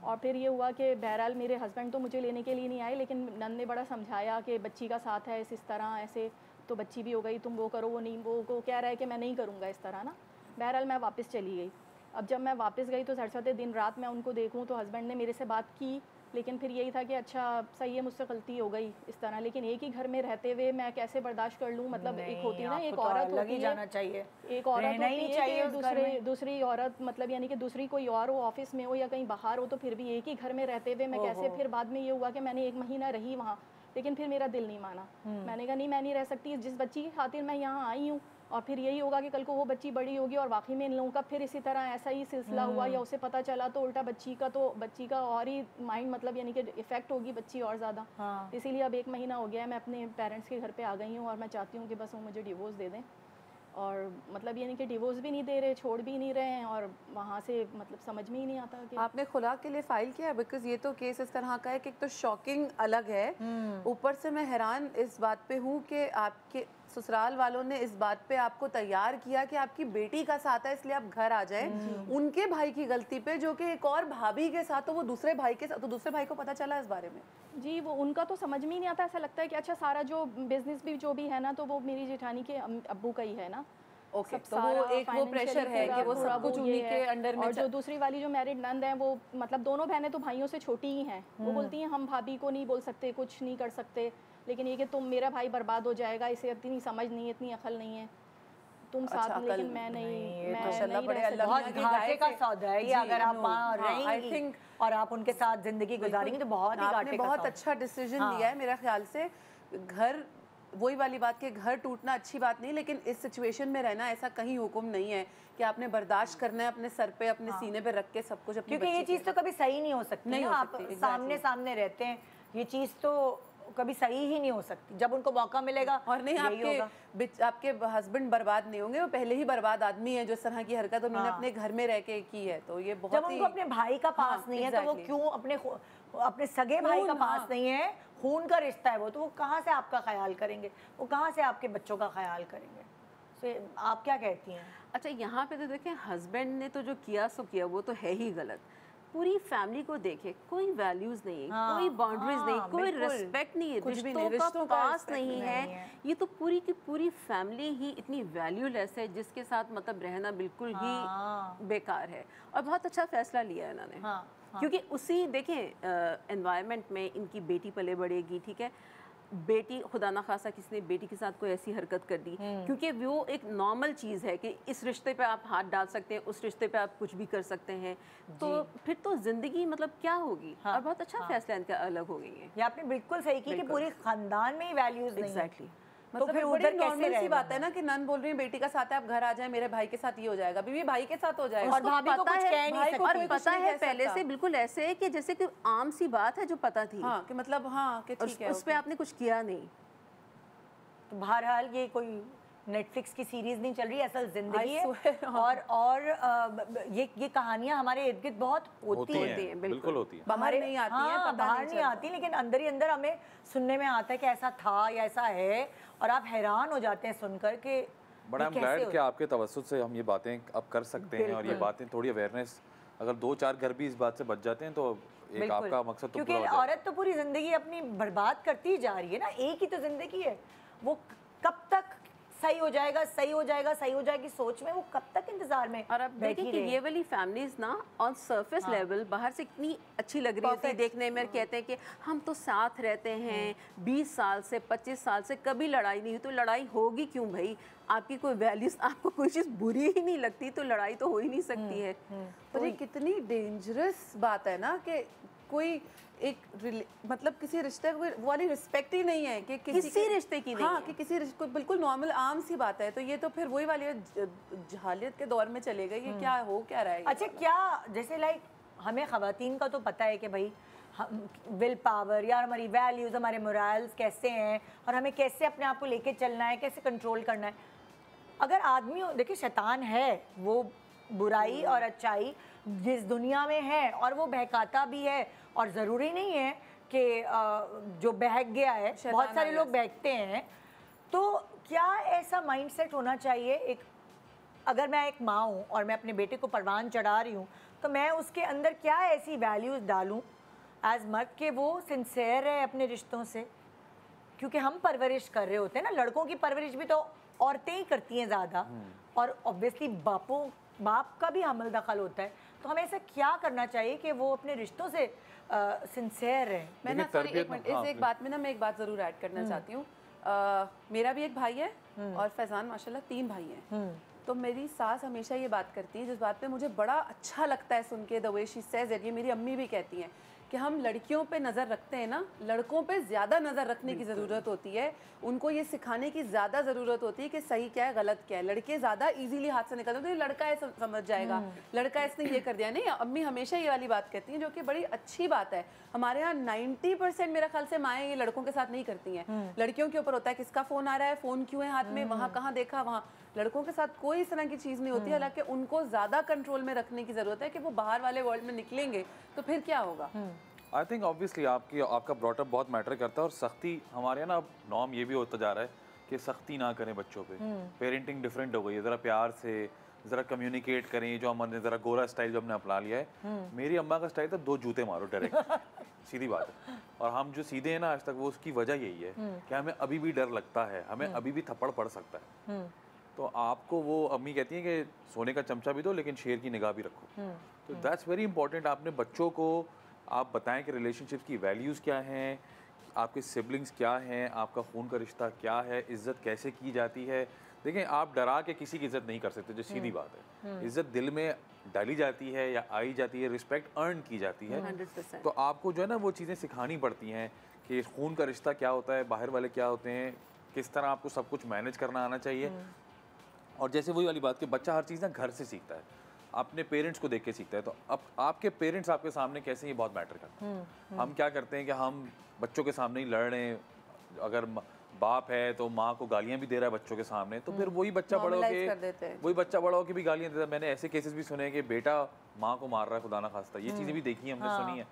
और फिर ये हुआ कि बहरहाल मेरे हस्बैंड तो मुझे लेने के लिए नहीं आए, लेकिन नंद ने बड़ा समझाया कि बच्ची का साथ है, इस तरह ऐसे तो बच्ची भी हो गई, तुम वो करो, वो नहीं, वो कह रहा है कि मैं नहीं करूँगा इस तरह ना। बहरहाल मैं वापस चली गई। अब जब मैं वापस गई तो सरसते दिन रात मैं उनको देखूं तो हस्बैंड ने मेरे से बात की, लेकिन फिर यही था कि अच्छा सही है, मुझसे गलती हो गई इस तरह। लेकिन एक ही घर में रहते हुए मैं कैसे बर्दाश्त कर लूँ? मतलब एक होती है ना, एक औरत होती है, जाना चाहिए, एक औरत होती है कि दूसरी औरत, मतलब यानी कि दूसरी कोई और हो, ऑफिस में हो या कहीं बाहर हो, तो फिर भी एक ही घर में रहते हुए मैं कैसे। फिर बाद में ये हुआ कि मैंने 1 महीना रही वहाँ, लेकिन फिर मेरा दिल नहीं माना। मैंने कहा नहीं, मैं नहीं रह सकती, जिस बच्ची की खातिर मैं यहाँ आई हूँ। और फिर यही होगा कि कल को वो बच्ची बड़ी होगी और वाकई में इन लोगों का फिर इसी तरह ऐसा ही सिलसिला हुआ या उसे पता चला तो उल्टा बच्ची का और ही माइंड, मतलब यानी कि इफेक्ट होगी बच्ची और ज़्यादा। इसीलिए अब 1 महीना हो गया है, मैं अपने पेरेंट्स के घर पे आ गई हूँ और मैं चाहती हूँ कि बस वो मुझे डिवोर्स दे दें। और मतलब ये नहीं कि डिवोर्स भी नहीं दे रहे, छोड़ भी नहीं रहे हैं, और वहाँ से मतलब समझ में ही नहीं आता कि आपने खुला के लिए फ़ाइल किया है। बिकॉज ये तो केस इस तरह का है कि एक तो शॉकिंग अलग है, ऊपर से मैं हैरान इस बात पे हूँ कि आपके ससुराल वालों ने इस बात पे आपको तैयार किया कि आपकी बेटी का साथ है इसलिए आप घर आ जाएं, उनके भाई की गलती पे, जो कि एक और भाभी के साथ, तो वो दूसरे भाई के साथ, तो दूसरे भाई को पता चला इस बारे में। जी, वो उनका तो समझ में ही नहीं आता। ऐसा लगता है कि अच्छा सारा जो बिजनेस भी जो भी है ना, तो वो मेरी जेठानी के अब्बू का ही है ना। ओके, तो वो एक वो प्रेशर है कि वो सब कुछ उन्हीं के अंडर में। और जो दूसरी वाली जो मैरिड नंद है, वो मतलब दोनों बहनें तो भाइयों से छोटी ही हैं। वो बोलती हैं हम भाभी को नहीं बोल सकते, कुछ नहीं कर सकते, लेकिन ये कि तुम, मेरा भाई बर्बाद हो जाएगा, इसे इतनी समझ नहीं है, इतनी अकल नहीं है, तुम साथ, लेकिन मैं नहीं, मैं बहुत घाटे का सौदा है ये। अगर आप वहाँ रहेंगी और आप उनके साथ जिंदगी गुजारेंगी तो बहुत ही घाटे का। बहुत अच्छा डिसीजन लिया है मेरा ख्याल से। घर, वही वाली बात कि घर टूटना अच्छी बात नहीं, लेकिन इस सिचुएशन में रहना ऐसा कहीं हुक्म नहीं है कि आपने बर्दाश्त करना है अपने सर पे, अपने सीने पे रख के सब कुछ। क्योंकि ये चीज़ तो कभी सही नहीं हो सकती, नहीं आप सामने सामने रहते हैं, ये चीज़ तो कभी सही ही नहीं हो सकती। जब उनको मौका मिलेगा और नहीं, आपके हस्बैंड बर्बाद नहीं होंगे, वो पहले ही बर्बाद आदमी है जो इस तरह की हरकत उन्होंने अपने घर में रह के की है। तो ये बहुत, जब उनको अपने भाई का पास नहीं है तो वो क्यों अपने सगे भाई का पास नहीं है, खून का रिश्ता है वो, तो वो कहाँ से आपका ख्याल करेंगे, वो कहाँ से आपके बच्चों का ख्याल करेंगे? आप क्या कहती हैं? अच्छा, यहाँ पे तो देखें, हस्बैंड ने तो जो किया सो किया, वो तो है ही गलत। पूरी फैमिली को देखे, कोई वैल्यूज नहीं है, कोई बाउंड्रीज नहीं, कोई रिस्पेक्ट नहीं है, रिश्तों का पास नहीं है। ये तो पूरी की पूरी फैमिली ही इतनी वैल्यूलेस है जिसके साथ मतलब रहना बिल्कुल ही बेकार है। और बहुत अच्छा फैसला लिया है इन्होंने, क्योंकि उसी देखें एनवायरनमेंट में इनकी बेटी पले बढ़ेगी, ठीक है। बेटी, खुदा ना खासा किसी ने बेटी के साथ कोई ऐसी हरकत कर दी, क्योंकि वो एक नॉर्मल चीज़ है कि इस रिश्ते पे आप हाथ डाल सकते हैं, उस रिश्ते पे आप कुछ भी कर सकते हैं, तो फिर तो ज़िंदगी मतलब क्या होगी। और बहुत अच्छा फैसला इनका अलग हो गई है। ये आपने बिल्कुल सही की कि पूरे खानदान में ही वैल्यूज नहीं। एग्जैक्टली। तो मतलब फिर उधर नॉर्मल सी बात है ना कि नन बोल रही है बेटी का साथ है, आप घर आ जाए, मेरे भाई के साथ ये हो जाएगा, बीवी भाई के साथ हो जाएगा, और भाभी को कुछ कह नहीं सकती। और पता है पहले से बिल्कुल ऐसे है कि जैसे कि आम सी बात है जो पता थी, हाँ, कि मतलब हाँ कि ठीक है, उस पे आपने कुछ किया नहीं। तो बहरहाल ये कोई नेटफ्लिक्स की सीरीज नहीं चल रही, असल जिंदगी है। और ये कहानियां हमारे इर्द गिर्द बहुत होती हैं, बिल्कुल होती हैं। बाहर नहीं आती हैं, पता बाहर नहीं आती, लेकिन अंदर ही अंदर हमें सुनने में आता है कि ऐसा था या ऐसा है, और आप हैरान हो जाते हैं सुनकर कि बड़ा ग्लैड कि आपके तवज्जुह से हम ये बातें अब कर सकते हैं, और ये बातें थोड़ी अवेयरनेस, अगर 2-4 घर भी इस बात से बच जाते हैं तो एक आपका मकसद तो पूरा हो जाएगा। औरत तो पूरी जिंदगी अपनी बर्बाद करती ही जा रही है ना, एक ही तो जिंदगी है, वो कब तक सही हो जाएगा, सही हो जाएगा, सही हो जाएगी सोच में वो कब तक इंतजार में। और अब देखिए कि ये वाली फैमिलीज ना ऑन सरफेस लेवल बाहर से इतनी अच्छी लग रही होती है देखने में, कहते हैं कि हम तो साथ रहते हैं 20 साल से 25 साल से, कभी लड़ाई नहीं हुई, तो लड़ाई होगी क्यों भाई? आपकी कोई वैल्यूज, आपको कोई चीज़ बुरी ही नहीं लगती तो लड़ाई तो हो ही नहीं सकती है। तो ये कितनी डेंजरस बात है ना कि कोई एक मतलब किसी रिश्ते को वाली रिस्पेक्ट ही नहीं है कि किसी रिश्ते की नहीं, हाँ, कि किसी रिश्ते, बिल्कुल नॉर्मल आम सी बात है। तो ये तो फिर वही वाली जहालियत के दौर में चले गए, ये क्या हो क्या रहा है। अच्छा, क्या जैसे लाइक हमें ख़वातीन का तो पता है कि भाई हम विल पावर या हमारी वैल्यूज़, हमारे मोरल्स कैसे हैं और हमें कैसे अपने आप को लेके चलना है, कैसे कंट्रोल करना है। अगर आदमी देखिए शैतान है, वो बुराई और अच्छाई जिस दुनिया में है, और वो बहकाता भी है, और ज़रूरी नहीं है कि जो बहक गया है, बहुत सारे लोग बहकते हैं। तो क्या ऐसा माइंडसेट होना चाहिए, एक अगर मैं एक माँ हूँ और मैं अपने बेटे को परवान चढ़ा रही हूँ, तो मैं उसके अंदर क्या ऐसी वैल्यूज़ डालूँ एज मर्द के वो सिंसेयर है अपने रिश्तों से? क्योंकि हम परवरिश कर रहे होते हैं ना, लड़कों की परवरिश भी तो औरतें ही करती हैं ज़्यादा, और ऑब्वियसली बाप का भी हमल दखल होता है। तो हमें ऐसा क्या करना चाहिए कि वो अपने रिश्तों से सिंसेयर है? मैं ना सॉरी एक मिनट, इस एक बात में ना मैं एक बात ज़रूर ऐड करना चाहती हूँ। मेरा भी एक भाई है और फैज़ान माशाल्लाह 3 भाई हैं। तो मेरी सास हमेशा ये बात करती है, जिस बात पे मुझे बड़ा अच्छा लगता है सुन के, the way she says it, ये मेरी अम्मी भी कहती हैं कि हम लड़कियों पे नज़र रखते हैं ना, लड़कों पे ज़्यादा नज़र रखने की ज़रूरत होती है। उनको ये सिखाने की ज़्यादा ज़रूरत होती है कि सही क्या है गलत क्या है। लड़के ज़्यादा इजीली हाथ से निकलते हैं, लड़का है समझ जाएगा, लड़का इसने ये कर दिया। नहीं, अम्मी हमेशा ये वाली बात कहती हैं, जो कि बड़ी अच्छी बात है। हमारे यहाँ 90% मेरा ख्याल से माएँ ये लड़कों के साथ नहीं करती हैं। लड़कियों के ऊपर होता है किसका फ़ोन आ रहा है, फ़ोन क्यों है हाथ में, वहाँ कहाँ देखा वहाँ। लड़कों के साथ कोई इस तरह की चीज़ नहीं होती। हालांकि उनको ज़्यादा कंट्रोल में रखने की ज़रूरत है कि वो बाहर वाले वर्ल्ड में निकलेंगे तो फिर क्या होगा। आई थिंक ऑब्वियसली आपका ब्रॉटअप बहुत मैटर करता है, और सख्ती हमारे यहाँ ना अब नॉर्म ये भी होता जा रहा है कि सख्ती ना करें बच्चों पे। पेरेंटिंग डिफरेंट हो गई है, ज़रा प्यार से ज़रा कम्युनिकेट करें। जो हमने ज़रा गोरा स्टाइल जो हमने अपना लिया है, मेरी अम्मा का स्टाइल था 2 जूते मारो डायरेक्ट, सीधी बात है। और हम जो सीधे हैं ना आज तक, वो उसकी वजह यही है कि हमें अभी भी डर लगता है, हमें अभी भी थप्पड़ पड़ सकता है। तो आपको वो अम्मी कहती हैं कि सोने का चमचा भी दो लेकिन शेर की निगाह भी रखो। तो दैट्स वेरी इंपॉर्टेंट। आपने बच्चों को आप बताएं कि रिलेशनशिप्स की वैल्यूज़ क्या हैं, आपके सिबलिंग्स क्या हैं, आपका खून का रिश्ता क्या है, इज़्ज़त कैसे की जाती है। देखें, आप डरा के किसी की इज़्ज़त नहीं कर सकते, जो सीधी बात है। इज़्ज़त दिल में डाली जाती है या आई जाती है, रिस्पेक्ट अर्न की जाती है। 100%। तो आपको जो है ना वो चीज़ें सिखानी पड़ती हैं कि खून का रिश्ता क्या होता है, बाहर वाले क्या होते हैं, किस तरह आपको सब कुछ मैनेज करना आना चाहिए। और जैसे वही वाली बात कि बच्चा हर चीज़ ना घर से सीखता है, अपने पेरेंट्स को देख के सीखता है। तो अब आपके पेरेंट्स आपके सामने कैसे, ये बहुत मैटर करता है। हम क्या करते हैं कि हम बच्चों के सामने ही लड़ रहे हैं। अगर बाप है तो माँ को गालियाँ भी दे रहा है बच्चों के सामने, तो फिर वही बच्चा बड़ा होकर भी गालियाँ देता है। मैंने ऐसे केसेस भी सुने हैं कि बेटा माँ को मार रहा है, खुदा ना खास्ता। ये चीज़ें भी देखी हैं, हमने सुनी है।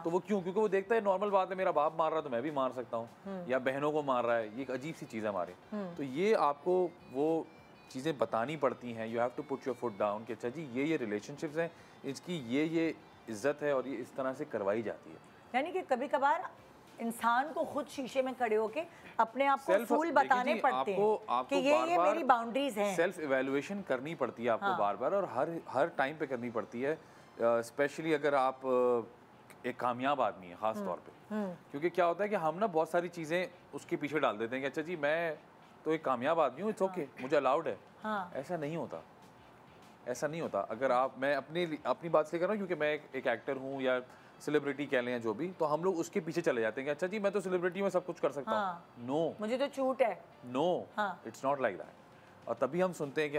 तो वो क्यों? क्योंकि वो देखता है नॉर्मल बात है, मेरा बाप मार रहा है तो मैं भी मार सकता हूँ, या बहनों को मार रहा है। ये एक अजीब सी चीज़ है हमारी। तो ये आपको वो चीज़ें बतानी पड़ती हैं। You have to put your foot down कि अच्छा जी ये रिलेशनशिप्स हैं, इसकी ये इज्जत है और ये इस तरह से करवाई जाती है। यानी कि कभी कभार इंसान को खुद शीशे में खड़े होके अपने आप को फूल बताने पड़ते हैं कि ये मेरी बाउंड्रीज हैं। सेल्फ इवैल्यूएशन करनी पड़ती है आपको बार बार, और हर टाइम पे करनी पड़ती है। स्पेशली अगर आप एक कामयाब आदमी है ख़ास तौर पे, क्योंकि क्या होता है कि हम ना बहुत सारी चीज़ें उसके पीछे डाल देते हैं कि अच्छा जी मैं तो एक कामयाब आदमी हूँ, इट्स ओके, मुझे अलाउड है। ऐसा नहीं होता, ऐसा नहीं होता। अगर आप, मैं अपनी बात से कर रहा हूँ क्योंकि मैं एक एक्टर हूँ या सेलिब्रिटी कह लें जो भी, तो हम लोग उसके पीछे चले जाते हैं कि अच्छा जी मैं तो सेलिब्रिटी में सब कुछ कर सकता हूँ। नो, मुझे तो छूट है। No, it's not like that. और तभी हम सुनते हैं कि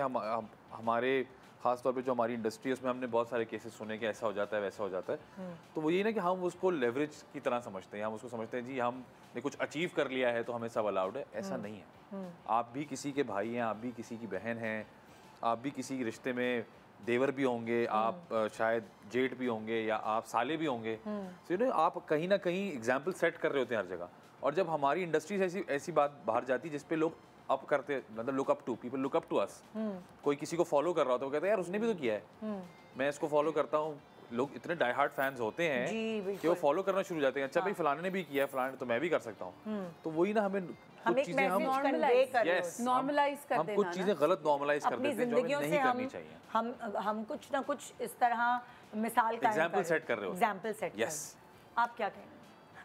हमारे खास तौर पे जो हमारी इंडस्ट्री है उसमें हमने बहुत सारे केसेस सुने कि ऐसा हो जाता है वैसा हो जाता है। तो वो ये ना कि हम उसको लेवरेज की तरह समझते हैं, हम उसको समझते हैं जी हमने कुछ अचीव कर लिया है तो हमें सब अलाउड है। ऐसा नहीं है। आप भी किसी के भाई हैं, आप भी किसी की बहन हैं, आप भी किसी रिश्ते में देवर भी होंगे, आप शायद जेठ भी होंगे, या आप साले भी होंगे। तो यू नो आप कहीं ना कहीं एग्जाम्पल सेट कर रहे होते हैं हर जगह। और जब हमारी इंडस्ट्री से ऐसी बात बाहर जाती है जिसपे लोग अप करते, मतलब look up to, people look up to us. कोई किसी को फॉलो कर रहा होता है, वो कहते हैं यार उसने भी तो किया है, मैं इसको फॉलो करता हूँ। लोग इतने डाई हार्ट फैंस होते हैं कि वो फॉलो करना शुरू हो जाते हैं। अच्छा भाई फलाने ने भी किया है, फलाने तो मैं भी कर सकता हूँ। तो वही ना हमें कुछ चीजें हम नॉर्मलाइज कर देना, कुछ चीजें गलत नॉर्मलाइज कर देते हैं जो हमें नहीं करनी चाहिए। हम कुछ ना कुछ इस तरह मिसाल का एग्जाम्पल सेट कर रहे हो। Example set. यस, आप क्या कहेंगे?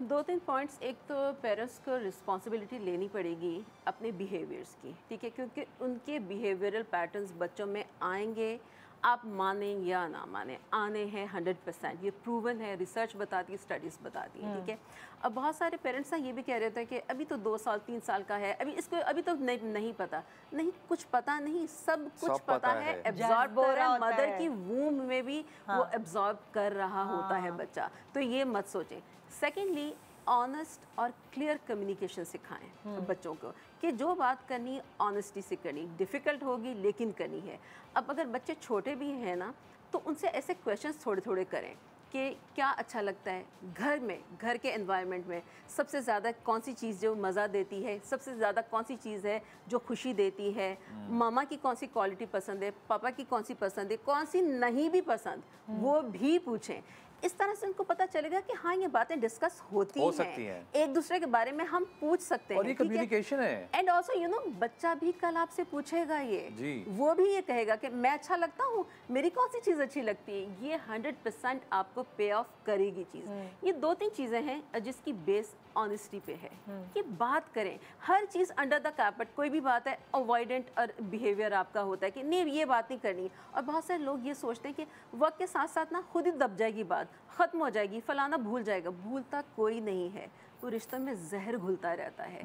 2-3 पॉइंट्स। एक तो पेरेंट्स को रिस्पॉन्सिबिलिटी लेनी पड़ेगी अपने बिहेवियर्स की, ठीक है, क्योंकि उनके बिहेवियरल पैटर्न्स बच्चों में आएंगे, आप मानें या ना माने, आने हैं 100%। ये प्रूवन है, रिसर्च बताती है, स्टडीज़ बताती है, ठीक है। अब बहुत सारे पेरेंट्स ना ये भी कह रहे होते हैं कि अभी तो 2 साल 3 साल का है, अभी इसको अभी तो नहीं पता, नहीं कुछ पता नहीं, सब कुछ पता है। एब्जॉर्ब कर रहा है, मदर की वूम में भी वो एब्जॉर्ब कर रहा होता है बच्चा। तो ये मत सोचें। सेकेंडली, ऑनेस्ट और क्लियर कम्युनिकेशन सिखाएं बच्चों को कि जो बात करनी ऑनेस्टी से करनी, डिफ़िकल्ट होगी लेकिन करनी है। अब अगर बच्चे छोटे भी हैं ना तो उनसे ऐसे क्वेश्चंस थोड़े थोड़े करें कि क्या अच्छा लगता है घर में, घर के एनवायरनमेंट में सबसे ज़्यादा कौन सी चीज़ जो मज़ा देती है, सबसे ज़्यादा कौन सी चीज़ है जो खुशी देती है, मामा की कौन सी क्वालिटी पसंद है, पापा की कौन सी पसंद है, कौन सी नहीं भी पसंद, वो भी पूछें। इस तरह से उनको पता चलेगा कि हाँ ये बातें डिस्कस होती हैं, एक दूसरे के बारे में हम पूछ सकते हैं, और ये कम्युनिकेशन है। एंड ऑल्सो यू नो बच्चा भी कल आपसे पूछेगा ये, वो भी ये कहेगा कि मैं अच्छा लगता हूँ, मेरी कौन सी चीज़ अच्छी लगती है। ये 100% आपको पे ऑफ करेगी चीज़। ये 2-3 चीज़ें हैं जिसकी बेस ऑनेस्टी पे है कि बात करें हर चीज़ अंडर द कैपेट। कोई भी बात है अवॉइडेंट और बिहेवियर आपका होता है कि नहीं ये बात नहीं करनी, और बहुत सारे लोग ये सोचते हैं कि वक्त के साथ साथ ना खुद ही दब जाएगी बात, ख़त्म हो जाएगी, फलाना भूल जाएगा। भूलता कोई नहीं है, वो रिश्ते में जहर घुलता रहता है।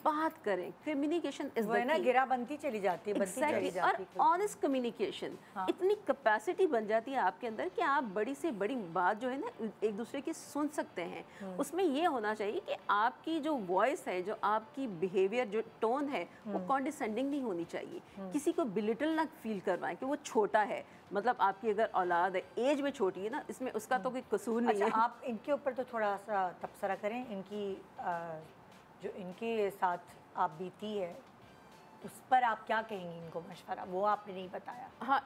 बात करें, कम्युनिकेशन इज द की, गिरा बनती चली जाती है, चली जाती है। और ऑनेस्ट कम्युनिकेशन, इतनी कैपेसिटी बन जाती है आपके अंदर कि आप बड़ी से बड़ी बात जो है ना एक दूसरे की सुन सकते हैं। उसमें ये होना चाहिए कि आपकी जो वॉइस है, जो आपकी बिहेवियर, जो टोन है, वो कॉन्डिसेंडिंग नहीं होनी चाहिए। किसी को बिलिटल ना फील करवाएं कि वो छोटा है। मतलब आपकी अगर औलाद है, एज में छोटी है ना, इसमें उसका तो कोई कसूर नहीं है। आप इनके ऊपर तो थोड़ा सा तबसरा करें, इनकी जो इनके साथ आप बीती है उस पर आप क्या कहेंगी इनको मशवरा, वो आपने नहीं बताया। हाँ,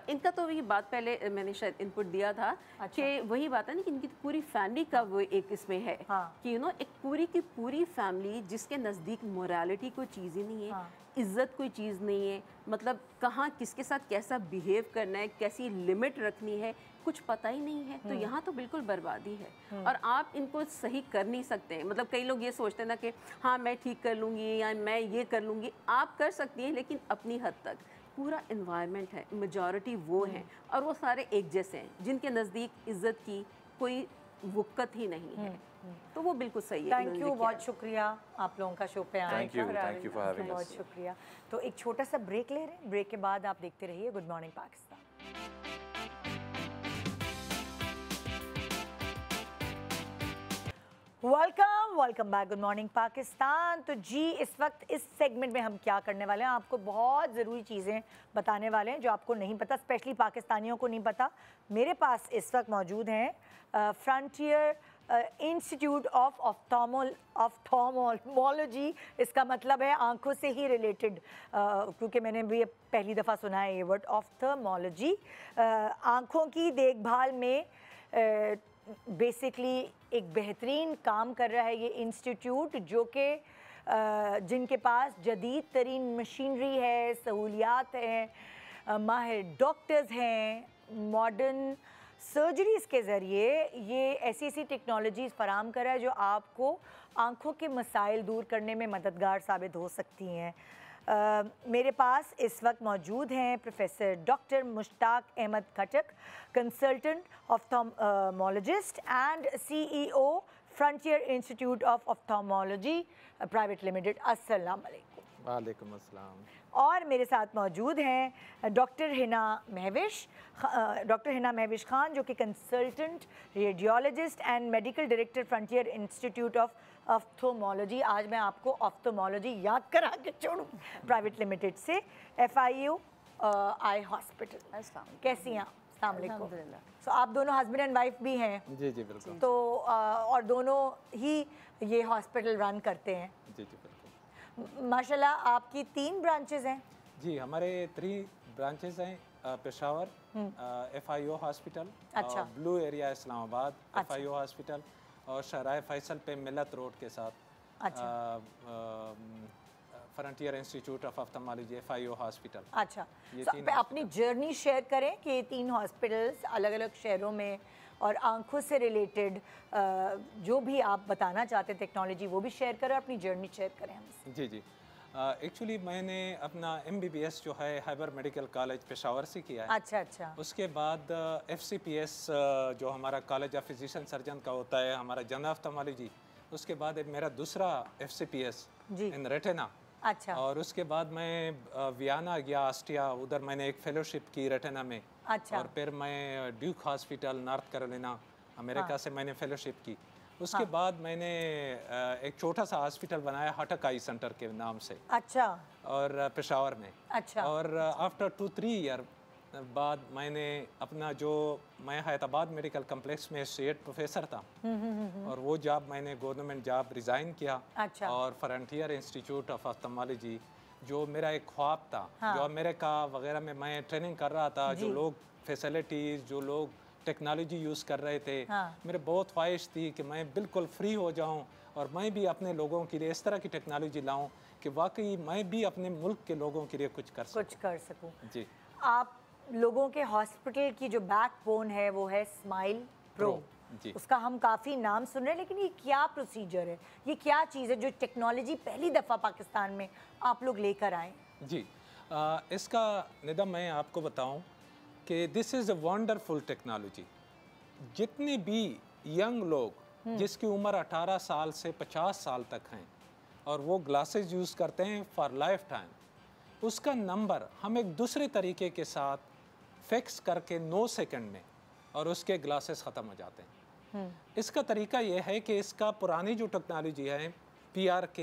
इनका तो ये बात पहले मैंने शायद इनपुट दिया था। अच्छा। कि वही बात है ना कि इनकी पूरी फैमिली का वो एक इसमें है। हाँ। कि यू नो एक पूरी की पूरी फैमिली जिसके नज़दीक मोरालिटी कोई चीज़ ही नहीं है। हाँ। इज़्ज़त कोई चीज़ नहीं है, मतलब कहाँ किसके साथ कैसा बिहेव करना है, कैसी लिमिट रखनी है, कुछ पता ही नहीं है। तो यहाँ तो बिल्कुल बर्बादी है और आप इनको सही कर नहीं सकते हैं। मतलब कई लोग ये सोचते हैं ना कि हाँ मैं ठीक कर लूँगी या मैं ये कर लूँगी। आप कर सकती हैं लेकिन अपनी हद तक। पूरा इन्वायरमेंट है, मेजॉरिटी वो हैं और वो सारे एक जैसे हैं जिनके नज़दीक इज़्ज़त की कोई वक़्त ही नहीं है। तो वो बिल्कुल सही है। थैंक यू, बहुत शुक्रिया आप लोगों का शो पे आने का। Thank you for having us. बहुत शुक्रिया। तो एक छोटा सा ब्रेक ले रहे हैं, ब्रेक के बाद आप देखते रहिए good morning Pakistan. Welcome back, good morning Pakistan. तो जी इस वक्त इस सेगमेंट में हम क्या करने वाले हैं, आपको बहुत ज़रूरी चीज़ें बताने वाले हैं जो आपको नहीं पता, स्पेशली पाकिस्तानियों को नहीं पता। मेरे पास इस वक्त मौजूद हैं फ्रंटियर इंस्टीट्यूट ऑफ ऑफ्थॉल्मोलॉजी, इसका मतलब है आंखों से ही रिलेटेड, क्योंकि मैंने भी पहली दफ़ा सुना है ये वर्ड ऑफ्थॉल्मोलॉजी। आंखों की देखभाल में बेसिकली एक बेहतरीन काम कर रहा है ये इंस्टीट्यूट, जो कि जिनके पास जदीद तरीन मशीनरी है, सहूलियात हैं, माहिर डॉक्टर्स हैं, मॉडर्न सर्जरीज़ के ज़रिए ये ऐसी ऐसी टेक्नोलॉजीज़ फराम कर रहा है जो आपको आँखों के मसाइल दूर करने में मददगार साबित हो सकती हैं। मेरे पास इस वक्त मौजूद हैं professor doctor Mushtaq Ahmad Khattak, consultant ophthalmologist and CEO frontier institute of ophthalmology private limited. अस्सलाम वालेकुम। वालेकुम अस्सलाम। और मेरे साथ मौजूद हैं डॉक्टर हिना महविश खान, जो कि consultant radiologist and medical director frontier institute of ophthalmology. आज मैं आपको ऑफ्थल्मोलॉजी याद करा के छोड़ूँ, प्राइवेट लिमिटेड से, FIU आई हॉस्पिटल। कैसी हैं आप? अस्सलाम वालेकुम। सो आप दोनों हस्बैंड एंड वाइफ भी हैं? जी जी बिल्कुल। तो और दोनों ही ये हॉस्पिटल रन करते हैं? जी जी बिल्कुल। माशाल्लाह आपकी 3 ब्रांचेस हैं? जी हमारे 3 ब्रांचेस हैं, पेशावर FIU हॉस्पिटल, अच्छा, ब्लू एरिया इस्लामाबाद अच्छा, FIU हॉस्पिटल, और शराय फैसल पे मिलत रोड के साथ अच्छा, frontier institute of ophthalmology FIU hospital. अच्छा, अपनी जर्नी शेयर करें कि 3 हॉस्पिटल्स अलग अलग शहरों में और आंखों से रिलेटेड जो भी आप बताना चाहते हैं टेक्नोलॉजी, वो भी शेयर करें, अपनी जर्नी शेयर करें हमसे। जी जी, एक्चुअली मैंने अपना MBBS जो है हैबर मेडिकल कॉलेज पेशावर से किया है। अच्छा अच्छा। उसके बाद FCPS जो हमारा कॉलेज ऑफ फिजिशियन सर्जन का होता है, हमारा जनरल ऑफ्थल्मोलॉजी। उसके बाद मेरा दूसरा FCPS इन रेटिना। अच्छा। और उसके बाद मैं वियना गया, ऑस्ट्रिया, उधर मैंने एक फेलोशिप की रेटिना में। अच्छा। और फिर मैं Duke hospital north Carolina America से मैंने फेलोशिप की। उसके बाद मैंने एक छोटा सा हॉस्पिटल बनाया हटक आई सेंटर के नाम से। अच्छा। और पेशावर में। अच्छा। और आफ्टर 2-3 ईयर बाद मैंने अपना जो मैं हैदराबाद मेडिकल कम्प्लेक्स में एसोसिएट प्रोफेसर था और वो जॉब मैंने गवर्नमेंट जॉब रिज़ाइन किया। अच्छा। और फ्रंटियर इंस्टीट्यूट ऑफ ऑप्थेल्मोलॉजी जो मेरा एक ख्वाब था, जो अमेरिका वगैरह में मैं ट्रेनिंग कर रहा था, जो लोग फैसिलिटीज़, जो लोग टेक्नोलॉजी यूज़ कर रहे थे, मेरे बहुत ख्वाहिश थी कि मैं बिल्कुल फ्री हो जाऊं और मैं भी अपने लोगों के लिए इस तरह की टेक्नोलॉजी लाऊं कि वाकई मैं भी अपने मुल्क के लोगों के लिए कुछ कर सकूं। जी। आप लोगों के हॉस्पिटल की जो बैकबोन है वो है स्माइल प्रो। उसका हम काफ़ी नाम सुन रहे हैं, लेकिन ये क्या प्रोसीजर है, ये क्या चीज़ है जो टेक्नोलॉजी पहली दफ़ा पाकिस्तान में आप लोग लेकर आए? जी, इसका निदा मैं आपको बताऊं कि this is a wonderful technology. जितने भी यंग लोग जिसकी उम्र 18 साल से 50 साल तक हैं और वो ग्लासेस यूज़ करते हैं फॉर लाइफ टाइम, उसका नंबर हम एक दूसरे तरीके के साथ फिक्स करके 9 सेकंड में और उसके ग्लासेस ख़त्म हो जाते हैं। इसका तरीका ये है कि इसका पुरानी जो टेक्नोलॉजी है PRK,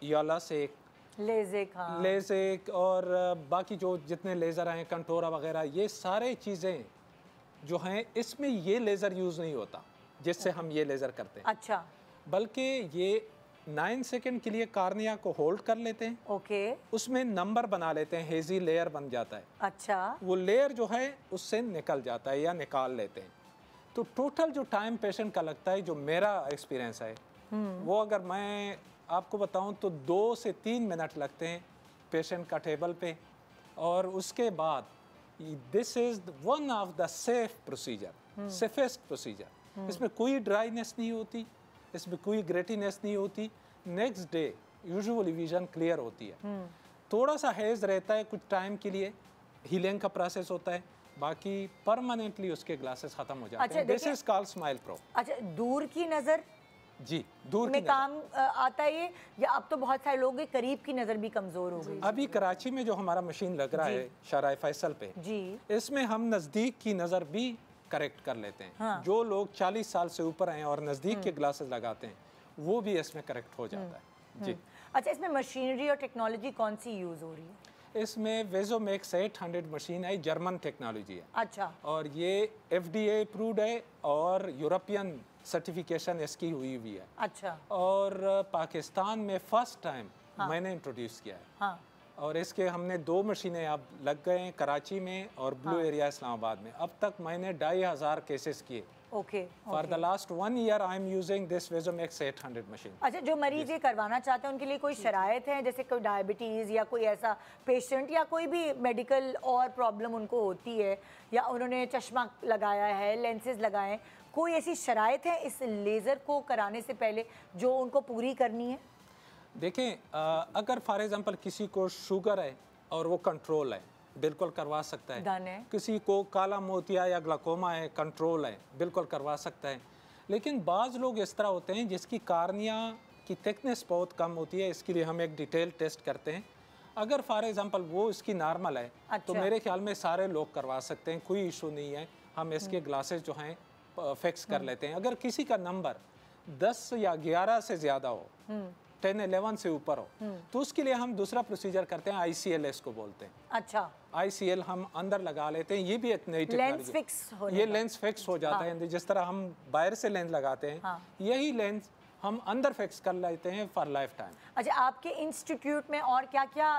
यालासेक, लेज़ेक और बाकी जो जितने लेज़र हैं, कंटोरा वगैरह, ये सारे चीज़ें जो हैं इसमें ये लेज़र यूज़ नहीं होता जिससे हम ये लेज़र करते हैं। अच्छा। बल्कि ये 9 सेकंड के लिए कार्निया को होल्ड कर लेते हैं। ओके। उसमें नंबर बना लेते हैं, हेजी लेयर बन जाता है। अच्छा। वो लेयर जो है उससे निकल जाता है या निकाल लेते हैं। तो टोटल जो टाइम पेशेंट का लगता है, जो मेरा एक्सपीरियंस है, वो अगर मैं आपको बताऊं तो 2 से 3 मिनट लगते हैं पेशेंट का टेबल पे। और उसके बाद this is one of the safe procedure, safest procedure. इसमें कोई ड्राइनेस नहीं होती, इसमें कोई ग्रेटीनेस नहीं होती। Next day usually vision clear होती है। थोड़ा सा हेज रहता है कुछ टाइम के लिए, हीलिंग का प्रोसेस होता है, बाकी परमानेंटली उसके ग्लासेस खत्म हो जाते हैं। This is called smile pro. अच्छा, दूर की नज़र जी, दूर में काम आता है ये, या अब तो बहुत सारे लोग करीब की नज़र भी कमज़ोर हो गई? अभी कराची में जो हमारा मशीन लग रहा है शाहराह फैसल पे जी, इसमें हम नज़दीक की नज़र भी करेक्ट कर लेते हैं। हाँ। जो लोग 40 साल से ऊपर हैं और नज़दीक के ग्लासेस लगाते हैं वो भी इसमें करेक्ट हो जाता है। जी। अच्छा, इसमें मशीनरी और टेक्नोलॉजी कौन सी यूज़ हो रही है? इसमें वेजोमेक्स 800 मशीन है, जर्मन टेक्नोलॉजी है। अच्छा। और ये FDA अप्रूव्ड है और यूरोपियन सर्टिफिकेशन इसकी हुई हुई है। अच्छा। और पाकिस्तान में फर्स्ट टाइम मैंने इंट्रोड्यूस किया है। हाँ। और इसके हमने 2 मशीनें अब लग गए हैं कराची में और ब्लू एरिया इस्लामाबाद में। अब तक मैंने 2500 केसेस किए। Okay. For the last 1 year I am using this वेजोमेक्स 800 मशीन। अच्छा, जो मरीज ये करवाना चाहते हैं उनके लिए कोई शरायत है, जैसे कोई डायबिटीज़ या कोई ऐसा पेशेंट या कोई भी मेडिकल और प्रॉब्लम उनको होती है, या उन्होंने चश्मा लगाया है, लेंसेज लगाए हैं, कोई ऐसी शरायत है इस लेज़र को कराने से पहले जो उनको पूरी करनी है? देखें, अगर फॉर एग्जांपल किसी को शुगर है और वो कंट्रोल है, बिल्कुल करवा सकता है। किसी को काला मोतिया या ग्लाकोमा है, कंट्रोल है, बिल्कुल करवा सकता है। लेकिन बाज़ लोग इस तरह होते हैं जिसकी कार्निया की थिकनेस बहुत कम होती है, इसके लिए हम एक डिटेल टेस्ट करते हैं। अगर फॉर एग्जांपल वो इसकी नॉर्मल है, तो मेरे ख्याल में सारे लोग करवा सकते हैं, कोई इशू नहीं है। हम इसके ग्लासेस जो हैं फिक्स कर लेते हैं। अगर किसी का नंबर 10 या 11 से ज़्यादा हो, 10-11 से ऊपर हो, तो उसके लिए हम दूसरा प्रोसीजर करते हैं, ICL इसको बोलते हैं। अच्छा। ICL हम अंदर लगा लेते हैं। ये भी एक नई टेक्नोलॉजी। ये लेंस फिक्स हो जाता है। जिस तरह हम बाहर से लेंस लगाते हैं, यही लेंस हम अंदर फिक्स कर लेते हैं फॉर लाइफ टाइम। अच्छा, आपके इंस्टीट्यूट में और क्या क्या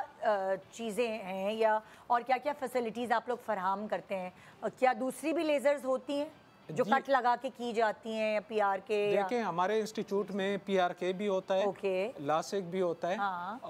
चीज़ें हैं या और क्या क्या फैसिलिटीज़ आप लोग फराहम करते हैं? क्या दूसरी भी लेज़र्स होती हैं जो कट लगा के की जाती हैं, या PRK? देखिए, हमारे इंस्टीट्यूट में PRK भी होता है, लासिक भी होता है,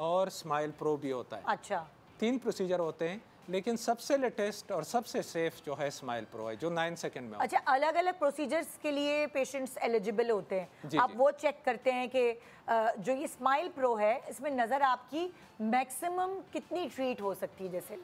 और स्माइल प्रो भी होता है। अच्छा। 3 प्रोसीजर होते हैं, लेकिन सबसे लेटेस्ट और सबसे सेफ जो है स्माइल प्रो है, जो 9 सेकंड में। अच्छा, अलग अलग प्रोसीजर्स के लिए पेशेंट्स एलिजिबल होते हैं? आप वो चेक करते हैं कि जो ये स्माइल प्रो है इसमें नज़र आपकी मैक्सिमम कितनी ट्रीट हो सकती है? जैसे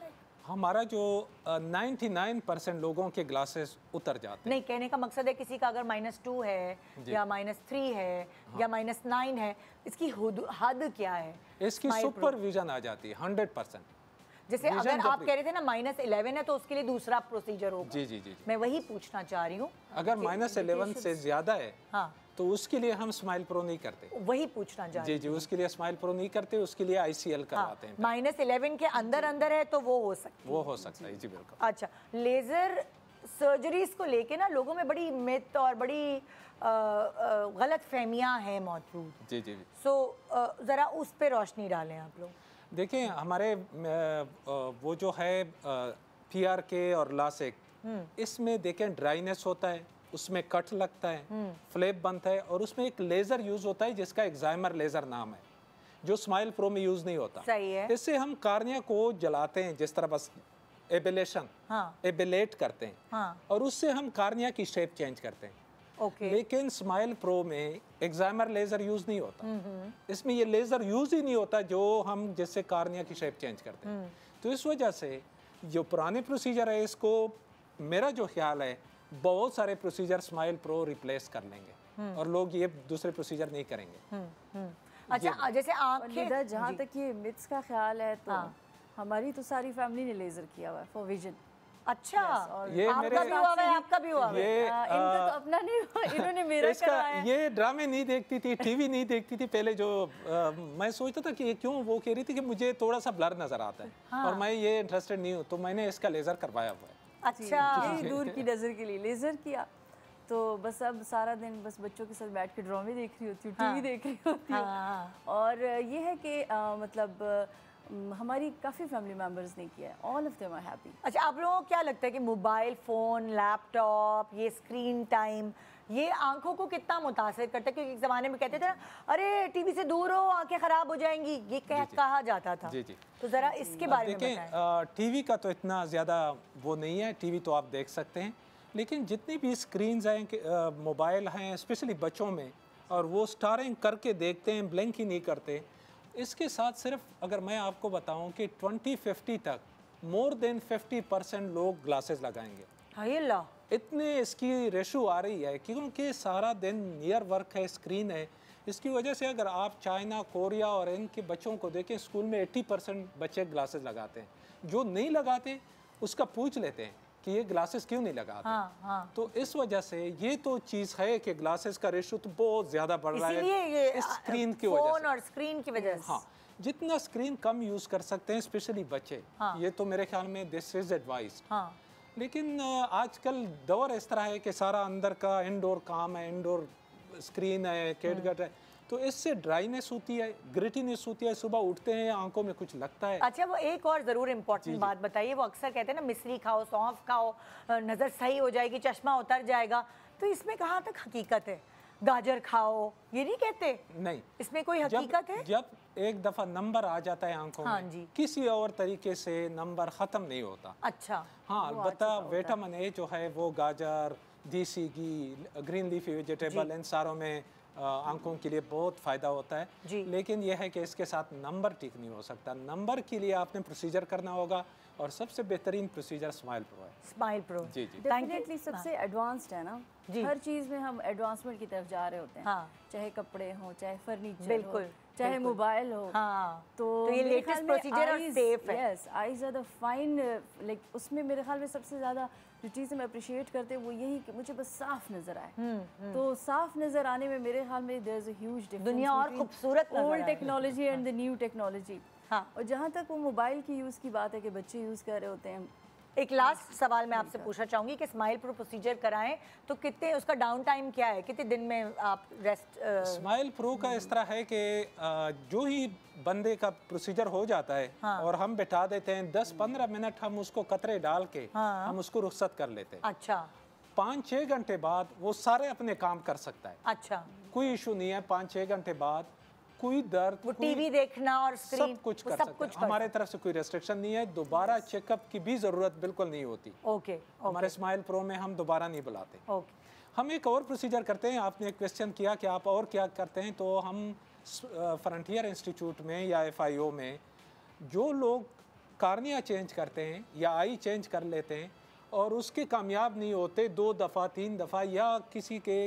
हमारा जो 99% लोगों के ग्लासेस उतर जाते हैं। नहीं, कहने का मकसद है किसी का अगर -2 है या -3 है या -9 है, इसकी हद क्या है? इसकी सुपरविजन आ जाती है 100%। जैसे अगर आप कह रहे थे ना -11 है तो उसके लिए दूसरा प्रोसीजर होगा। जी जी जी, मैं वही पूछना चाह रही हूँ। अगर -11 से ज़्यादा है हाँ, तो उसके लिए हम स्माइल प्रो नहीं करते। वही पूछना चाह रही जी जी, उसके लिए स्माइल प्रो नहीं करते, उसके लिए ICL करवाते हैं। -11 के अंदर अंदर है तो वो हो सकता है। वो हो सकता है जी, बिल्कुल। अच्छा, लेज़र सर्जरीज को लेके ना लोगों में बड़ी मिथ और बड़ी गलत फहमियाँ हैं मौजूद। जी जी जी। सो ज़रा उस पे रोशनी डालें आप लोग। देखिए हमारे वो जो है PRK और लासिक, इसमें देखें ड्राइनेस होता है, उसमें कट लगता है, फ्लैप बनता है, और उसमें एक लेज़र यूज़ होता है जिसका एक्साइमर लेज़र नाम है, जो स्माइल प्रो में यूज़ नहीं होता। सही है। इससे हम कार्निया को जलाते हैं, जिस तरह बस एबिलेशन, एबिलेट करते हैं, और उससे हम कार्निया की शेप चेंज करते हैं। लेकिन स्माइल प्रो में एक्साइमर लेज़र यूज़ नहीं होता। इसमें ये लेज़र यूज़ ही नहीं होता जो हम जिससे कार्निया की शेप चेंज करते हैं। तो इस वजह से जो पुराने प्रोसीजर है, इसको मेरा जो ख्याल है बहुत सारे प्रोसीजर स्माइल प्रो रिप्लेस कर लेंगे और लोग ये दूसरे प्रोसीजर नहीं करेंगे। अच्छा, जैसे आंखें, जहाँ तक ये मिथ्स का ख्याल है तो हमारी तो सारी फैमिली ने लेज़र किया हुआ है फॉर विजन। अच्छा, ये आपका भी हुआ है, आपका भी हुआ है। इनका तो अपना नहीं हुआ, इन्होंने मेरा कराया। ये ड्रामे नहीं देखती थी, टीवी नहीं देखती थी पहले। जो मैं सोचता था कि ये क्यों, वो कह रही थी कि मुझे थोड़ा सा ब्लर नजर आता है और मैं ये इंटरेस्टेड नहीं हूँ, तो मैंने इसका लेज़र करवाया हुआ है। अच्छा, यही दूर की नज़र के लिए लेज़र किया। तो बस अब सारा दिन बस बच्चों के साथ बैठ के ड्रामे देख रही होती हूँ, टीवी देख रही होती हूँ। और ये है कि मतलब हमारी काफ़ी फैमिली मेम्बर्स ने किया है, all of them are happy. अच्छा, आप लोगों को क्या लगता है कि मोबाइल फ़ोन, लैपटॉप, ये स्क्रीन टाइम, ये आंखों को कितना मुतासर करता है? क्योंकि एक ज़माने में कहते थे ना, अरे टीवी से दूर हो, आंखें ख़राब हो जाएंगी, ये कहा जाता था। जी जी। तो ज़रा इसके बारे में बताएं। टीवी का तो इतना ज़्यादा वो नहीं है, टीवी तो आप देख सकते हैं, लेकिन जितनी भी स्क्रीन्स हैं, मोबाइल हैं, स्पेशली बच्चों में, और वो स्टारिंग करके देखते हैं, ब्लिंक ही नहीं करते। इसके साथ सिर्फ अगर मैं आपको बताऊं कि 2050 तक मोर देन 50% लोग ग्लासेस लगाएंगे। हाय अल्लाह, इतने इसकी रेशो आ रही है क्योंकि सारा दिन नियर वर्क है, स्क्रीन है। इसकी वजह से अगर आप चाइना, कोरिया और इनके बच्चों को देखें, स्कूल में 80% बच्चे ग्लासेस लगाते हैं। जो नहीं लगाते उसका पूछ लेते हैं कि ये ग्लासेस क्यों नहीं लगाते। तो इस वजह से ये तो चीज़ है कि ग्लासेस का रेशो तो बहुत ज़्यादा बढ़ रहा है इस स्क्रीन की वजह से, और स्क्रीन की वजह से। हाँ, जितना स्क्रीन कम यूज़ कर सकते हैं, स्पेशली बच्चे, ये तो मेरे ख्याल में दिस इज़ एडवाइस। लेकिन आजकल दौर इस तरह है कि सारा अंदर का इंडोर काम है, इंडोर स्क्रीन है, कैटगट है, तो इससे ड्राइनेस होती है, ग्रिटीनेस होती है, सुबह उठते हैं आंखों में कुछ लगता है। अच्छा, वो एक और ज़रूर इम्पोर्टेंट बात बताइए, वो अक्सर कहते हैं ना, मिश्री खाओ, सौंफ खाओ, नज़र सही हो जाएगी, चश्मा उतर जाएगा, तो इसमें कहाँ तक हकीकत है? गाजर खाओ, ये नहीं कहते? नहीं, इसमें कोई हकीकत है? जब एक दफ़ा नंबर आ जाता है आंखों में, किसी और तरीके से नंबर ख़त्म नहीं होता। अच्छा, हाँ, अलबत्ता विटामिन ए जो है वो गाजर, देसी घी, ग्रीन लीफी वेजिटेबल, इन सारों में आंखों के लिए बहुत फ़ायदा होता है। लेकिन यह है कि इसके साथ नंबर ठीक नहीं हो सकता। नंबर के लिए आपने प्रोसीजर करना होगा, और सबसे बेहतरीन प्रोसीजर स्माइल प्रो है। स्माइल प्रो, जी जी, डेफिनेटली सबसे एडवांस्ड है ना। हर चीज़ में हम एडवांसमेंट की तरफ जा रहे होते हैं। चाहे कपड़े हो, चाहे फर्नीचर हो, चाहे मोबाइल हो। तो ये लेटेस्ट प्रोसीजर और सेफ है। Yes, eyes are the fine, like उसमें मेरे ख्याल में सबसे ज़्यादा जो चीज़ हम अप्रिशिएट करते हैं वो यही कि मुझे बस साफ नज़र आए। तो साफ नज़र आने में मेरे ख्याल में there is a huge difference, दुनिया और खूबसूरत old technology and the new technology. और जहाँ तक वो मोबाइल की यूज़ की बात है कि बच्चे यूज़ कर रहे होते हैं, एक लास्ट सवाल मैं आपसे पूछना चाहूँगी कि स्माइल प्रो प्रोसीजर कराएं तो कितने, उसका डाउन टाइम क्या है, कितने दिन में आप रेस्ट? स्माइल प्रो का इस तरह है कि जो ही बंदे का प्रोसीजर हो जाता है और हम बिठा देते हैं, 10-15 मिनट हम उसको कतरे डाल के हम उसको रुखसत कर लेते हैं। अच्छा, 5-6 घंटे बाद वो सारे अपने काम कर सकता है। अच्छा, कोई इशू नहीं है। 5-6 घंटे बाद कोई दर्द, वो टीवी देखना और स्क्रीन, सब कुछ कर सकते हैं। हमारे तरफ से कोई रेस्ट्रिक्शन नहीं है। दोबारा चेकअप की भी ज़रूरत बिल्कुल नहीं होती। ओके, हमारे स्माइल प्रो में हम दोबारा नहीं बुलाते। ओके, हम एक और प्रोसीजर करते हैं। आपने एक क्वेश्चन किया कि आप और क्या करते हैं, तो हम फ्रंटियर इंस्टीट्यूट में या FIO में जो लोग कार्निया चेंज करते हैं या आई चेंज कर लेते हैं और उसके कामयाब नहीं होते, 2 दफ़ा 3 दफ़ा, या किसी के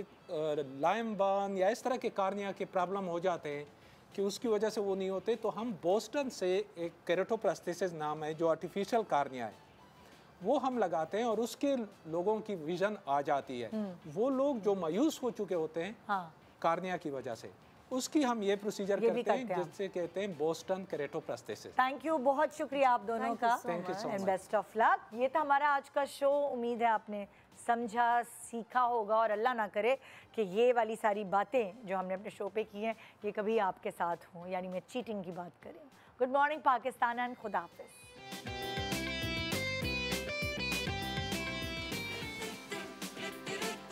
लाइम बान या इस तरह के कार्निया के प्रॉब्लम हो जाते हैं, कि उसकी वजह से वो नहीं होते, तो हम बोस्टन से एक केरेटोप्लास्टिसिस नाम है जो आर्टिफिशियल कार्निया है, वो हम लगाते हैं और उसके लोगों की विजन आ जाती है। वो लोग जो मायूस हो चुके होते हैं कार्निया की वजह से, उसकी हम ये प्रोसीजर करते हैं जिससे कहते हैं बोस्टन केरेटोप्लास्टिसिस। थैंक यू, बहुत शुक्रिया आप दोनों का, thank you so much, best of luck. ये था हमारा आज का शो। उम्मीद है आपने समझा, सीखा होगा, और अल्लाह ना करे कि ये वाली सारी बातें जो हमने अपने शो पे की हैं ये कभी आपके साथ हों, यानी मैं चीटिंग की बात करें। गुड मॉर्निंग पाकिस्तान एंड खुदा हाफिज़।